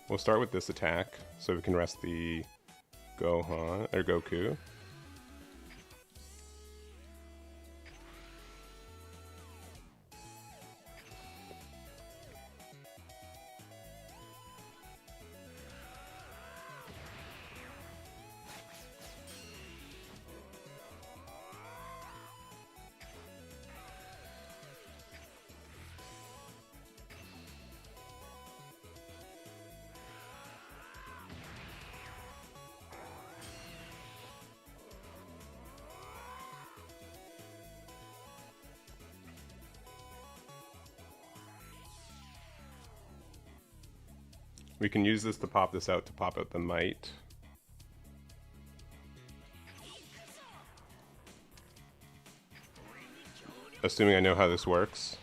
We'll start with this attack, so we can rest the Gohan or Goku. We can use this to pop this out to pop out the might. Assuming I know how this works.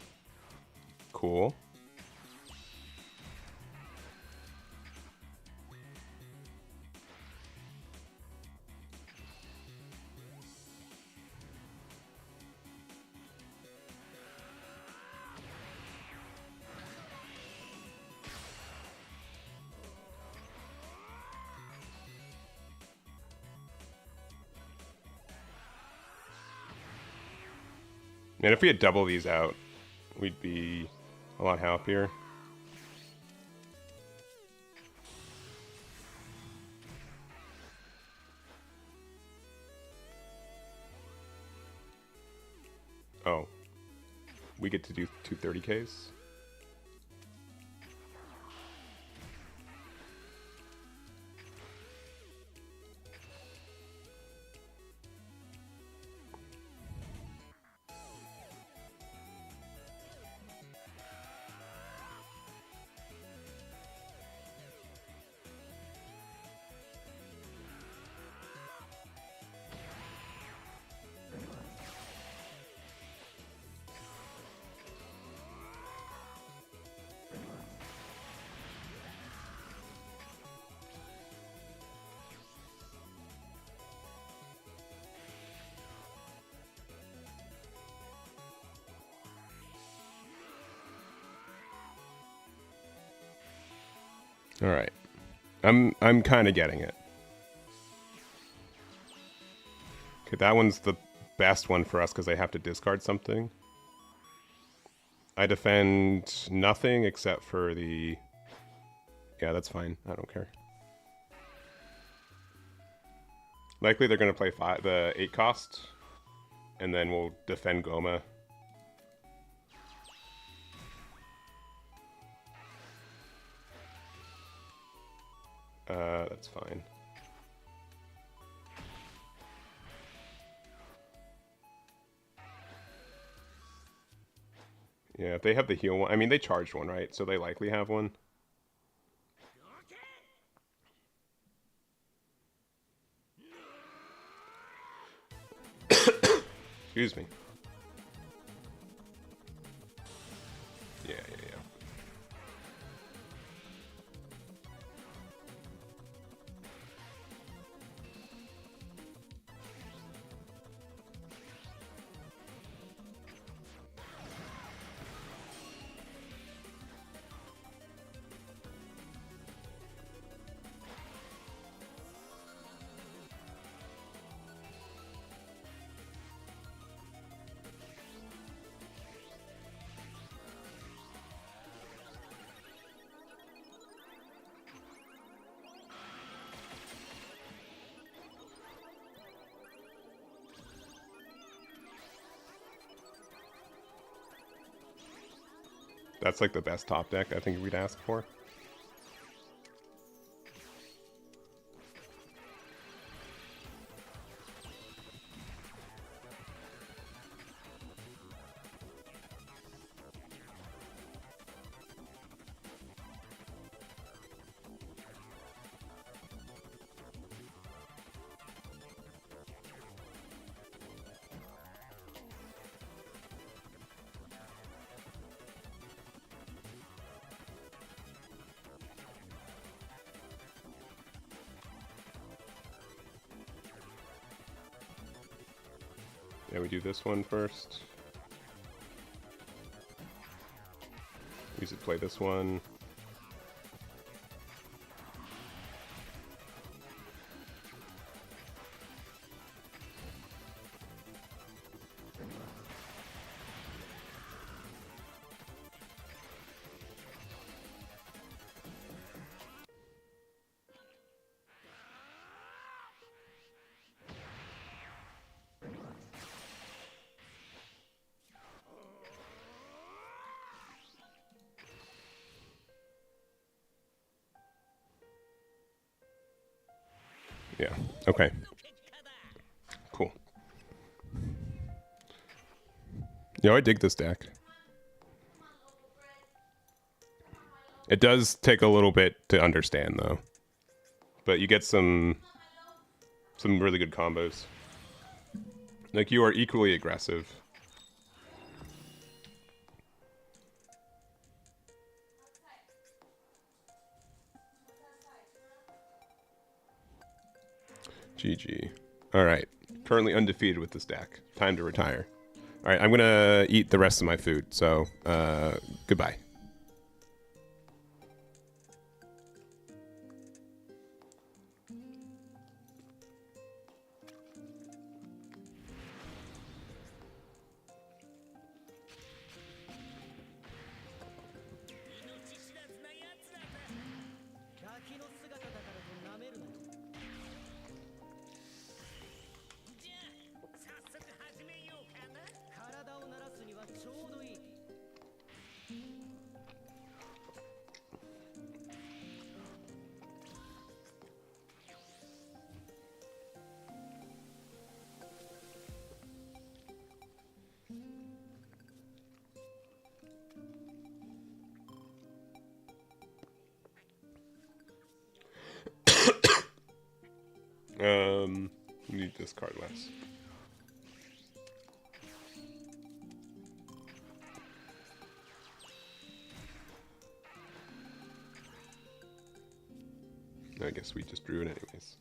Cool. And if we had double these out, we'd be a lot happier. Oh. We get to do 230Ks? All right. I'm kind of getting it. Okay, that one's the best one for us because they have to discard something. I defend nothing except for the... Yeah, that's fine. I don't care. Likely they're going to play the 8 cost, and then we'll defend Gomah. That's fine. Yeah, if they have the heal one, I mean, they charged one, right? So they likely have one. Excuse me. Yeah. That's like the best top deck I think we'd ask for. Yeah, we do this one first. We should play this one. Yeah, okay. Cool. I dig this deck. It does take a little bit to understand though, but you get some really good combos. Like, you are equally aggressive. GG. Alright. Currently undefeated with this deck. Time to retire. Alright, I'm gonna eat the rest of my food, so, goodbye. Need this card less. I guess we just drew it anyways.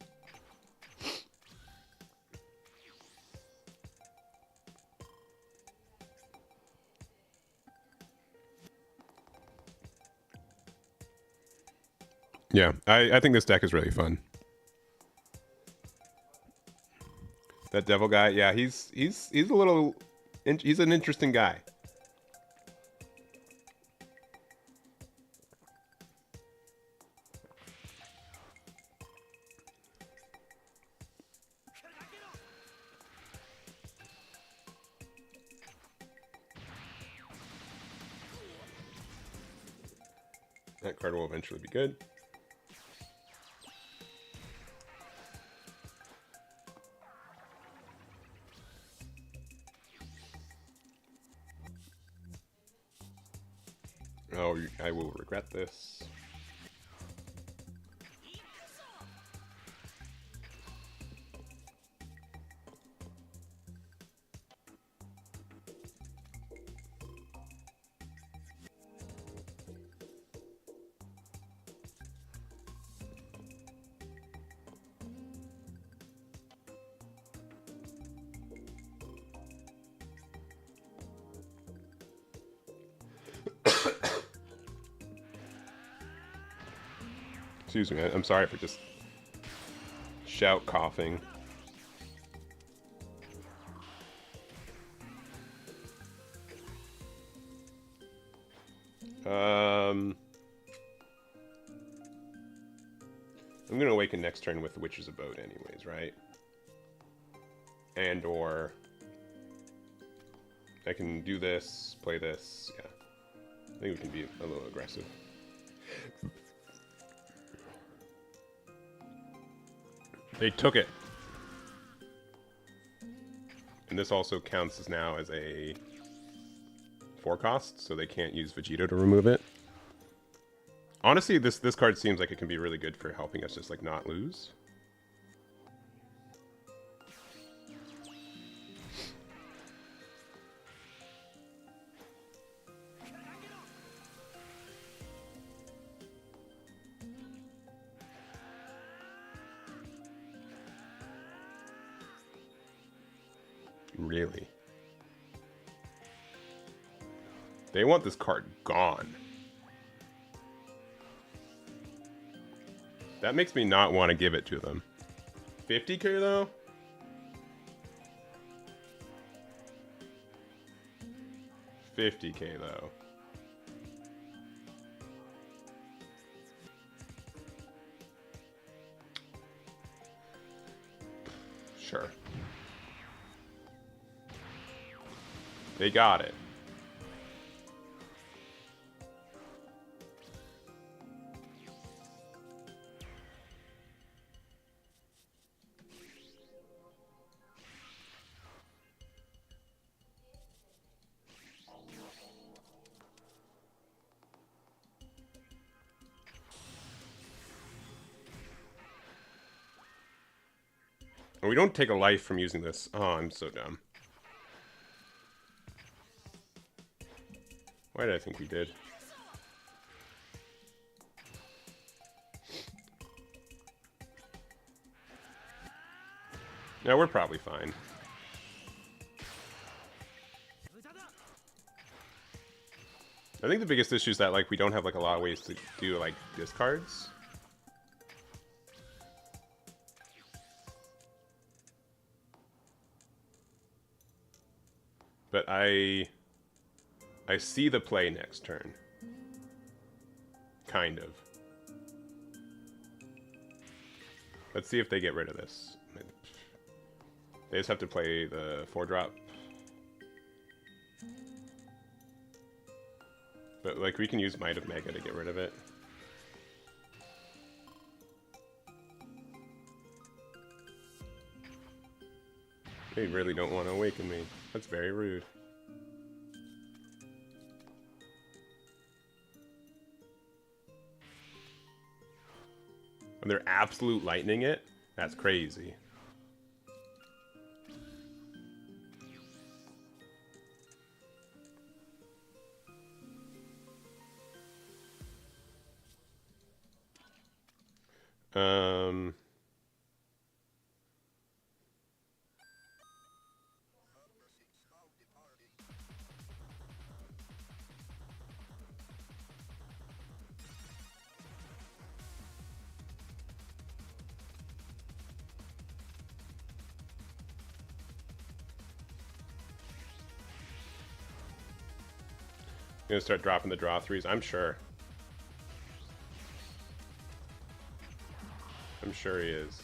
Yeah, I think this deck is really fun. That devil guy, yeah, he's a little, he's an interesting guy. That card will eventually be good. Oh, I will regret this. Excuse me, I'm sorry for just shout coughing. I'm gonna awaken next turn with the Witch's Abode anyways, right? And or I can do this, play this, yeah. I think we can be a little aggressive. They took it. And this also counts as now as a 4-cost, so they can't use Vegeta to remove it. Honestly, this card seems like it can be really good for helping us just like not lose. Really? They want this card gone. That makes me not want to give it to them. 50k though? $50k though. Sure. They got it. And we don't take a life from using this. Oh, I'm so dumb. Why did I think we did? No, we're probably fine. I think the biggest issue is that, like, we don't have, like, a lot of ways to do, like, discards. But I see the play next turn. Kind of. Let's see if they get rid of this. They just have to play the 4-drop. But, like, we can use Might of Mega to get rid of it. They really don't want to awaken me. That's very rude. And they're absolute lightning it? That's crazy. Gonna start dropping the draw threes, I'm sure. I'm sure he is.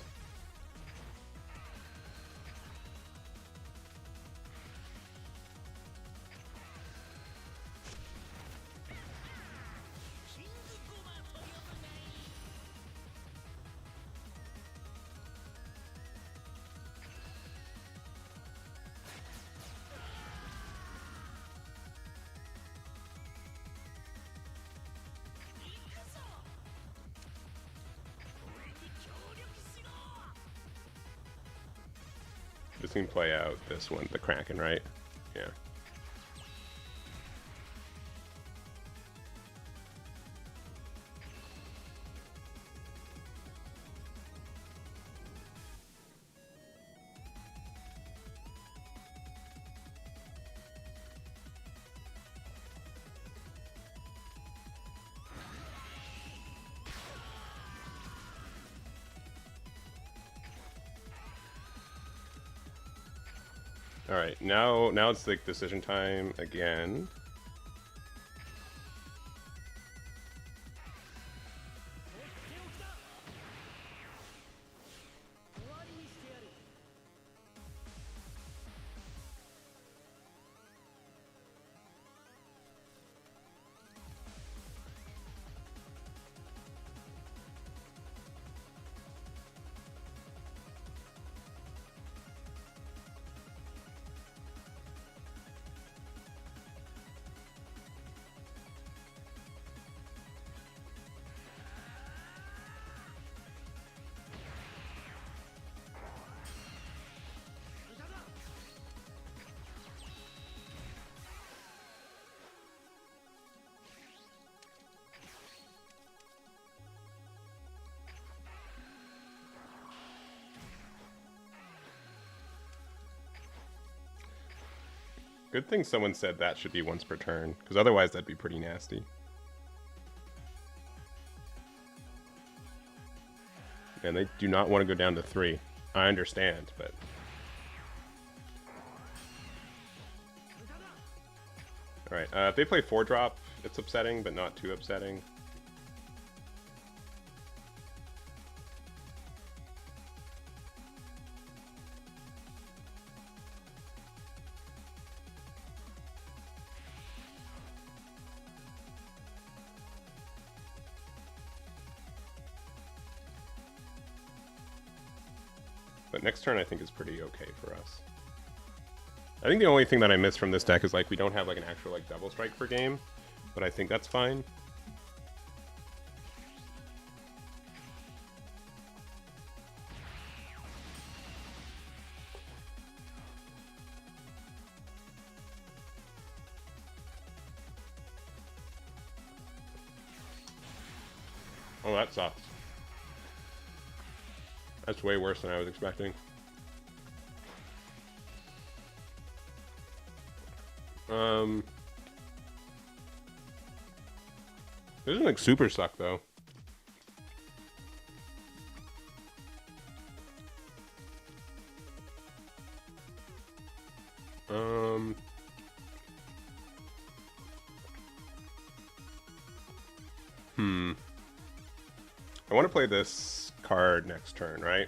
Just gonna play out this one, the Kraken, right? Yeah. All right, now it's like decision time again. Good thing someone said that should be once per turn, because otherwise that'd be pretty nasty. And they do not want to go down to 3. I understand, but... Alright, if they play 4-drop, it's upsetting, but not too upsetting. But next turn I think is pretty okay for us. I think the only thing that I miss from this deck is, like, we don't have, like, an actual, like, double strike per game. But I think that's fine. Oh, that sucks. That's way worse than I was expecting. It doesn't like super suck though. I want to play this card next turn, right?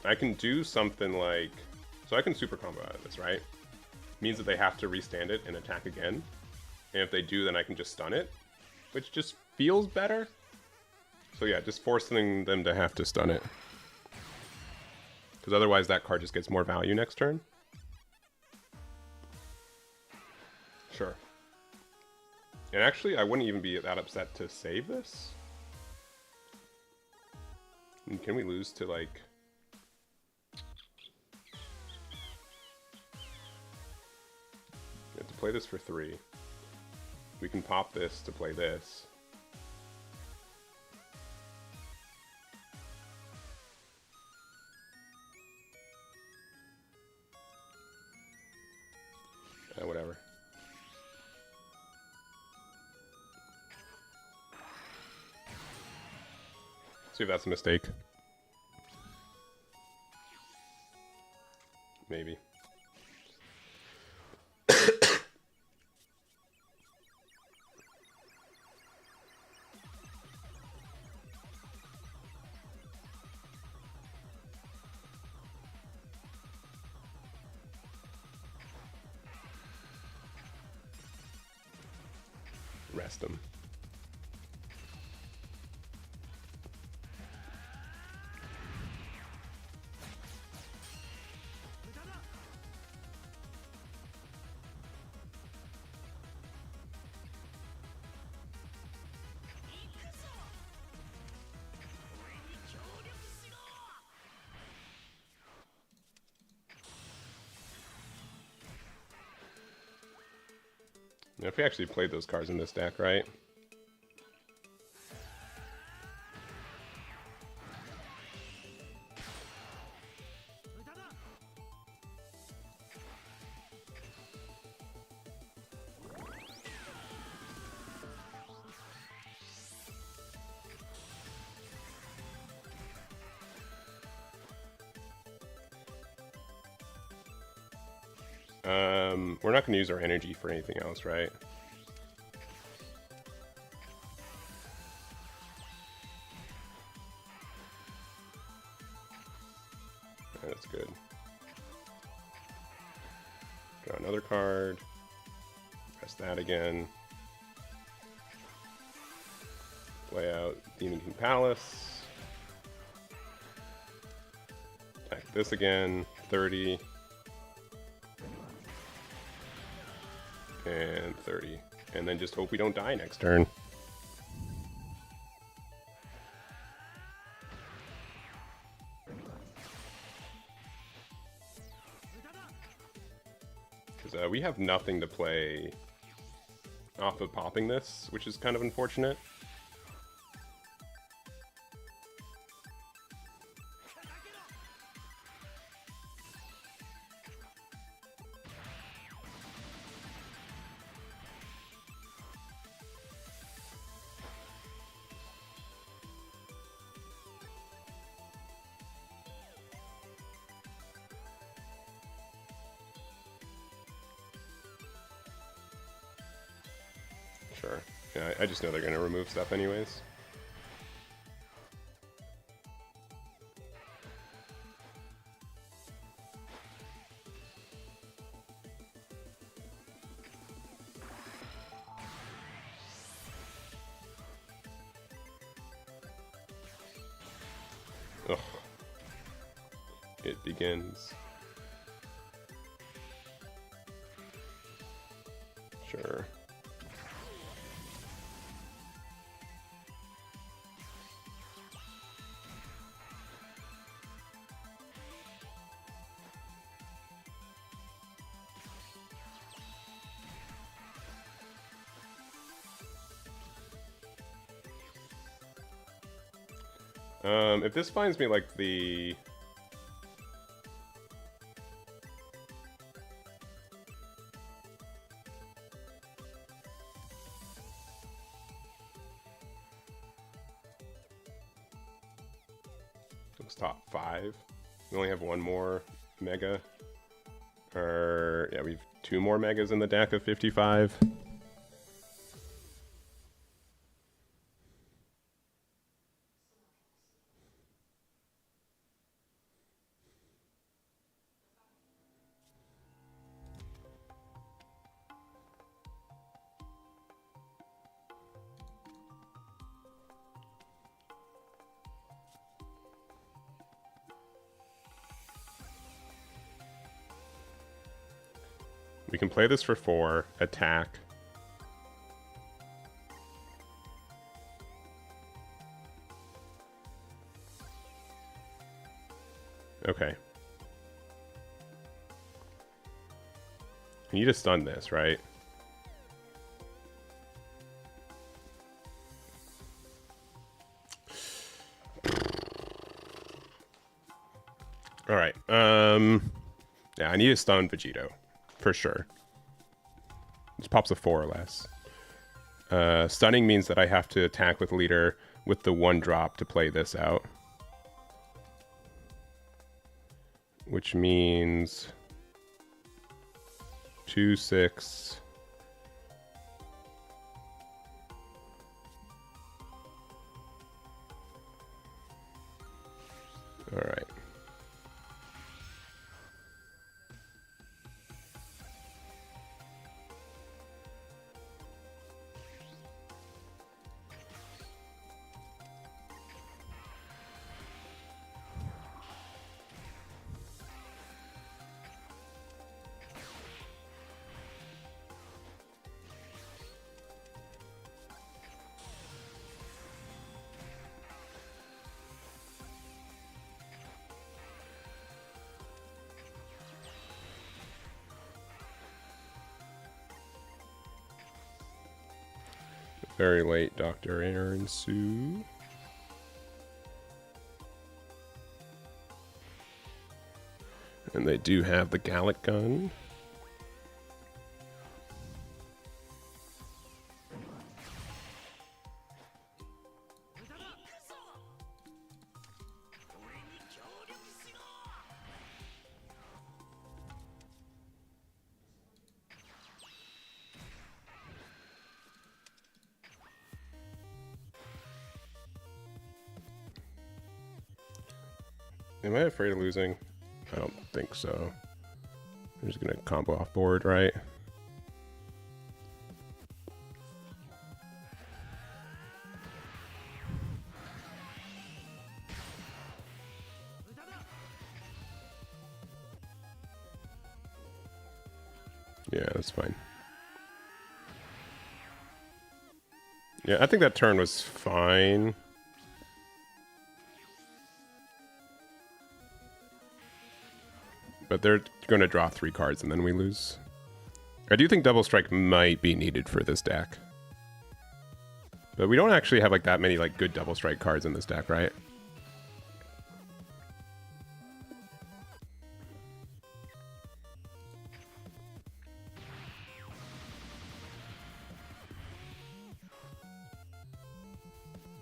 I can do something like... So I can super combo out of this, right? Means that they have to restand it and attack again. And if they do, then I can just stun it. Which just feels better. So yeah, just forcing them to have to stun it. Because otherwise that card just gets more value next turn. Sure. And actually, I wouldn't even be that upset to save this. And can we lose to, like... We have to play this for 3. We can pop this to play this. Whatever. See if that's a mistake. Maybe. Rest them. If we actually played those cards in this deck, right? We're not going to use our energy for anything else, right? That's good. Draw another card. Press that again. Play out Demon King Palace. Attack this again. 30. And 30. And then just hope we don't die next turn. Because we have nothing to play off of popping this, which is kind of unfortunate. Sure. Yeah, I just know they're going to remove stuff anyways. Ugh. It begins. Sure. If this finds me like the... Looks top 5. We only have one more mega. Yeah, we have 2 more megas in the deck of 55. We can play this for 4, attack. Okay. I need to stun this, right? All right. Yeah, I need to stun Vegeta. For sure. Just pops a 4 or less. Stunning means that I have to attack with leader with the 1 drop to play this out. Which means 2, 6. All right. Very late, Dr. Aaron Sue. And they do have the Gallic gun. Am I afraid of losing? I don't think so. I'm just gonna combo off board, right? Yeah, that's fine. Yeah, I think that turn was fine. But they're going to draw 3 cards and then we lose. I do think Double Strike might be needed for this deck. But we don't actually have like that many like good Double Strike cards in this deck, right?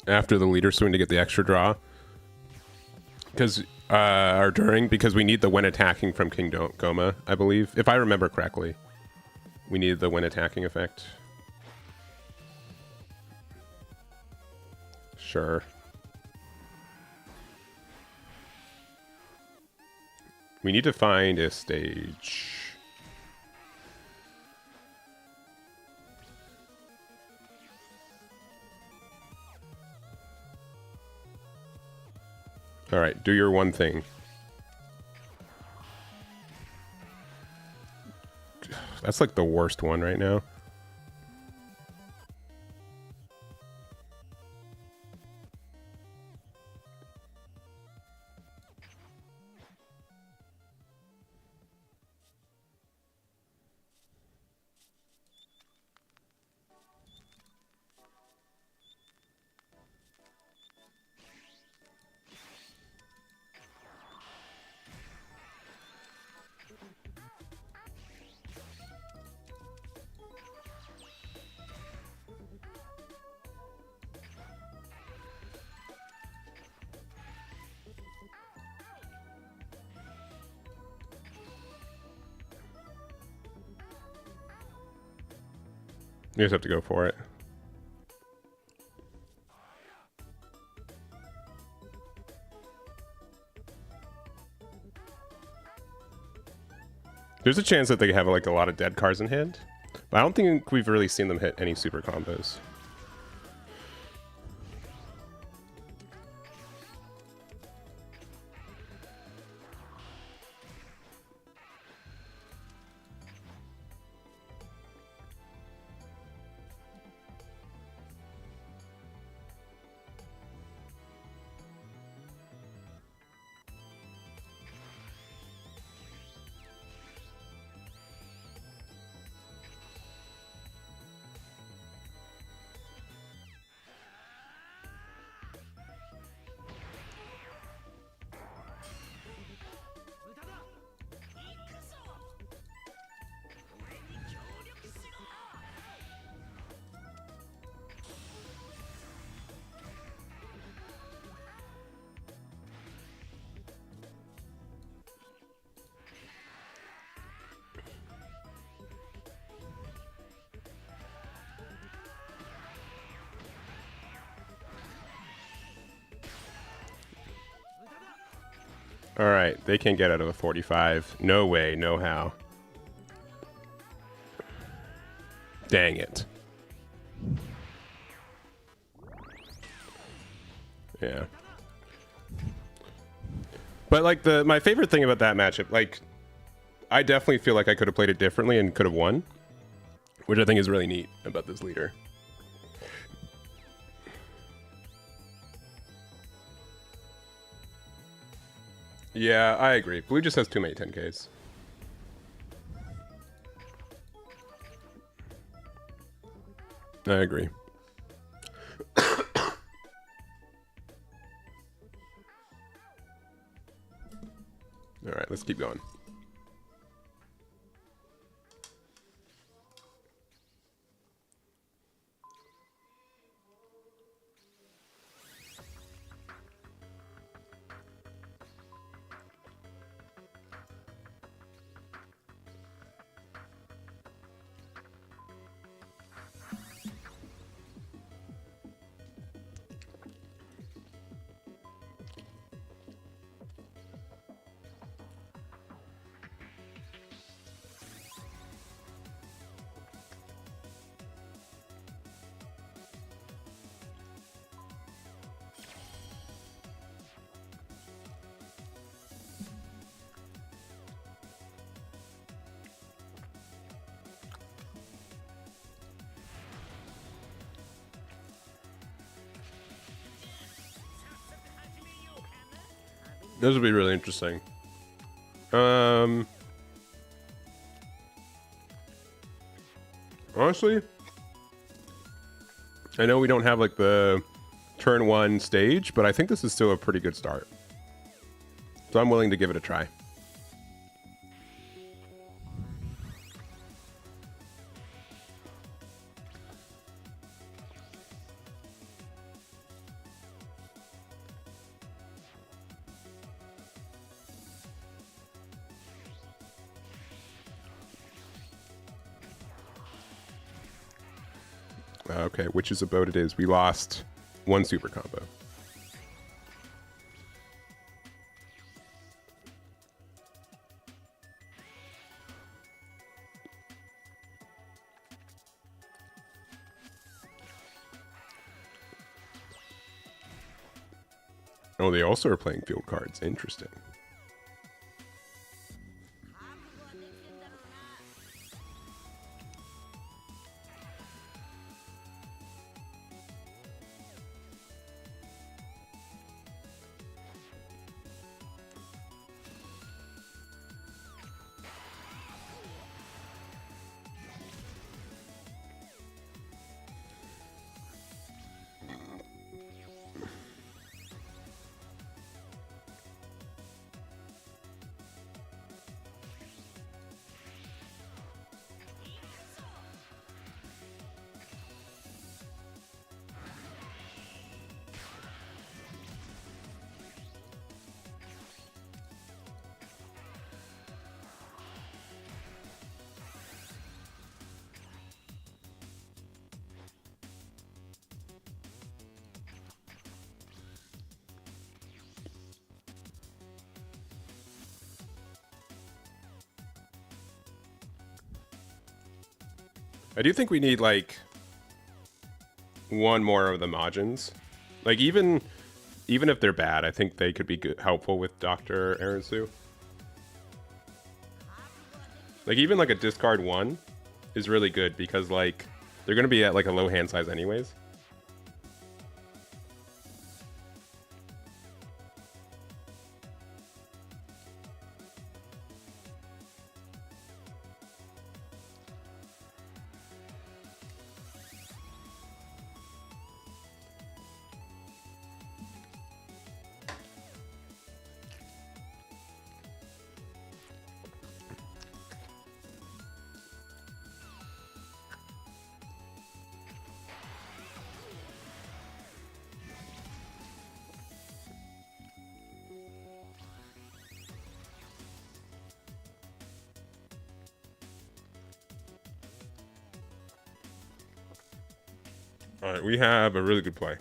After the leader swing to get the extra draw. Because or during, because we need the when attacking from King Gomah, I believe. If I remember correctly. We needed the when attacking effect. Sure. We need to find a stage. All right, do your one thing. That's like the worst one right now. You just have to go for it. There's a chance that they have like a lot of dead cards in hand, but I don't think we've really seen them hit any super combos. All right, they can't get out of a 45. No way, no how. Dang it. Yeah. But like my favorite thing about that matchup, like I definitely feel like I could have played it differently and could have won, which I think is really neat about this leader. Yeah, I agree. Blue just has too many 10Ks. I agree. All right, let's keep going. This would be really interesting. Honestly, I know we don't have like the turn 1 stage, but I think this is still a pretty good start. So I'm willing to give it a try. Okay, which is a boat it is. We lost one super combo. Oh, they also are playing field cards. Interesting. I do think we need like one more of the Majins. Like even if they're bad, I think they could be helpful with Dr. Aransu. Like even like a discard 1 is really good because like they're gonna be at like a low hand size anyways. All right, we have a really good play.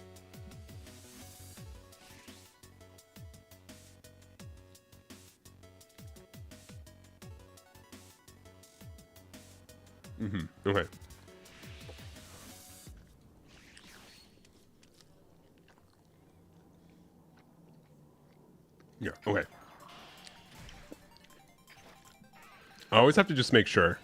Okay. Yeah, okay. I always have to just make sure.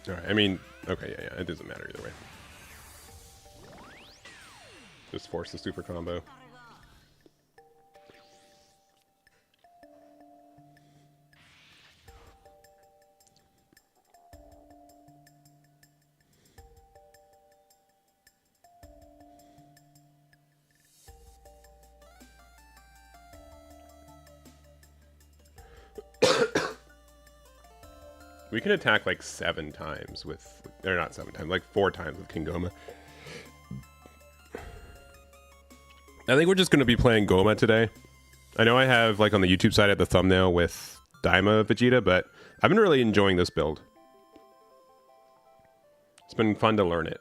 All right, I mean, okay, yeah, it doesn't matter either way. Just force the super combo. We can attack like 7 times with, or not 7 times, like 4 times with King Gomah. I think we're just going to be playing Gomah today. I know I have like on the YouTube side at the thumbnail with Daima Vegeta, but I've been really enjoying this build. It's been fun to learn it.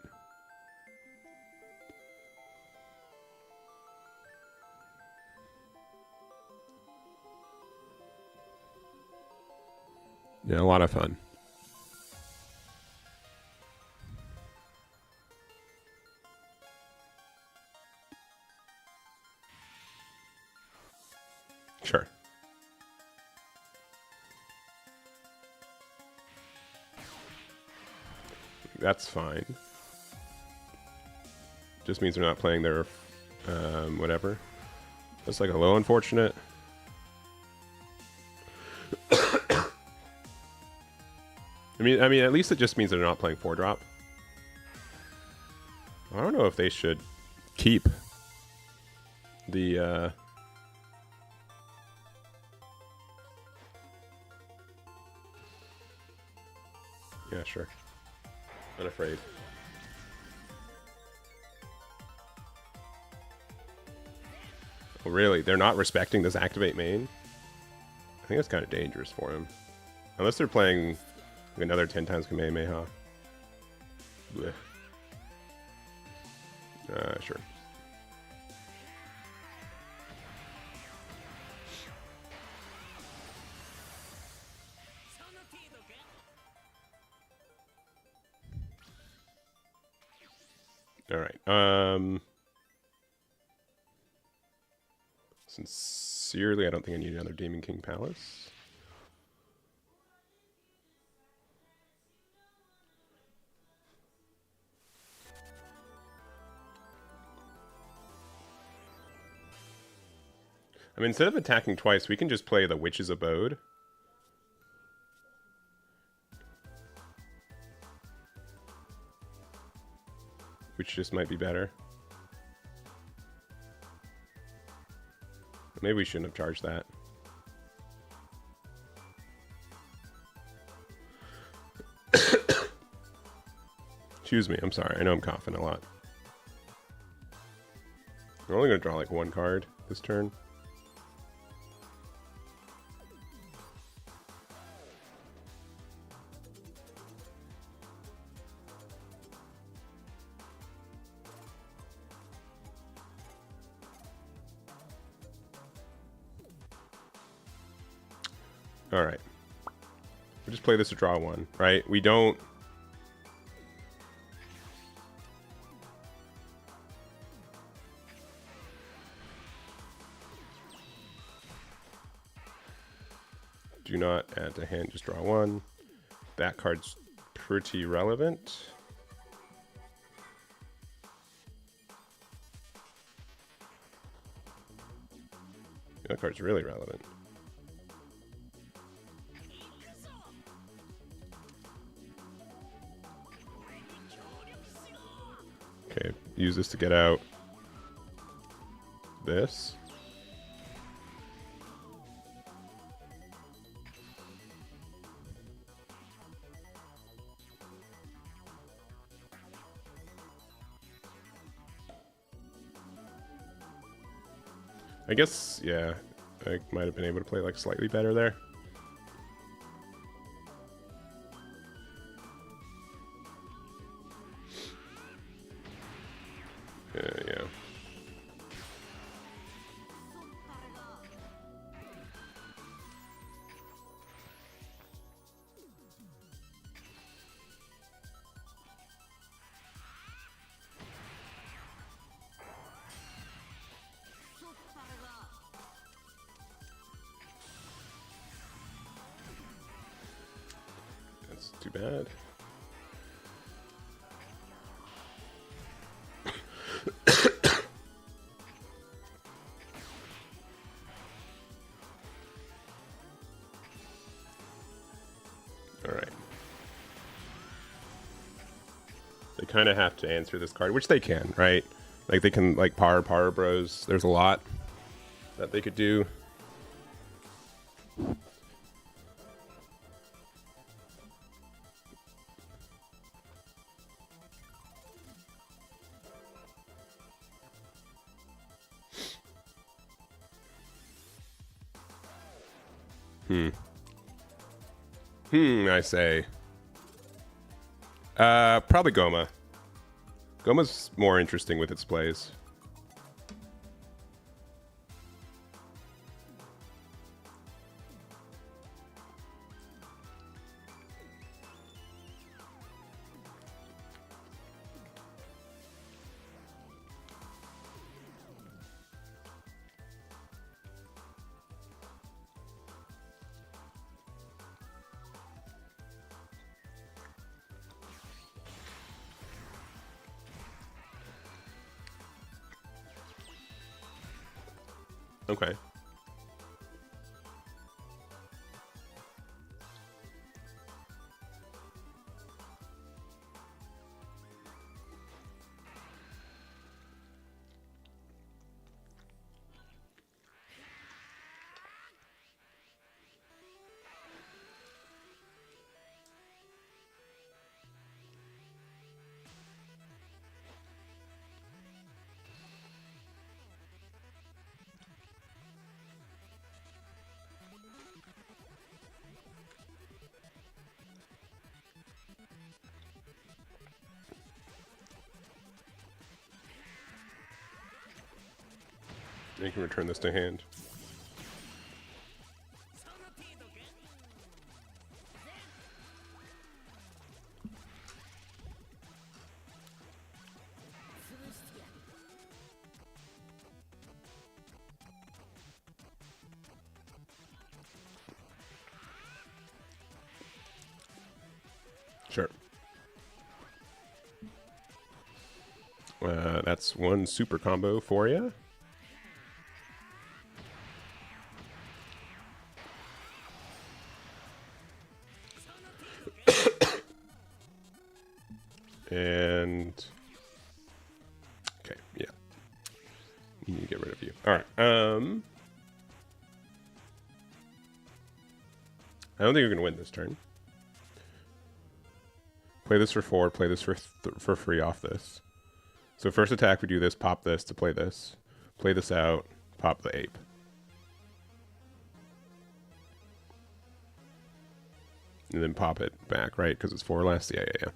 Yeah, a lot of fun. Sure. That's fine. Just means they're not playing their whatever. That's like a low unfortunate. I mean, at least it just means they're not playing 4-drop. I don't know if they should keep the yeah, sure. Unafraid. Oh, really? They're not respecting this activate main? I think that's kind of dangerous for him. Unless they're playing another 10 times Kamehameha. Blech. Sure. All right. Sincerely, I don't think I need another Demon King Palace. I mean, instead of attacking twice, we can just play the Witch's Abode. Which just might be better. Maybe we shouldn't have charged that. Excuse me, I'm sorry. I know I'm coughing a lot. We're only going to draw like one card this turn. All right. We just play this to draw one, right? We don't... Do not add to hand, just draw one. That card's pretty relevant. That card's really relevant. Okay, use this to get out this. I guess, yeah, I might have been able to play like slightly better there. Yeah. That's too bad. Alright. They kind of have to answer this card, which they can, right? Like, they can, like, Power Bros. There's a lot that they could do. I say. Probably Gomah. Gomah's more interesting with its plays. Okay. You can return this to hand. Sure. That's one super combo for you. And okay, yeah. You need to get rid of you. All right. I don't think you're gonna win this turn. Play this for 4. Play this for free off this. So first attack, we do this. Pop this to play this. Play this out. Pop the ape. And then pop it back, right? Because it's 4 less. Yeah, yeah, yeah.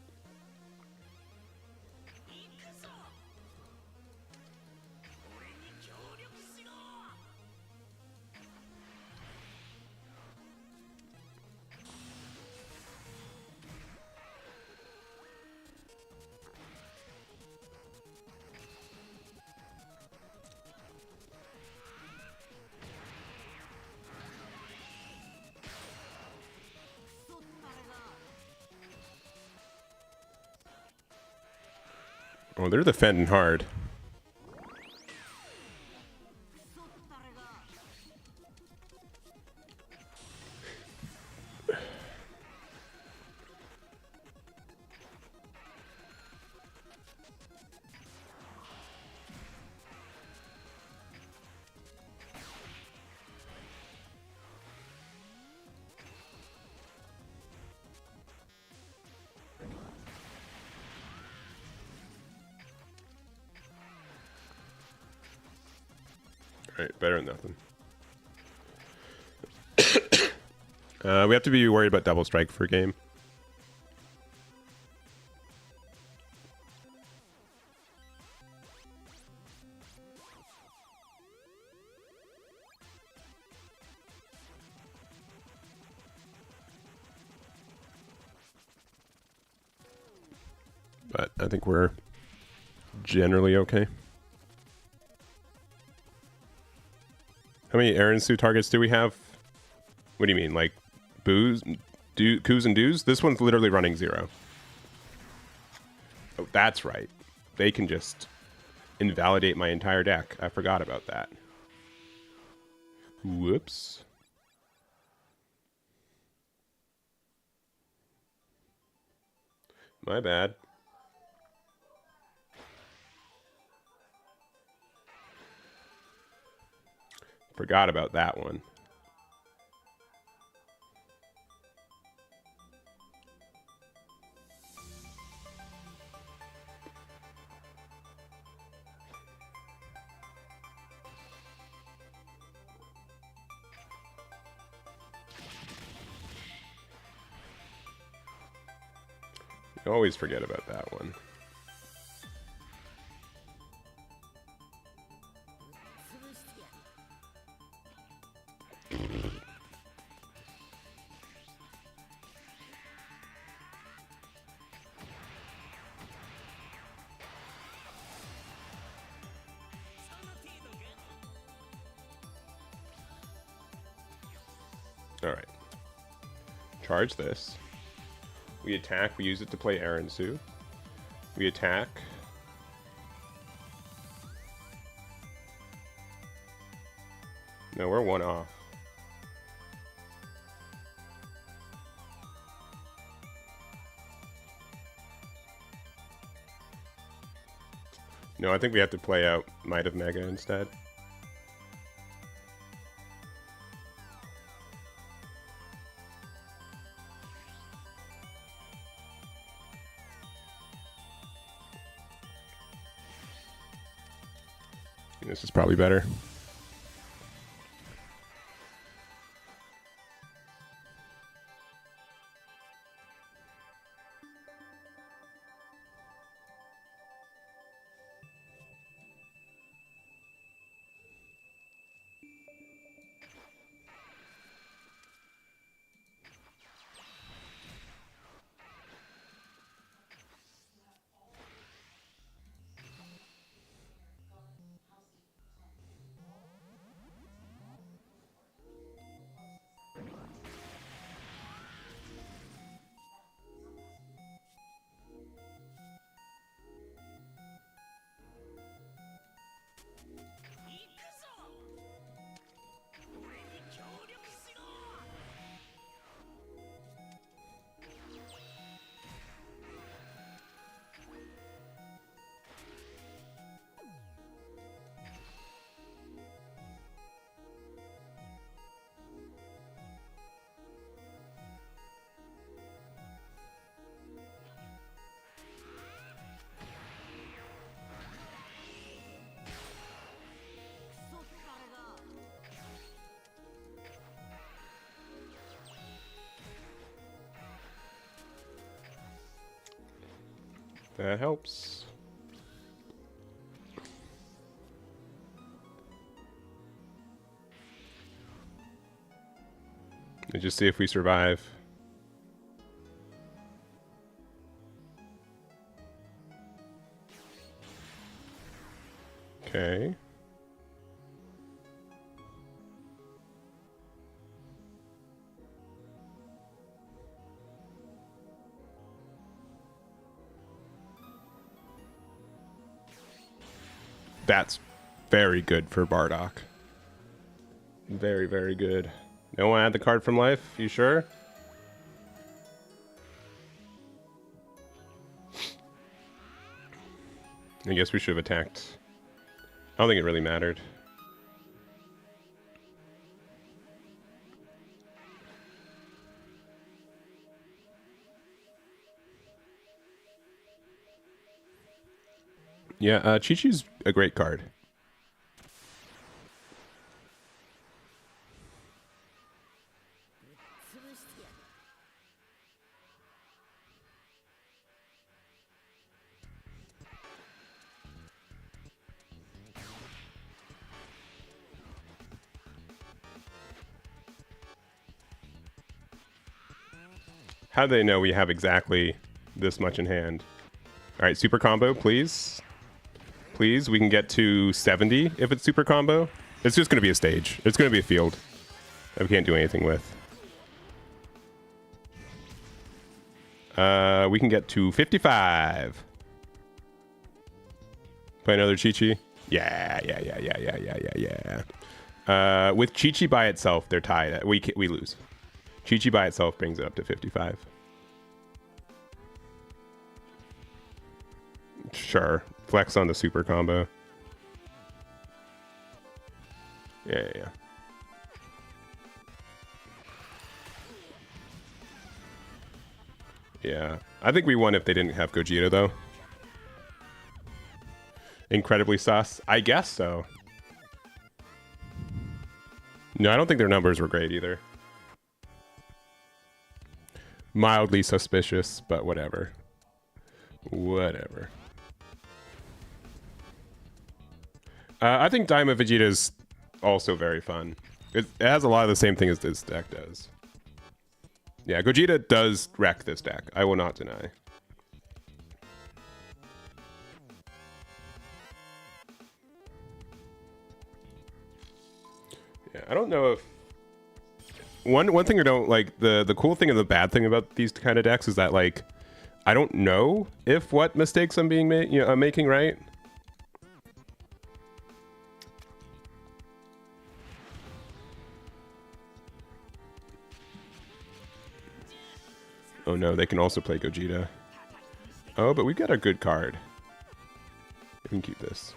Oh, they're defending hard. Alright, better than nothing. We have to be worried about double strike for a game. But I think we're generally okay. How many Aandroidd targets do we have? What do you mean, like coups and doos? This one's literally running 0. Oh, that's right. They can just invalidate my entire deck. I forgot about that. Whoops. My bad. Forgot about that one. You always forget about that one. Alright. Charge this. We attack. We use it to play Aandroidd. We attack. No, we're 1 off. No, I think we have to play out Might of Mega instead. This is probably better. That helps. Let's just see if we survive. Okay. That's very good for Bardock. Very, very good. Don't want to add the card from life? You sure? I guess we should have attacked. I don't think it really mattered. Yeah, Chi-Chi's a great card. How do they know we have exactly this much in hand? All right, super combo, please. Please, we can get to 70 if it's super combo. It's just going to be a stage. It's going to be a field that we can't do anything with. We can get to 55. Play another Chi-Chi. Yeah. With Chi-Chi by itself, they're tied. We lose. Chi-Chi by itself brings it up to 55. Sure. Flex on the super combo. Yeah. Yeah. I think we won if they didn't have Gogeta, though. Incredibly sus. I guess so. No, I don't think their numbers were great either. Mildly suspicious, but whatever. Whatever. I think Daima Vegeta is also very fun. It has a lot of the same thing as this deck does. Yeah, Gogeta does wreck this deck. I will not deny. Yeah, I don't know if one thing I don't like, the cool thing and the bad thing about these kind of decks is that, like, I don't know if what mistakes I'm being I'm making right. Oh no, they can also play Gogeta. Oh, but we've got a good card. We can keep this.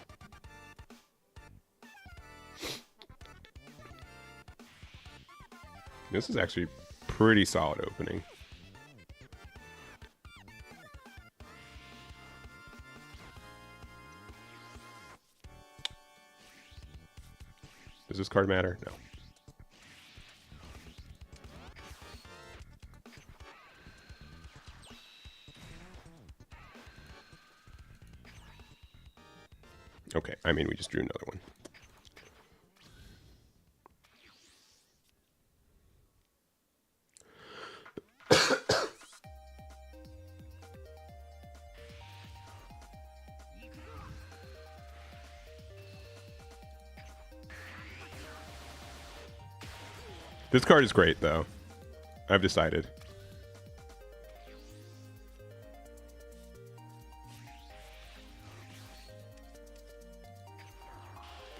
This is actually pretty solid opening. Does this card matter? No. Okay, I mean, we just drew another one. This card is great, though. I've decided.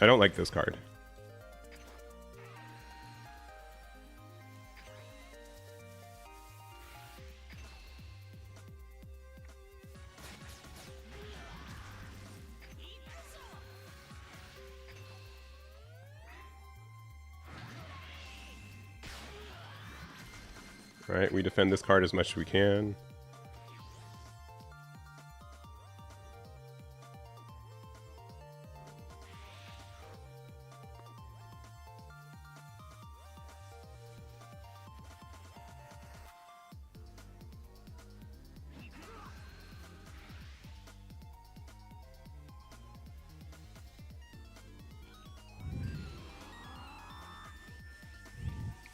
I don't like this card. All right, we defend this card as much as we can.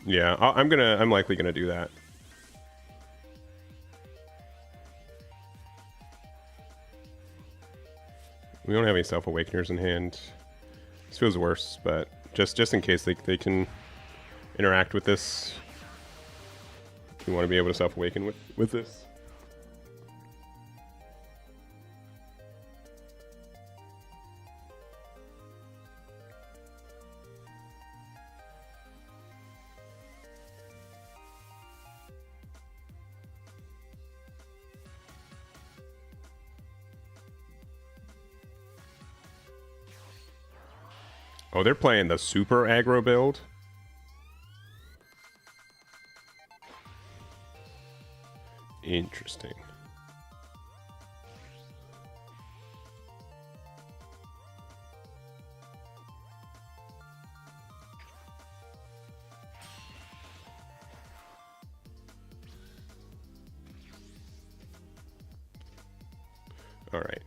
Yeah, I'm likely gonna do that. We don't have any Self-Awakeners in hand. This feels worse, but just in case they can interact with this, we want to be able to Self-Awaken with this. Oh, they're playing the super aggro build. Interesting. All right.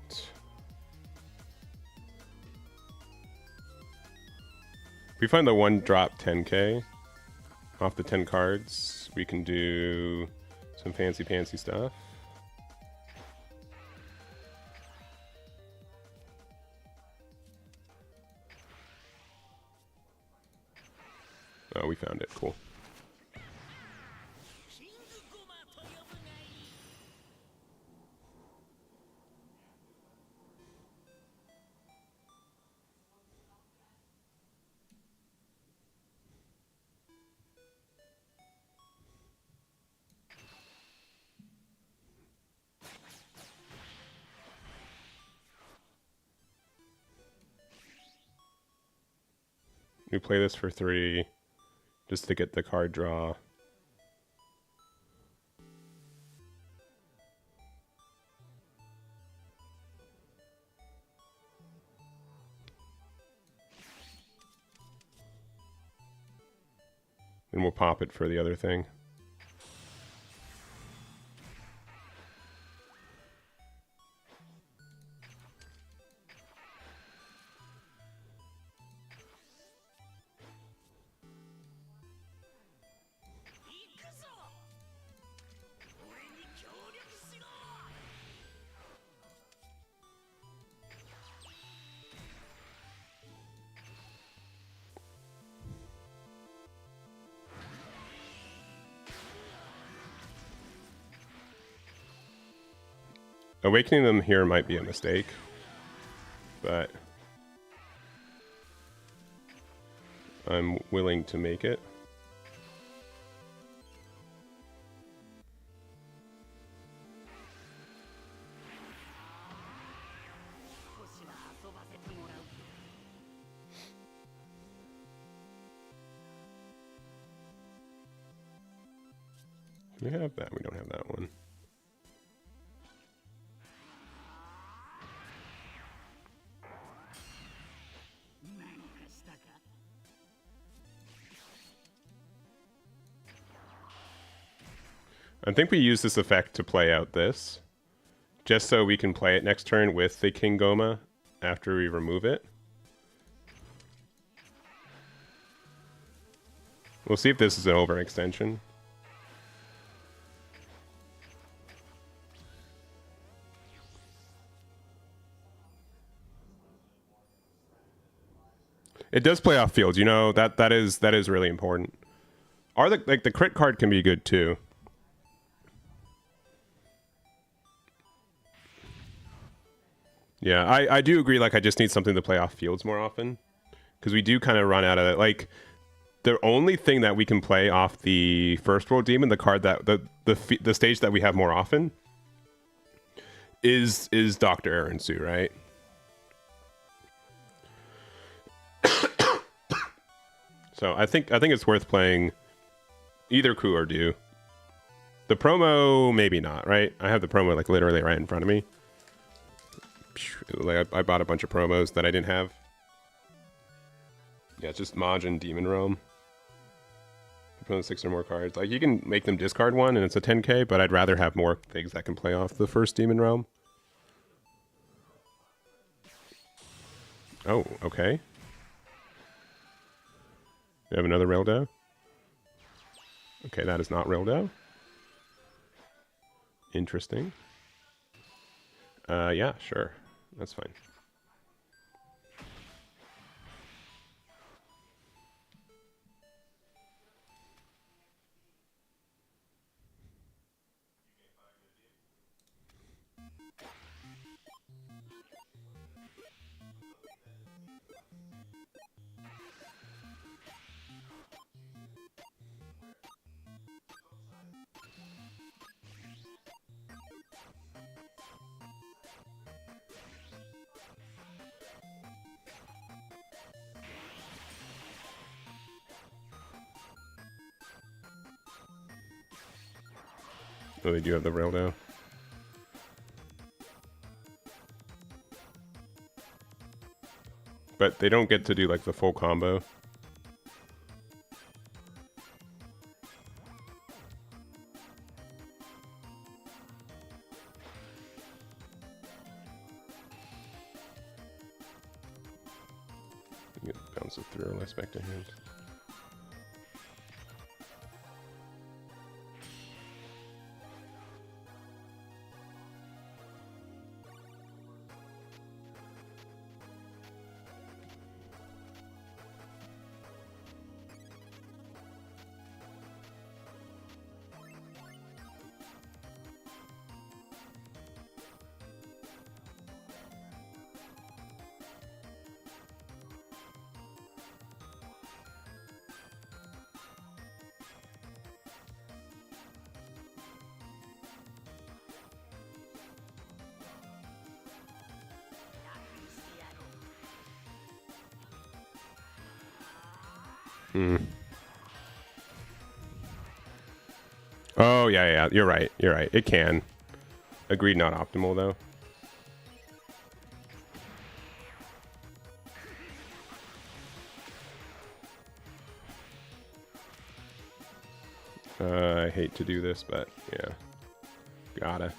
If we find the one drop 10k off the 10 cards, we can do some fancy stuff. Oh, we found it. Cool. We play this for 3 just to get the card draw. And we'll pop it for the other thing. Awakening them here might be a mistake, but I'm willing to make it. We have that. We don't have that one. I think we use this effect to play out this, just so we can play it next turn with the King Gomah after we remove it. We'll see if this is an overextension. It does play off field, you know, that is really important. Or the crit card can be good too. Yeah, I do agree, like I just need something to play off fields more often. Because we do kind of run out of it. Like, the only thing that we can play off the first world demon, the card that the stage that we have more often, is Dr. Aaron Sue, right? So I think it's worth playing either Ku or Do. The promo, maybe not, right? I have the promo like literally right in front of me. Like I bought a bunch of promos that I didn't have. Yeah, it's just Maj and Demon Realm. Put 6 or more cards. Like you can make them discard one and it's a 10k, but I'd rather have more things that can play off the first Demon Realm. Oh, okay. You have another Reldo? Okay, that is not Rildo. Interesting. Yeah, sure. That's fine. Oh, they do have the Rildo. But they don't get to do like the full combo. You get bounce it through unless back to hand. Oh, yeah. You're right. It can. Agreed, not optimal, though. I hate to do this, but yeah. Gotta.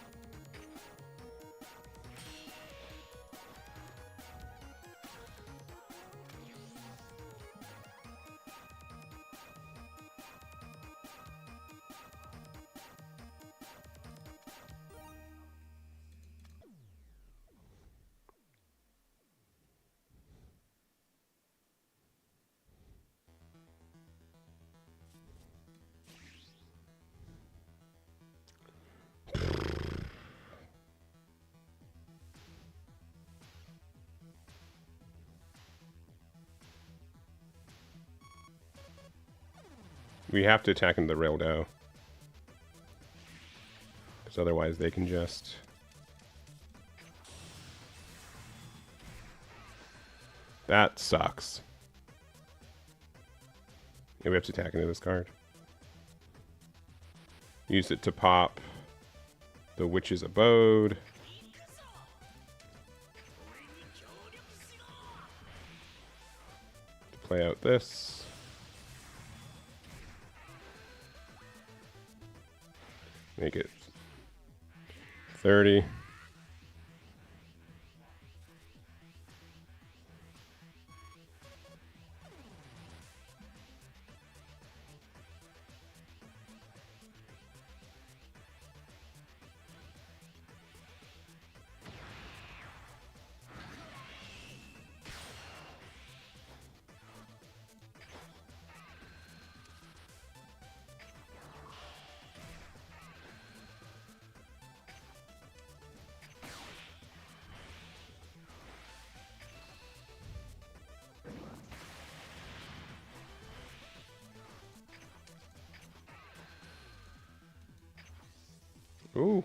We have to attack into the Rildo. Because otherwise they can just... That sucks. Yeah, we have to attack into this card. Use it to pop the Witch's Abode. To play out this. Make it 30. Ooh.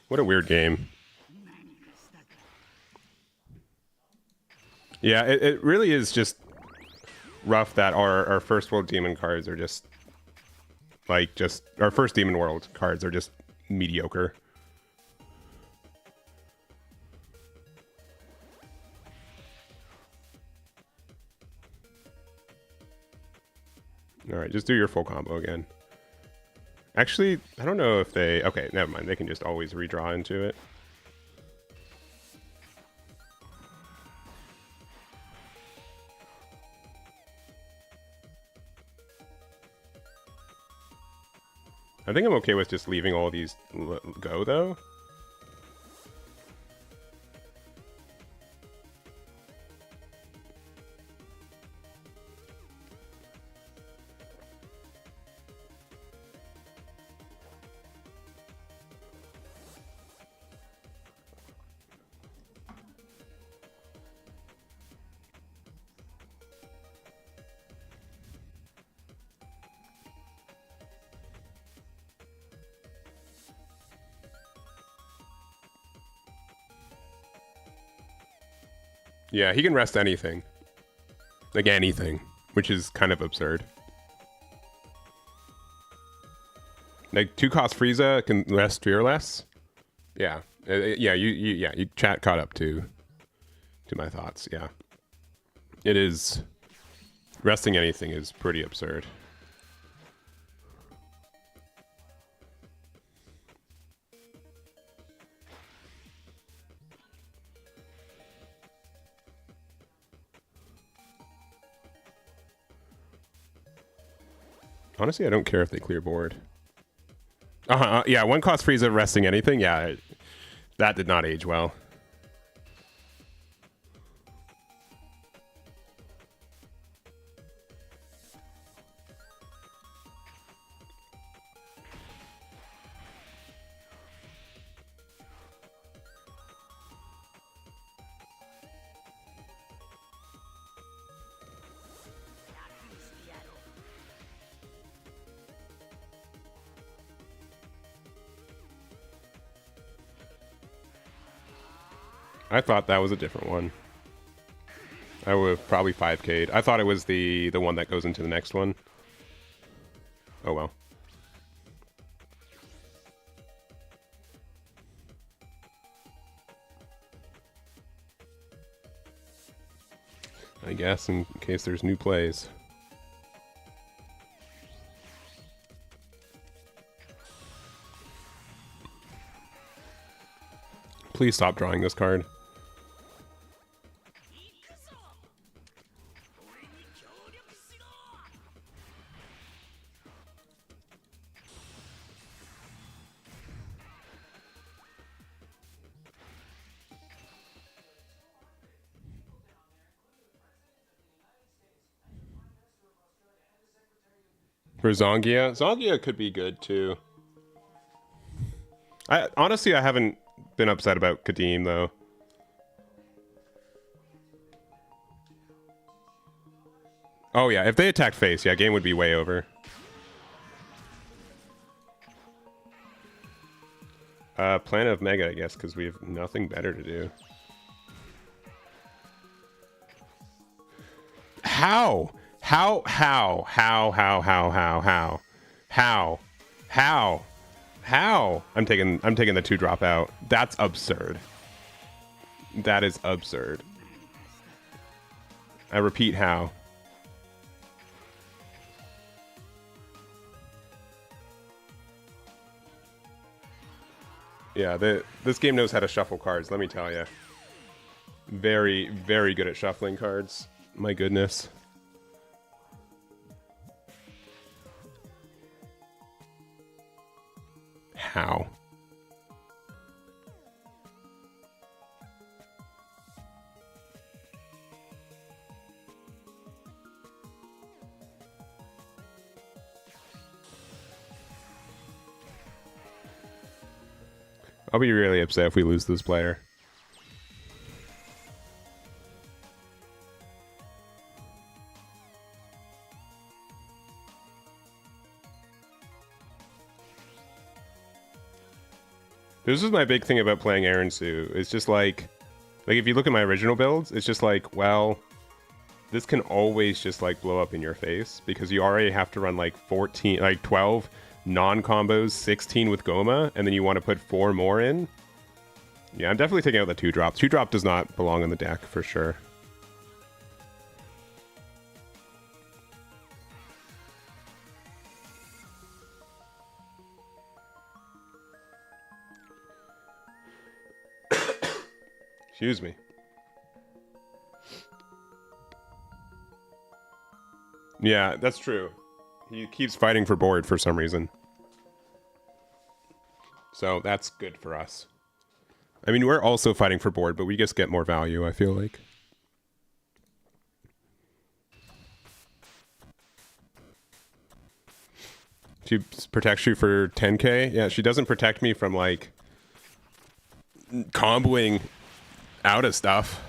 What a weird game. Yeah, it really is just rough that our first world demon cards are just like our first demon world cards are just mediocre. All right, just do your full combo again. Actually, I don't know if they... Okay, never mind. They can just always redraw into it. I think I'm okay with just leaving all these go, though. Yeah, he can rest anything. Like anything, which is kind of absurd. Like 2-cost Frieza can rest Fearless. Yeah, you chat caught up to my thoughts. Yeah, it is. Resting anything is pretty absurd. Honestly, I don't care if they clear board. Yeah, 1-cost Frieza resting anything. Yeah, that did not age well. I thought that was a different one. I would have probably 5K'd. I thought it was the one that goes into the next one. Oh well. I guess in case there's new plays. Please stop drawing this card. For Zongia? Zongia could be good too. Honestly, I haven't been upset about Kadim though. Oh yeah, if they attack face, yeah, game would be way over. Planet of Mega, I guess, because we have nothing better to do. How? How? I'm taking the 2-drop out. That's absurd. That is absurd. I repeat, how? Yeah, this game knows how to shuffle cards, let me tell you. Very, very good at shuffling cards. My goodness. How? I'll be really upset if we lose this player. This is my big thing about playing Aaron Sue. It's just like if you look at my original builds, it's just like, well, this can always just like blow up in your face because you already have to run like 12 non-combos, 16 with Gomah, and then you want to put 4 more in. Yeah, I'm definitely taking out the 2-drop. 2-drop does not belong on the deck for sure. Excuse me. Yeah, that's true. He keeps fighting for board for some reason. So that's good for us. I mean, we're also fighting for board, but we just get more value, I feel like. She protects you for 10k? Yeah, she doesn't protect me from, like, comboing out of stuff.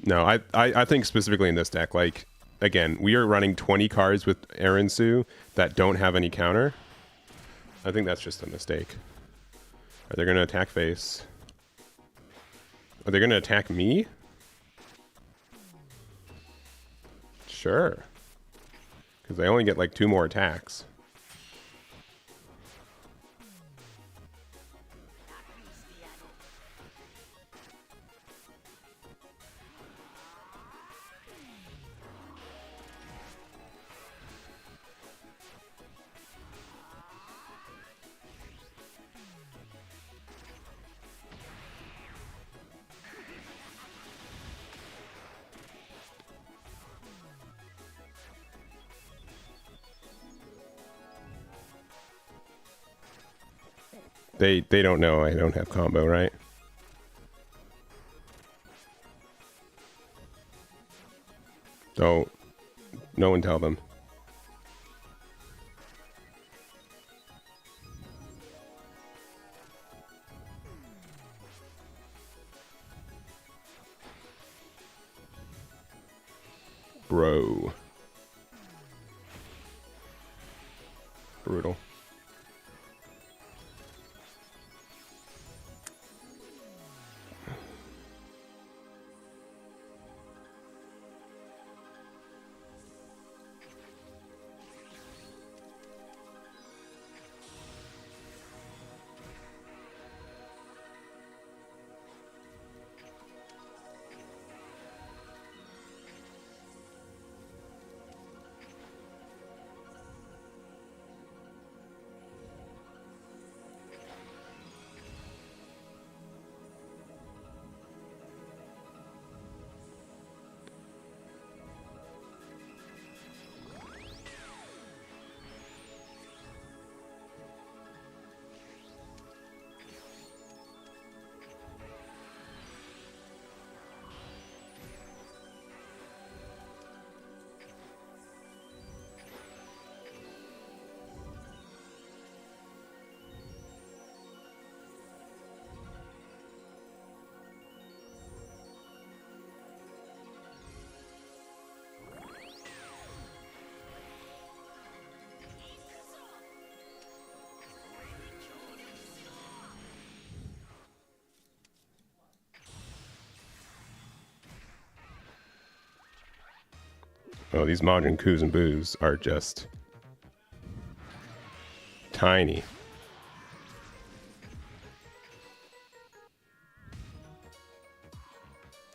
No, I think specifically in this deck, like, again, we are running 20 cards with Aaron Sue that don't have any counter. I think that's just a mistake. Are they going to attack face? Are they going to attack me? Sure. Because they only get like 2 more attacks. They don't know I don't have combo, right? Don't. No one tell them. Bro. Brutal. Oh, these modern coups and boos are just tiny.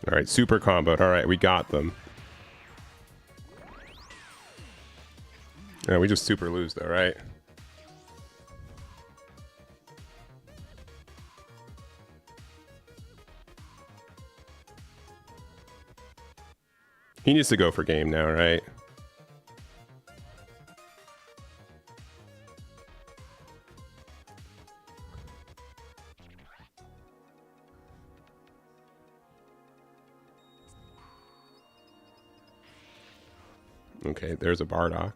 All right, super comboed. All right, we got them. Yeah, we just super lose though, right? He needs to go for game now, right? Okay, there's a Bardock.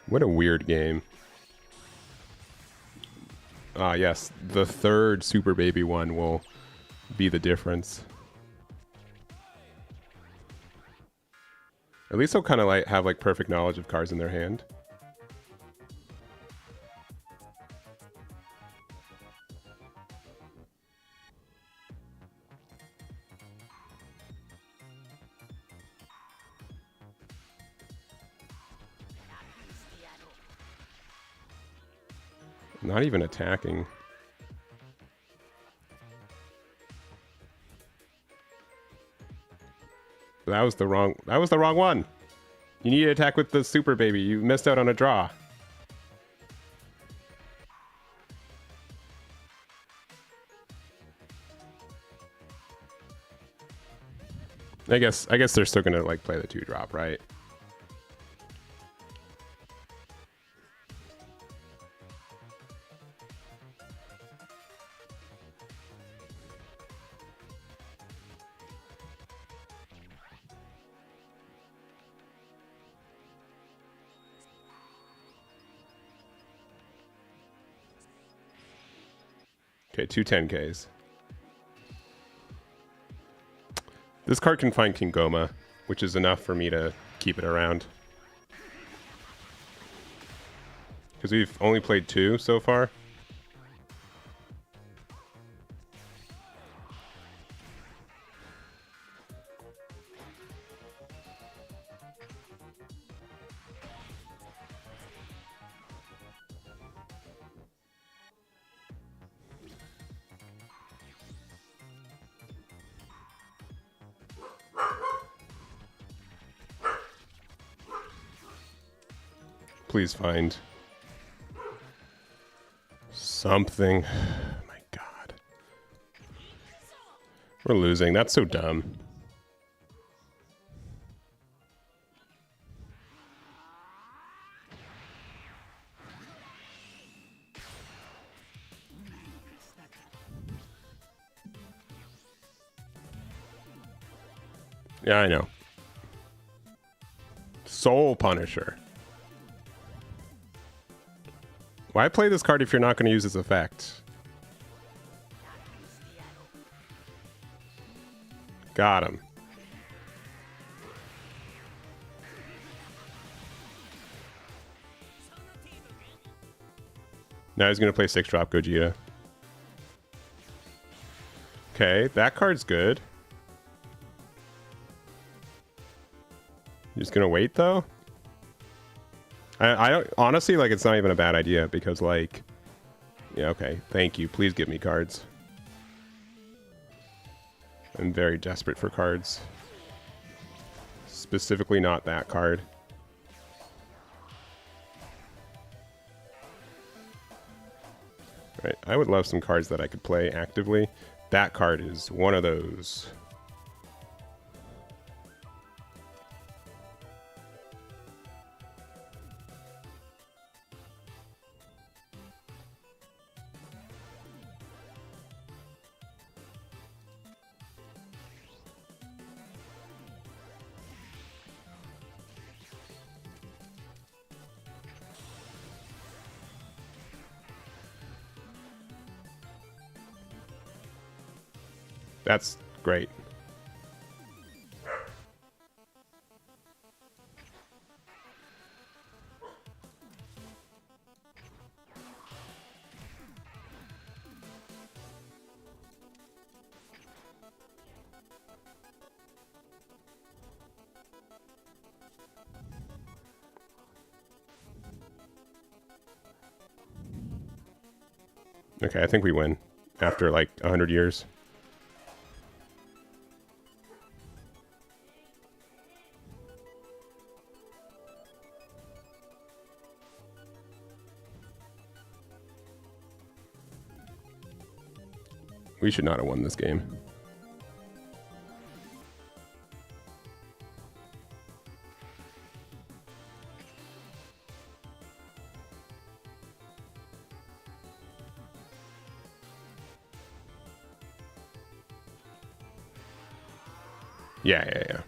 What a weird game. Ah, yes, the third Super Baby one will be the difference. At least they'll kind of like have like perfect knowledge of cards in their hand. Not even attacking. That was the wrong one. You need to attack with the Super Baby. You missed out on a draw. I guess they're still gonna like play the 2-drop, right? Okay, 2 10Ks. This card can find King Gomah, which is enough for me to keep it around. Because we've only played 2 so far. Please find something. Oh my God. We're losing. That's so dumb. Yeah, I know. Soul Punisher. Why play this card if you're not going to use its effect? Got him. Now he's going to play 6-drop Gogeta. Okay, that card's good. You're just going to wait, though? I don't, honestly, like, it's not even a bad idea because, like, yeah, okay, thank you. Please give me cards. I'm very desperate for cards. Specifically not that card. Right, I would love some cards that I could play actively. That card is one of those. That's great. Okay, I think we win after like 100 years. We should not have won this game. Yeah.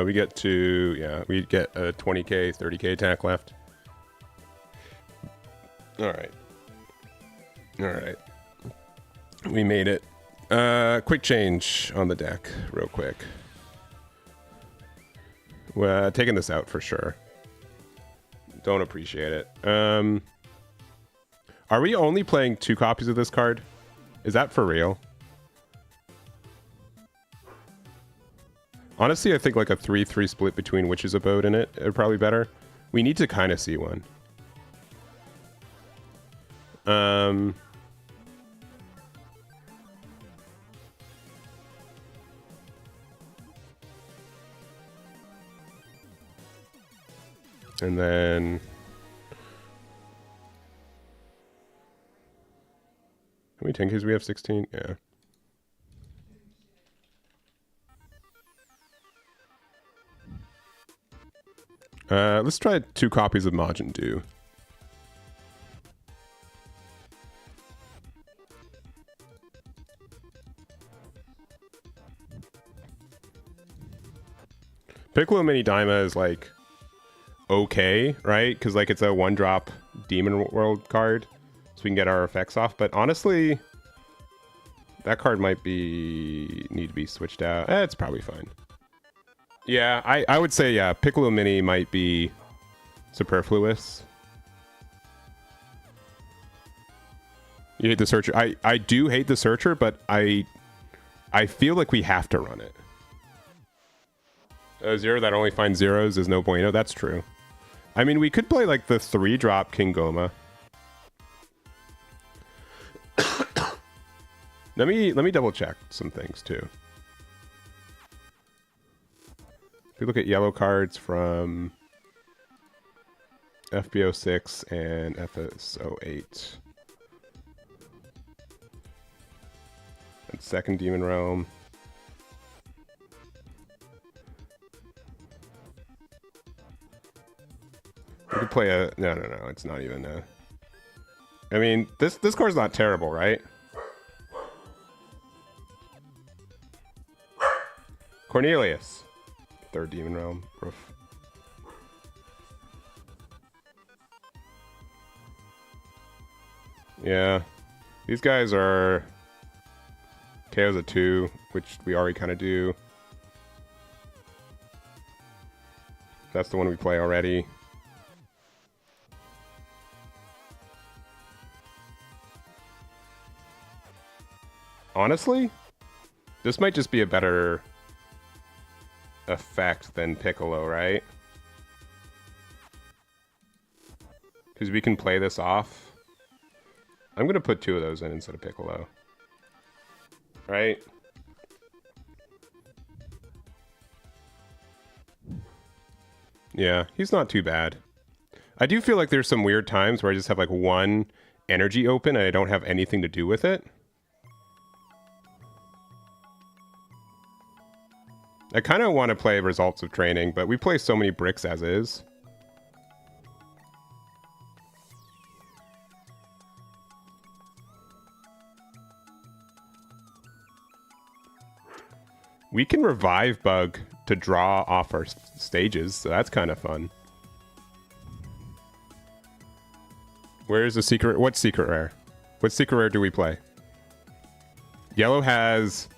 We get to, yeah, we get a 20k, 30k attack left. All right. We made it. Quick change on the deck, real quick. Well, taking this out for sure. Don't appreciate it. Are we only playing 2 copies of this card? Is that for real? Honestly, I think like a 3-3 split between Witch's Abode in it are probably better. We need to kind of see one. And then... How many Tenkis we have? 16? Yeah. Let's try 2 copies of Majin Du. Piccolo Mini Daima is like okay, right? Because like it's a 1-drop Demon World card, so we can get our effects off. But honestly, that card might need to be switched out. It's probably fine. Yeah, I would say yeah, Piccolo Mini might be superfluous. You hate the Searcher. I do hate the Searcher, but I feel like we have to run it. A 0 that only finds zeros is no bueno. That's true. I mean, we could play like the 3-drop King Gomah. let me double check some things too. If we look at yellow cards from FB06 and FB08, and second Demon Realm. We could play a... No, it's not even a... I mean, this card's not terrible, right? Cornelius. Third Demon Realm. Roof. Yeah. These guys are... KO's a 2, which we already kind of do. That's the one we play already. Honestly, this might just be a better effect than Piccolo, right? Because we can play this off. I'm going to put 2 of those in instead of Piccolo. Right? Yeah, he's not too bad. I do feel like there's some weird times where I just have like 1 energy open and I don't have anything to do with it. I kind of want to play Results of Training, but we play so many bricks as is. We can revive Bug to draw off our stages, so that's kind of fun. Where's the secret? What's secret rare? What secret rare do we play? Yellow has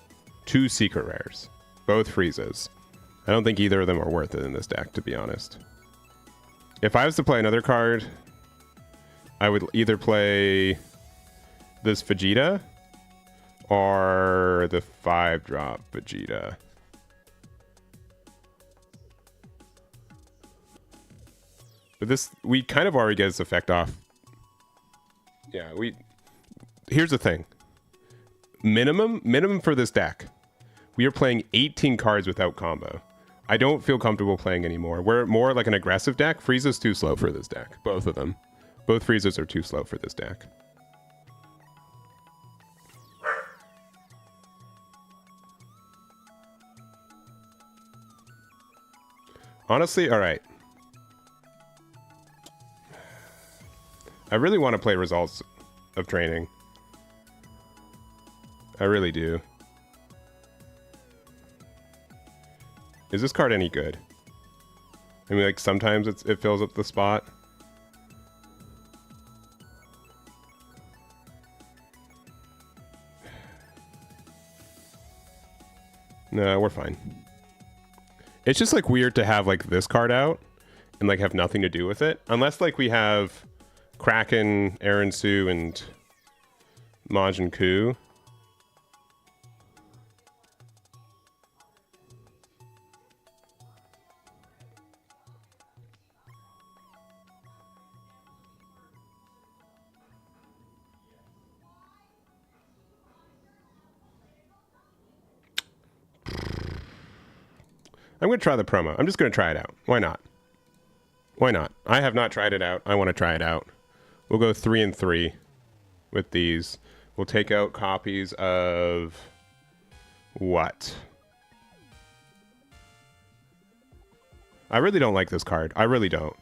2 secret rares. Both Friezas. I don't think either of them are worth it in this deck, to be honest. If I was to play another card, I would either play this Vegeta or the 5-drop Vegeta. But this, we kind of already get its effect off. Yeah, here's the thing. Minimum for this deck. We are playing 18 cards without combo. I don't feel comfortable playing anymore. We're more like an aggressive deck. Frieza's too slow for this deck. Both of them. Both Friezas are too slow for this deck. Honestly, alright. I really want to play Results of Training. I really do. Is this card any good? I mean, like, sometimes it fills up the spot. No, we're fine. It's just, like, weird to have, like, this card out and, like, have nothing to do with it. Unless, like, we have Kraken, Aaron Su, and Majin Ku. I'm going to try the promo. I'm just going to try it out. Why not? Why not? I have not tried it out. I want to try it out. We'll go 3 and 3 with these. We'll take out copies of what? I really don't like this card. I really don't.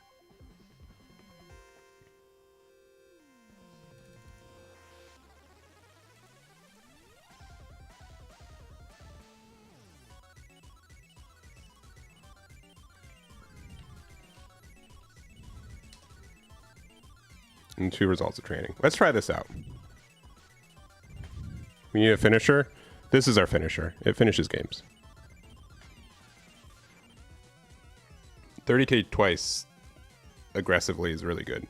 And 2 results of training. Let's try this out. We need a finisher. This is our finisher. It finishes games. 30k twice aggressively is really good.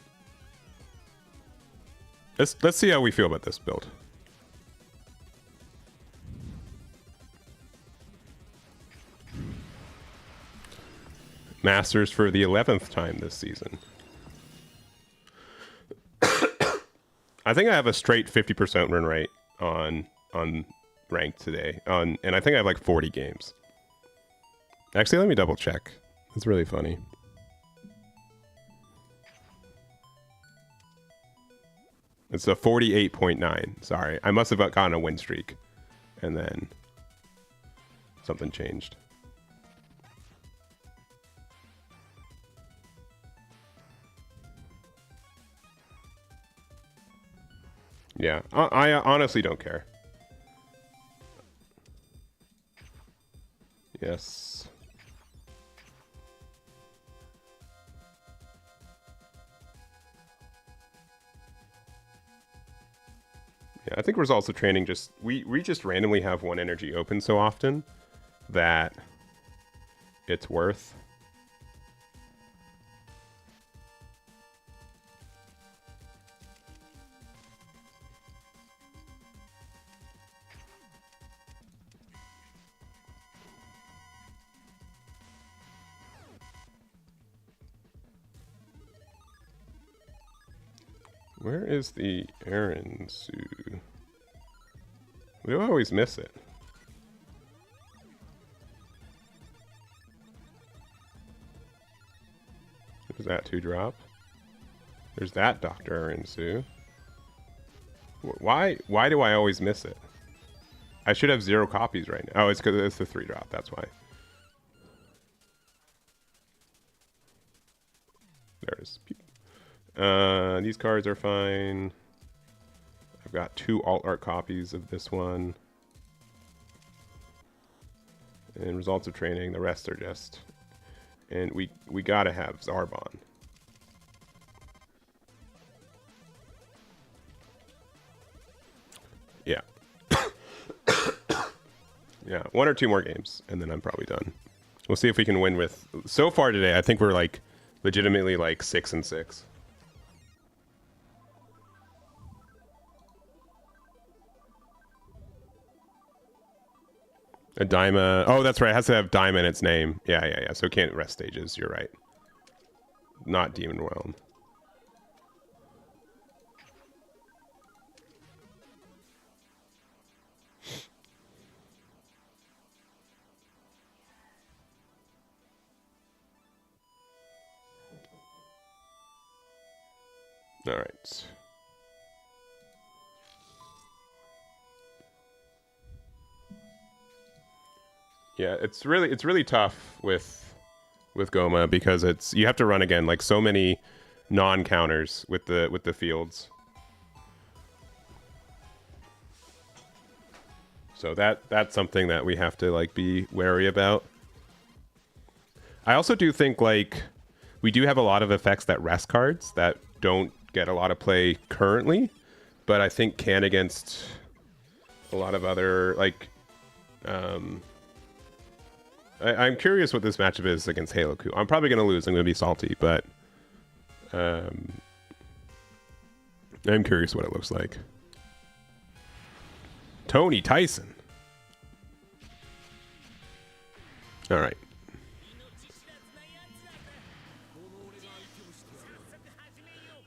Let's see how we feel about this build. Masters for the 11th time this season. I think I have a straight 50% win rate on ranked today. And I think I have like 40 games. Actually, let me double check. It's really funny. It's a 48.9. Sorry. I must have gotten a win streak. And then something changed. Yeah, I honestly don't care. Yes. Yeah, I think results of training just we just randomly have one energy open so often that it's worth. Where is the Aandroidd? We do always miss it. There's that 2-drop. There's that Dr. Aandroidd. Why do I always miss it? I should have 0 copies right now. Oh, it's because it's the 3-drop. That's why. There it is. These cards are fine. I've got 2 alt art copies of this one. And results of training, the rest are just... And we gotta have Zarbon. Yeah. Yeah, 1 or 2 more games, and then I'm probably done. We'll see if we can win with... So far today, I think we're like legitimately like 6 and 6. A Daima. Oh, that's right. It has to have Daima in its name. Yeah. So it can't rest stages. You're right. Not Demon Realm. All right. Yeah, it's really tough with Gomah because you have to run again like so many non-counters with the fields. So that's something that we have to like be wary about. I also do think like we do have a lot of effects that rest cards that don't get a lot of play currently, but I think can against a lot of other like I'm curious what this matchup is against Halo Coup. I'm probably going to lose. I'm going to be salty, but I'm curious what it looks like. Tony Tyson. All right.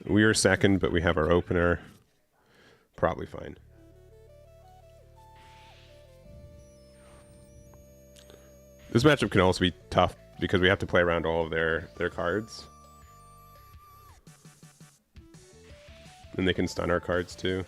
We are second, but we have our opener. Probably fine. This matchup can also be tough because we have to play around all of their cards. And they can stun our cards too.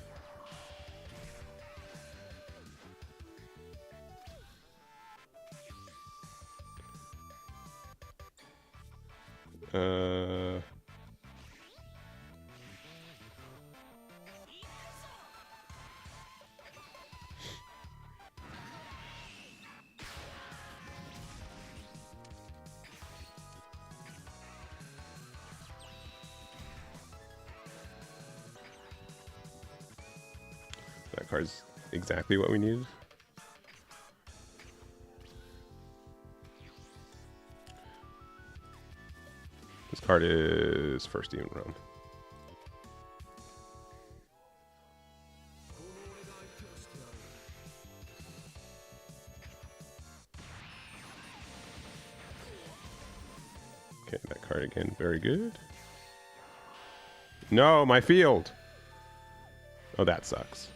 That card's exactly what we needed. This card is first demon realm. Okay, that card again, very good. No, my field! Oh, that sucks.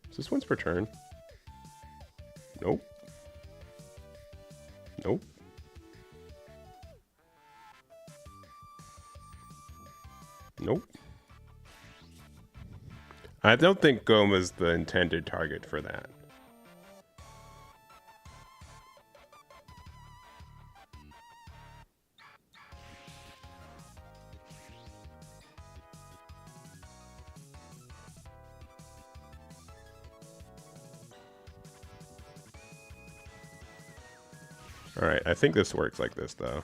Is this once per turn? Nope. Nope. Nope. I don't think Gomah's the intended target for that. Alright, I think this works like this, though.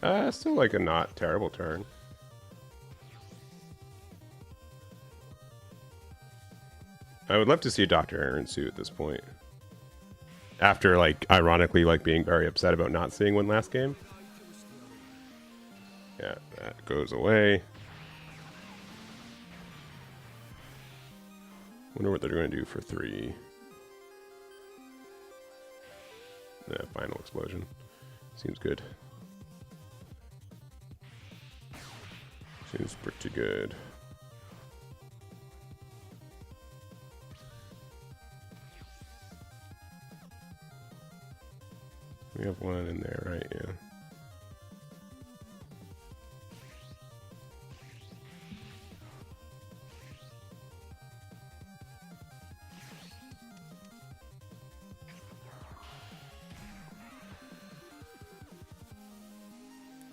Alright, still like a not terrible turn. I would love to see a Dr. Aaron suit at this point. After, like, ironically, like, being very upset about not seeing one last game. Yeah, that goes away. Wonder what they're going to do for 3. Yeah, final explosion. Seems good. Seems pretty good. We have one in there, right? Yeah.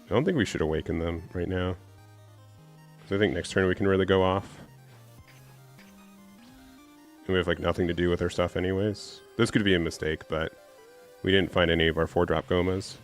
I don't think we should awaken them right now. I think next turn we can really go off. And we have like nothing to do with our stuff anyways. This could be a mistake, but we didn't find any of our 4-drop Gomahs.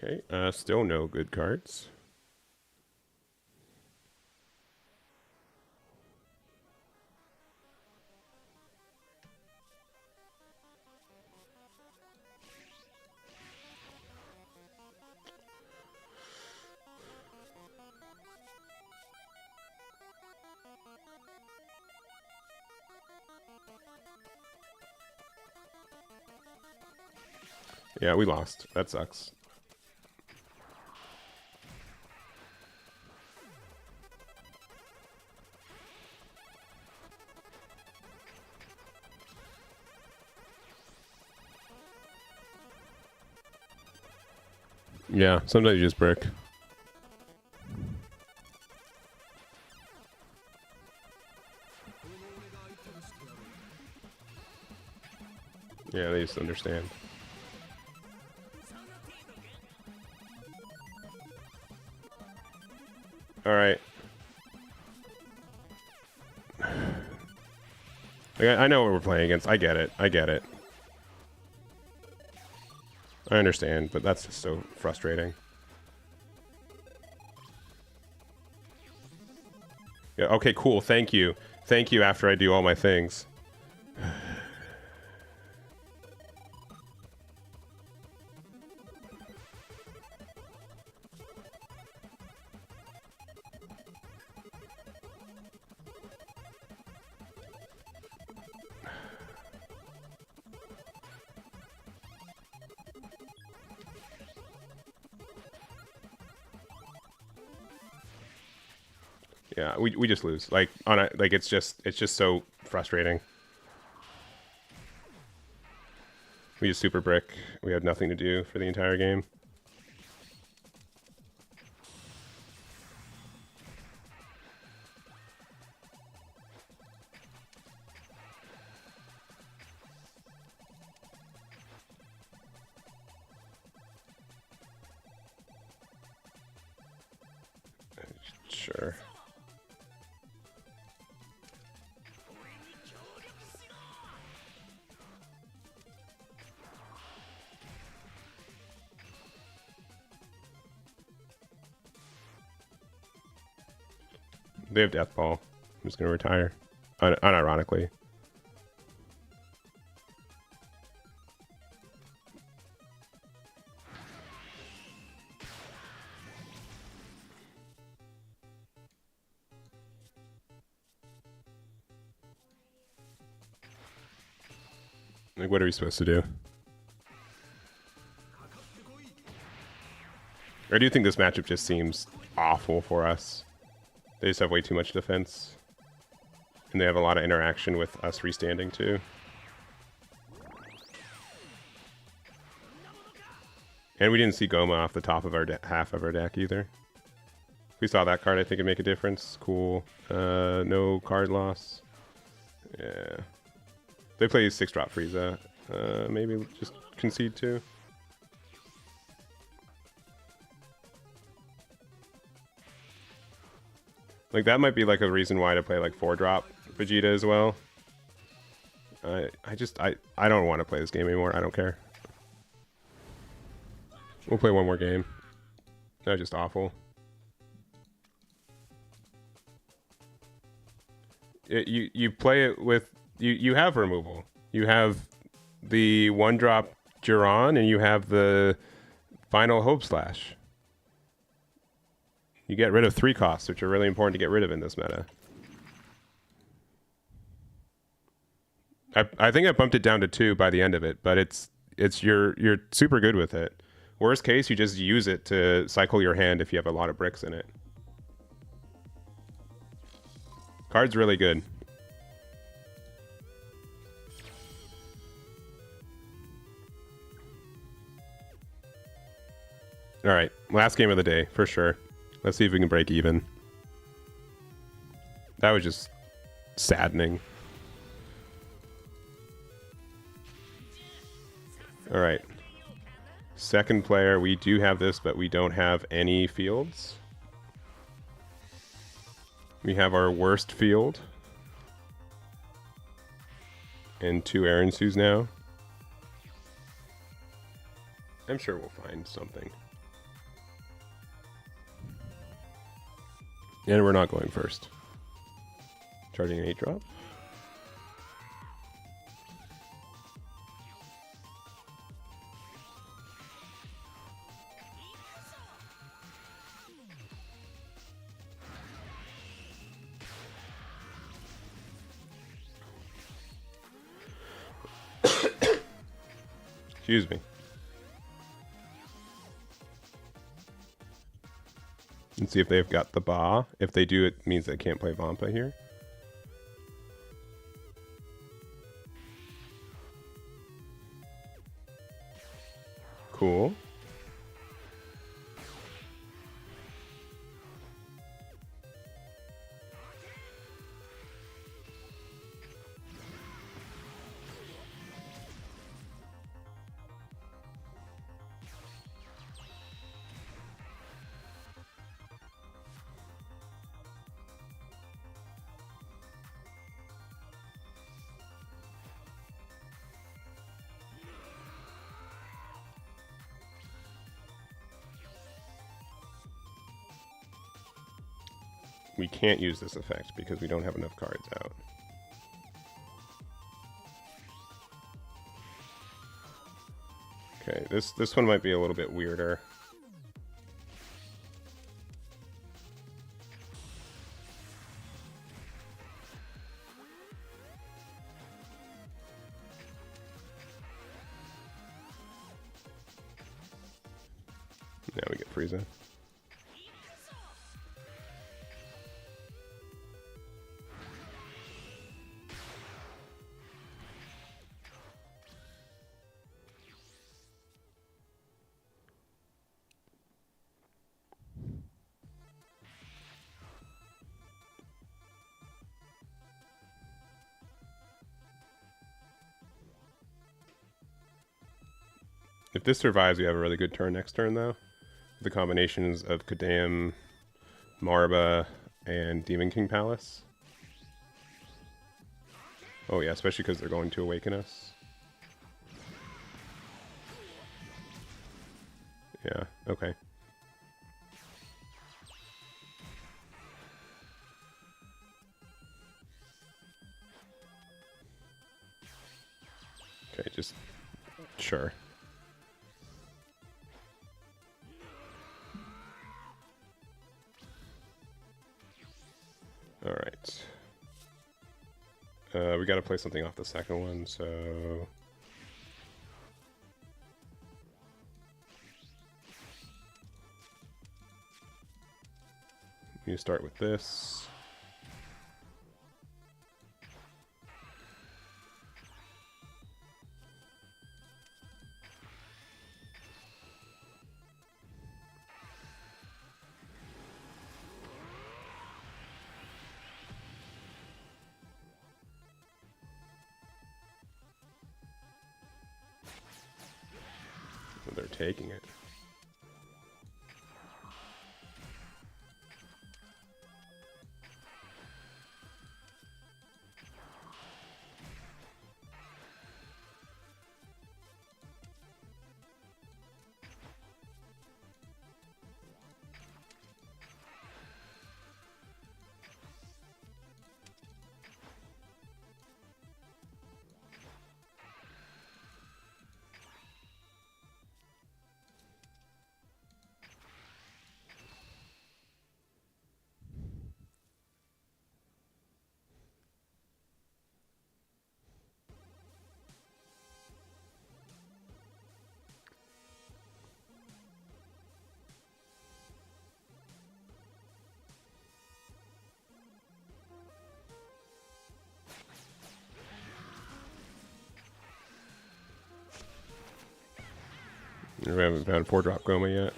Okay, still no good cards. Yeah, we lost. That sucks. Yeah, sometimes you just brick. Yeah, they just understand. All right. I know what we're playing against. I get it. I get it. I understand, but that's just so frustrating. Yeah, okay, cool. Thank you. Thank you after I do all my things. Yeah, we just lose. Like on a, like it's just so frustrating. We just super brick. We had nothing to do for the entire game. Sure. They have Death Ball. I'm just gonna retire. Unironically. Like, what are we supposed to do? I do think this matchup just seems awful for us. They just have way too much defense. And they have a lot of interaction with us restanding too. And we didn't see Gomah off the top of our half of our deck either. If we saw that card, I think it'd make a difference. Cool. No card loss. Yeah. They play 6-drop Frieza. Maybe just concede 2. Like, that might be like a reason why to play like 4-drop Vegeta as well. I don't want to play this game anymore. I don't care. We'll play one more game. That was just awful. You play it with you have removal. You have the 1-drop Jiran and you have the final Hope Slash. You get rid of 3 costs, which are really important to get rid of in this meta. I think I bumped it down to 2 by the end of it, but you're super good with it. Worst case, you just use it to cycle your hand if you have a lot of bricks in it. Card's really good. All right, last game of the day for sure. Let's see if we can break even. That was just saddening. All right. Second player, we do have this, but we don't have any fields. We have our worst field. And 2 Aransus now. I'm sure we'll find something. And we're not going first. Charging an 8-drop. Excuse me. And see if they've got the Ba. If they do, it means they can't play Vampa here. Cool. We can't use this effect because we don't have enough cards out. Okay, this one might be a little bit weirder. Now we get Frieza. If this survives, we have a really good turn next turn, though. The combinations of Kadam, Marba, and Demon King Palace. Oh yeah, especially because they're going to awaken us. Yeah, okay. Okay, just... sure. Alright. We gotta play something off the second one, so... you start with this. So they're taking it. We haven't found 4-drop Gomah yet.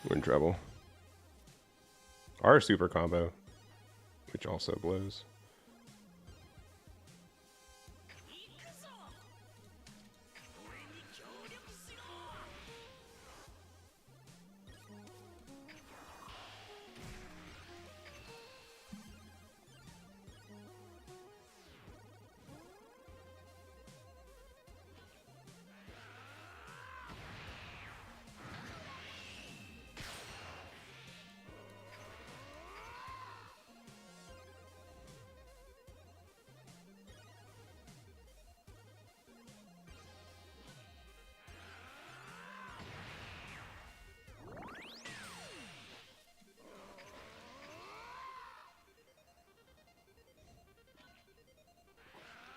We're in trouble. Our super combo, which also blows.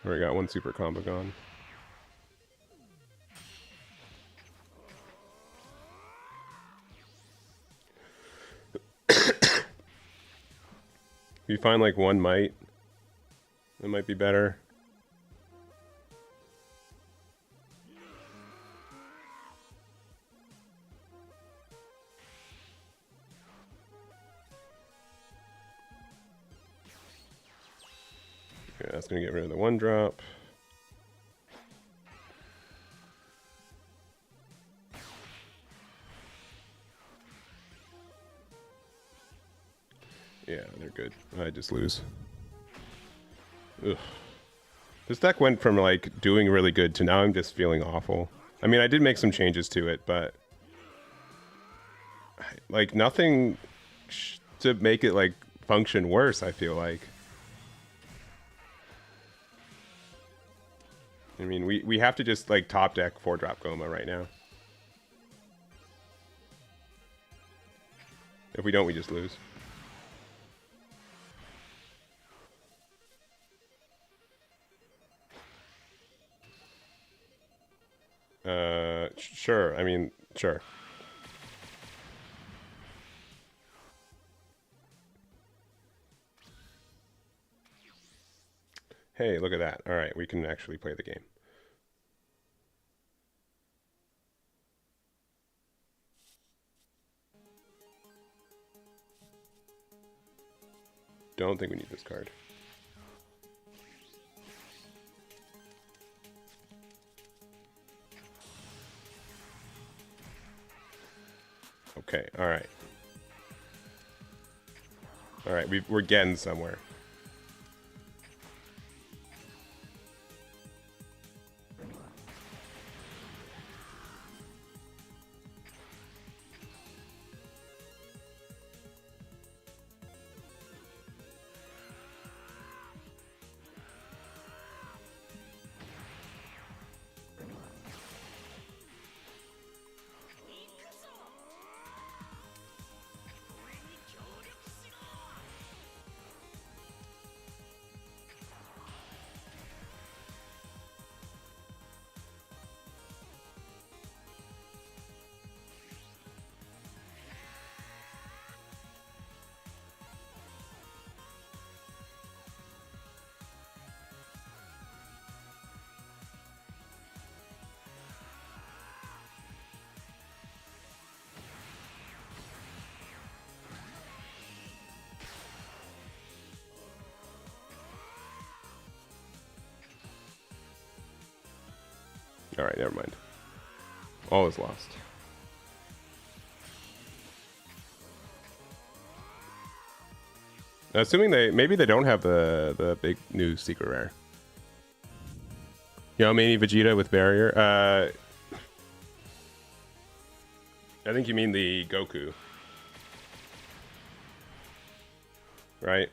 Already got one super combo gone. you find like one mite, it might be better. Okay, that's gonna get rid of the 1-drop. Yeah, they're good. I just lose. Ugh. This deck went from like doing really good to now I'm just feeling awful. I mean, I did make some changes to it, but like nothing to make it like function worse, I feel like. I mean, we have to just like top deck 4-drop Gomah right now. If we don't, we just lose. Sure. I mean, sure. Hey, look at that. All right, we can actually play the game. Don't think we need this card. Okay, all right. All right, we're getting somewhere. All right, never mind. All is lost. Assuming maybe they don't have the big new secret rare. You know, maybe Vegeta with barrier. I think you mean the Goku, right?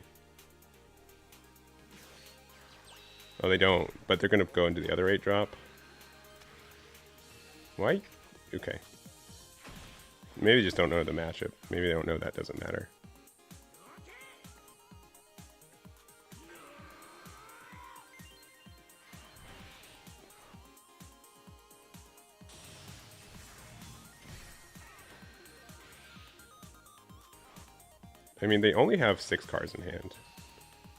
Oh, they don't, but they're gonna go into the other 8-drop. Why? Okay. Maybe they just don't know the matchup. Maybe they don't know that doesn't matter. I mean, they only have 6 cards in hand.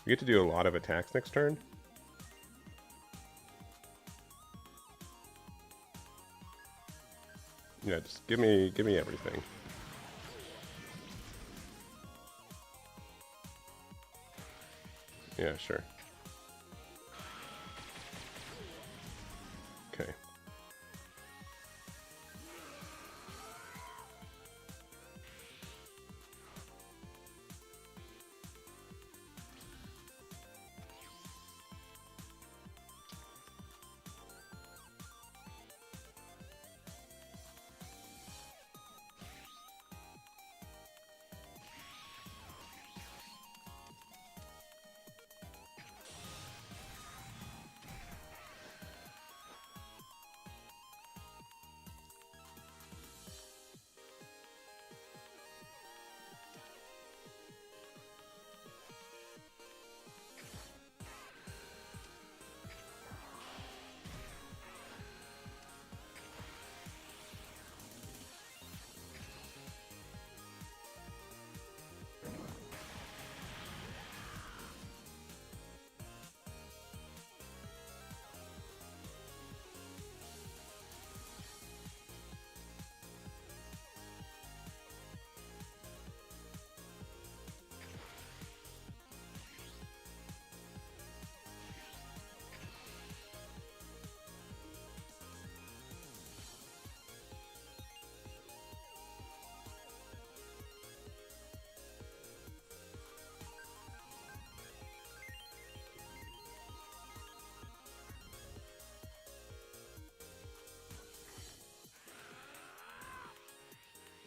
We get to do a lot of attacks next turn. Yeah, just give me everything. Yeah, sure. Okay.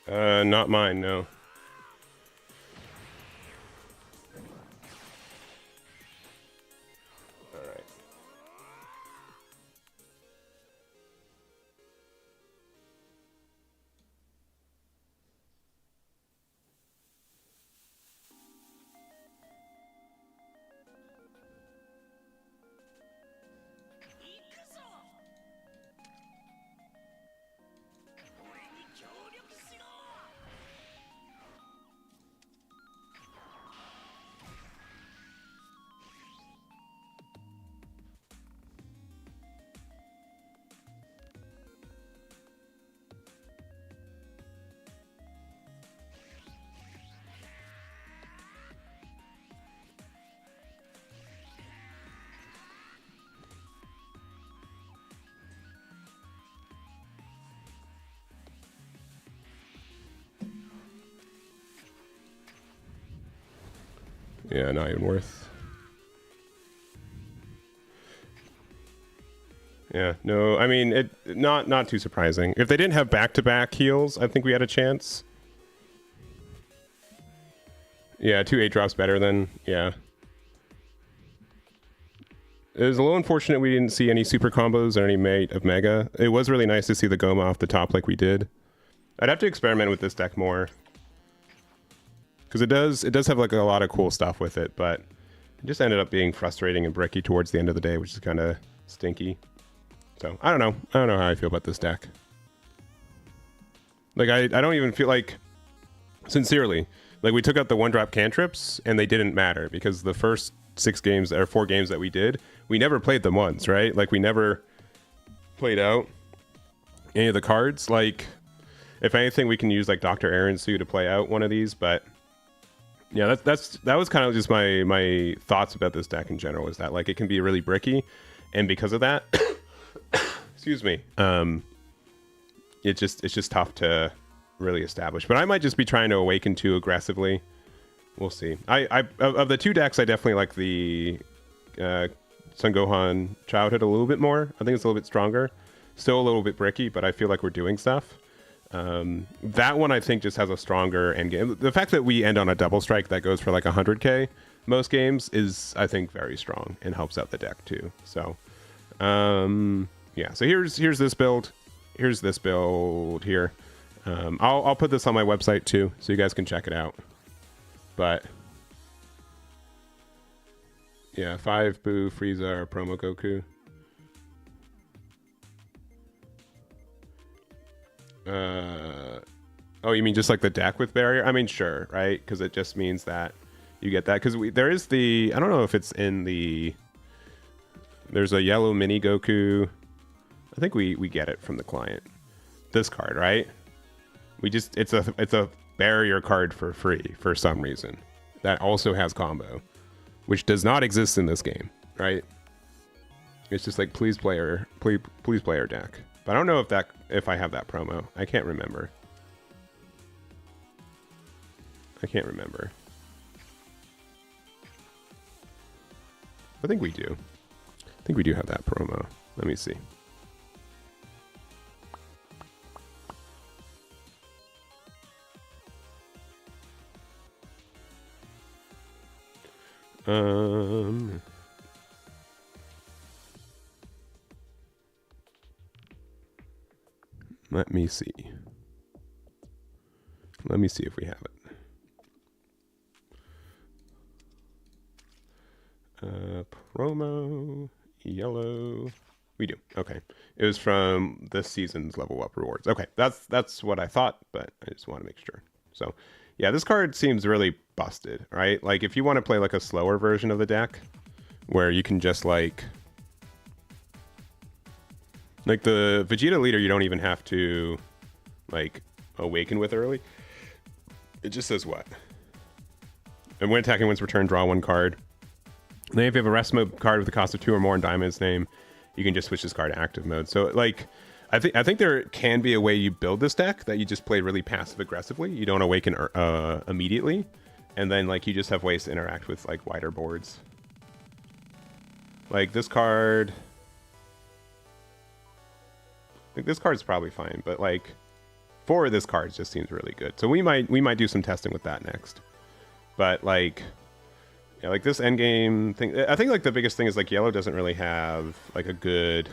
Not mine, no. Yeah, not even worth. Yeah, no, I mean, not too surprising. If they didn't have back-to-back heals, I think we had a chance. Yeah, 2 8-drops better than, yeah. It was a little unfortunate we didn't see any super combos or any mate of Mega. It was really nice to see the Gomah off the top like we did. I'd have to experiment with this deck more. Because it does have like a lot of cool stuff with it, but it just ended up being frustrating and bricky towards the end of the day, which is kind of stinky. So, I don't know. I don't know how I feel about this deck. Like, I don't even feel like... Sincerely, like, we took out the 1-drop cantrips, and they didn't matter, because the first 6 games, or 4 games that we did, we never played them once, right? Like, we never played out any of the cards. Like, if anything, we can use, like, Dr. Aransu to play out one of these, but... Yeah, that was kind of just my thoughts about this deck in general, is that, like, it can be really bricky, and because of that... excuse me. It's just tough to really establish. But I might just be trying to awaken too aggressively. We'll see. Of the 2 decks, I definitely like the Sun Gohan Childhood a little bit more. I think it's a little bit stronger. Still a little bit bricky, but I feel like we're doing stuff. That one I think just has a stronger end game. The fact that we end on a double strike that goes for like 100k most games is, I think, very strong and helps out the deck too. So, yeah. So here's this build. Here's this build here. I'll put this on my website too, so you guys can check it out. But yeah, 5 Boo, Frieza, or Promo Goku. Oh, you mean just like the deck with barrier? I mean, sure, right? Because it just means that you get that. Because there is the, I don't know if it's in the, there's a yellow mini Goku. I think we get it from the client. This card, right? We just, it's a barrier card for free for some reason. That also has combo, which does not exist in this game, right? It's just like please player deck. But I don't know if I have that promo. I can't remember. I think we do. I think we do have that promo. Let me see. Let me see. Let me see if we have it. Promo, yellow. We do. Okay. It was from this season's level up rewards. Okay. That's what I thought, but I just want to make sure. So, yeah, this card seems really busted, right? Like, if you want to play, like, a slower version of the deck, where you can just, like the Vegeta leader, you don't even have to, like, awaken with early. It just says what? And when attacking, once return, draw 1 card. And then if you have a rest mode card with the cost of 2 or more in Diamond's name, you can just switch this card to active mode. So, like, I think there can be a way you build this deck that you just play really passive aggressively. You don't awaken immediately, and then, like, you just have ways to interact with, like, wider boards. Like this card. Like, this card's probably fine, but, like, 4 of this card just seems really good. So we might do some testing with that next. But like, yeah, like this endgame thing, I think like the biggest thing is like yellow doesn't really have like a good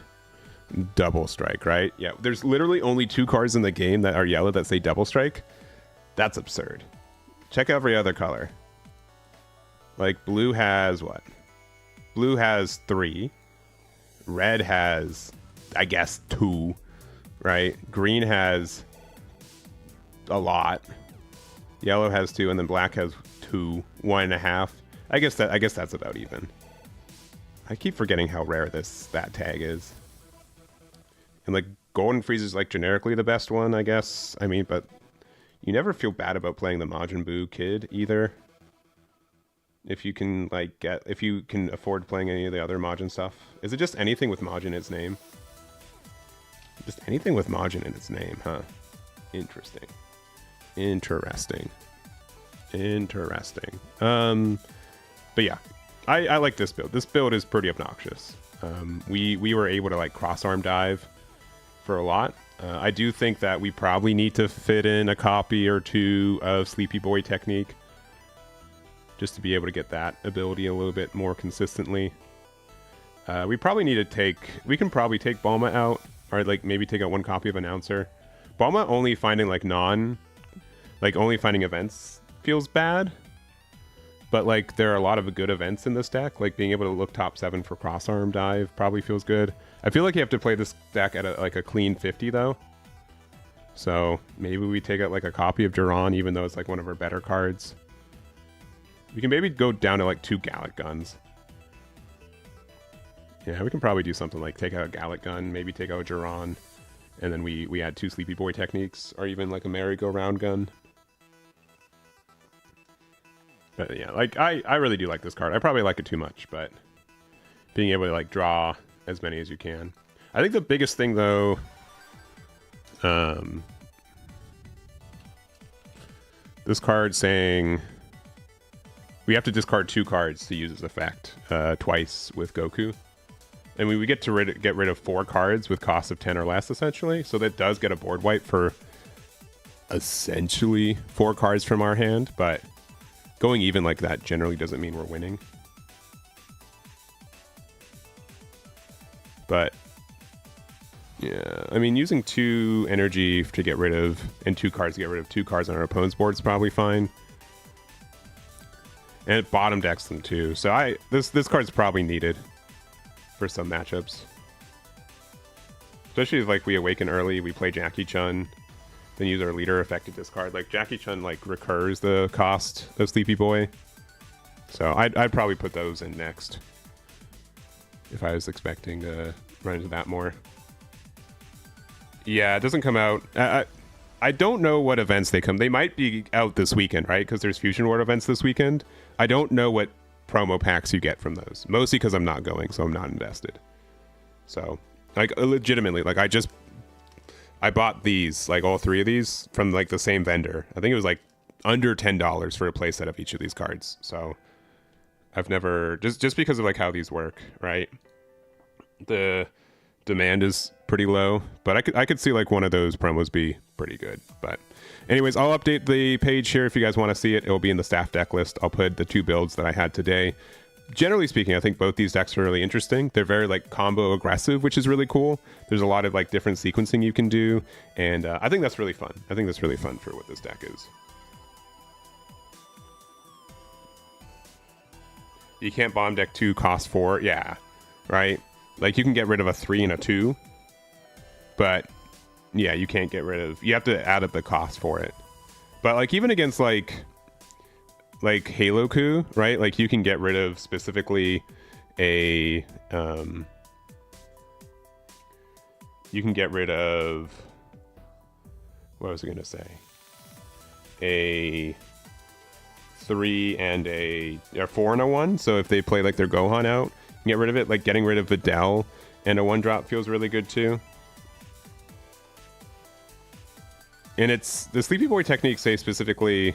double strike, right? Yeah, there's literally only 2 cards in the game that are yellow that say double strike. That's absurd. Check every other color. Like blue has what? Blue has 3. Red has, I guess, 2, right? Green has a lot. Yellow has 2, and then black has 2, 1.5. I guess that's about even. I keep forgetting how rare that tag is. And like Golden Freeze is like generically the best one, I guess. I mean, but you never feel bad about playing the Majin Buu kid either. If you can afford playing any of the other Majin stuff. Is it just anything with Majin in its name? Just anything with Majin in its name, huh? Interesting. But yeah, I like this build. This build is pretty obnoxious. We were able to like cross-arm dive for a lot. I do think that we probably need to fit in a copy or 2 of Sleepy Boy Technique just to be able to get that ability a little bit more consistently. We probably need to we can probably take Gomah out, or like maybe take out 1 copy of Announcer. Gomah only finding only finding events feels bad, but like there are a lot of good events in this deck. Like being able to look top 7 for cross-arm dive probably feels good. I feel like you have to play this deck at a clean 50 though. So maybe we take out like a copy of Duran, even though it's like one of our better cards. We can maybe go down to like 2 Gallic Guns. Yeah, we can probably do something like take out a Gallic Gun, maybe take out a Duran, and then we add 2 Sleepy Boy Techniques, or even like a merry-go-round gun. But yeah, like I really do like this card. I probably like it too much, but being able to like draw as many as you can. I think the biggest thing though, this card saying we have to discard 2 cards to use its effect twice with Goku. And we get to get rid of 4 cards with cost of 10 or less, essentially. So that does get a board wipe for essentially 4 cards from our hand, but going even like that generally doesn't mean we're winning. But yeah, I mean, using 2 energy to get rid of, and 2 cards to get rid of 2 cards on our opponent's board is probably fine. And it bottom decks them too. So this card's probably needed for some matchups. Especially if like we awaken early, we play Jackie Chun, then use our leader effect to discard. Like Jackie Chun like recurs the cost of Sleepy Boy. So I'd probably put those in next if I was expecting to run into that more. Yeah, it doesn't come out. I don't know what events they come. They might be out this weekend, right? Because there's Fusion World events this weekend. I don't know what promo packs you get from those. Mostly because I'm not going, so I'm not invested. So, like, legitimately, like, I bought these, like, all 3 of these from, like, the same vendor. I think it was, like, under $10 for a playset of each of these cards. So, I've never... Just because of, like, how these work, right? The demand is pretty low, but I could see like one of those promos be pretty good. But anyways, I'll update the page here if you guys want to see it. It'll be in the staff deck list. I'll put the 2 builds that I had today. Generally speaking, I think both these decks are really interesting. They're very like combo aggressive, which is really cool. There's a lot of like different sequencing you can do, and I think that's really fun. I think that's really fun for what this deck is. You can't bomb deck 2 cost 4. Yeah, right. Like you can get rid of a 3 and a 2. But yeah, you can't get rid of, you have to add up the cost for it. But like even against like Halo Coup, right? Like you can get rid of specifically a you can get rid of, what was I gonna say? A 3 and a 4 and a 1. So if they play like their Gohan out, you can get rid of it. Like getting rid of Videl and a 1-drop feels really good too. And it's the Sleepy Boy technique say specifically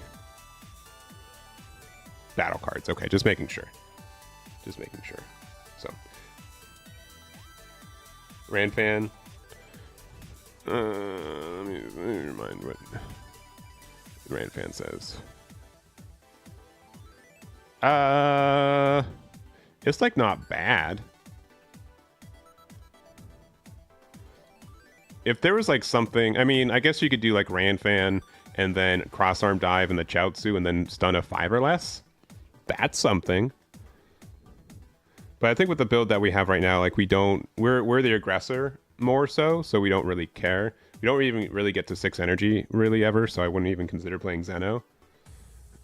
battle cards. Okay, just making sure. Just making sure. So Ranfan. Let me remind what Ranfan says. It's like not bad. If there was like something, I mean, I guess you could do like Ranfan and then cross-arm dive and the Chaozu and then stun a 5 or less. That's something. But I think with the build that we have right now, like we're the aggressor more so we don't really care. We don't even really get to 6 energy really ever, so I wouldn't even consider playing Zeno.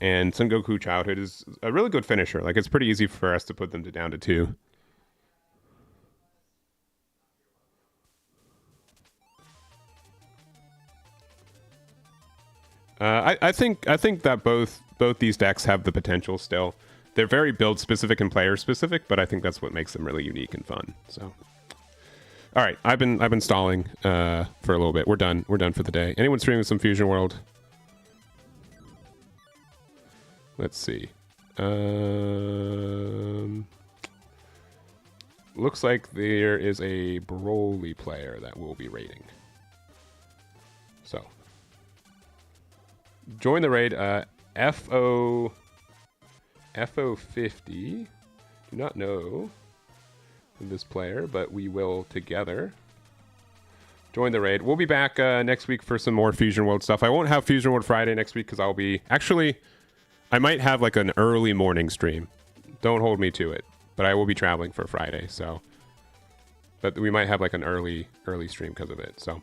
And Son Goku Childhood is a really good finisher. Like it's pretty easy for us to put them down to 2. I think that both these decks have the potential still. They're very build specific and player specific, but I think that's what makes them really unique and fun. So, all right, I've been stalling for a little bit. We're done for the day. Anyone streaming some Fusion World? Let's see. Looks like there is a Broly player that we'll be raiding. So, join the raid. FO50. Do not know this player, but we will together join the raid. We'll be back next week for some more Fusion World stuff. I won't have Fusion World Friday next week because I'll be... Actually, I might have like an early morning stream. Don't hold me to it. But I will be traveling for Friday, so... But we might have like an early stream because of it, so...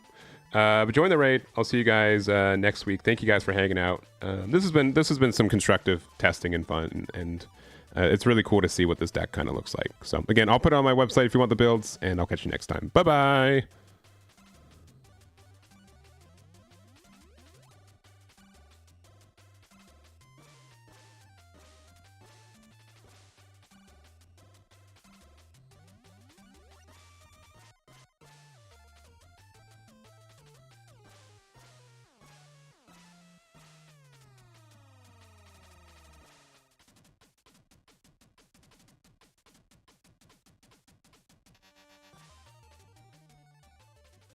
but join the raid. I'll see you guys next week. Thank you guys for hanging out. This has been some constructive testing and fun, and it's really cool to see what this deck kind of looks like. So again, I'll put it on my website if you want the builds, and I'll catch you next time. Bye bye.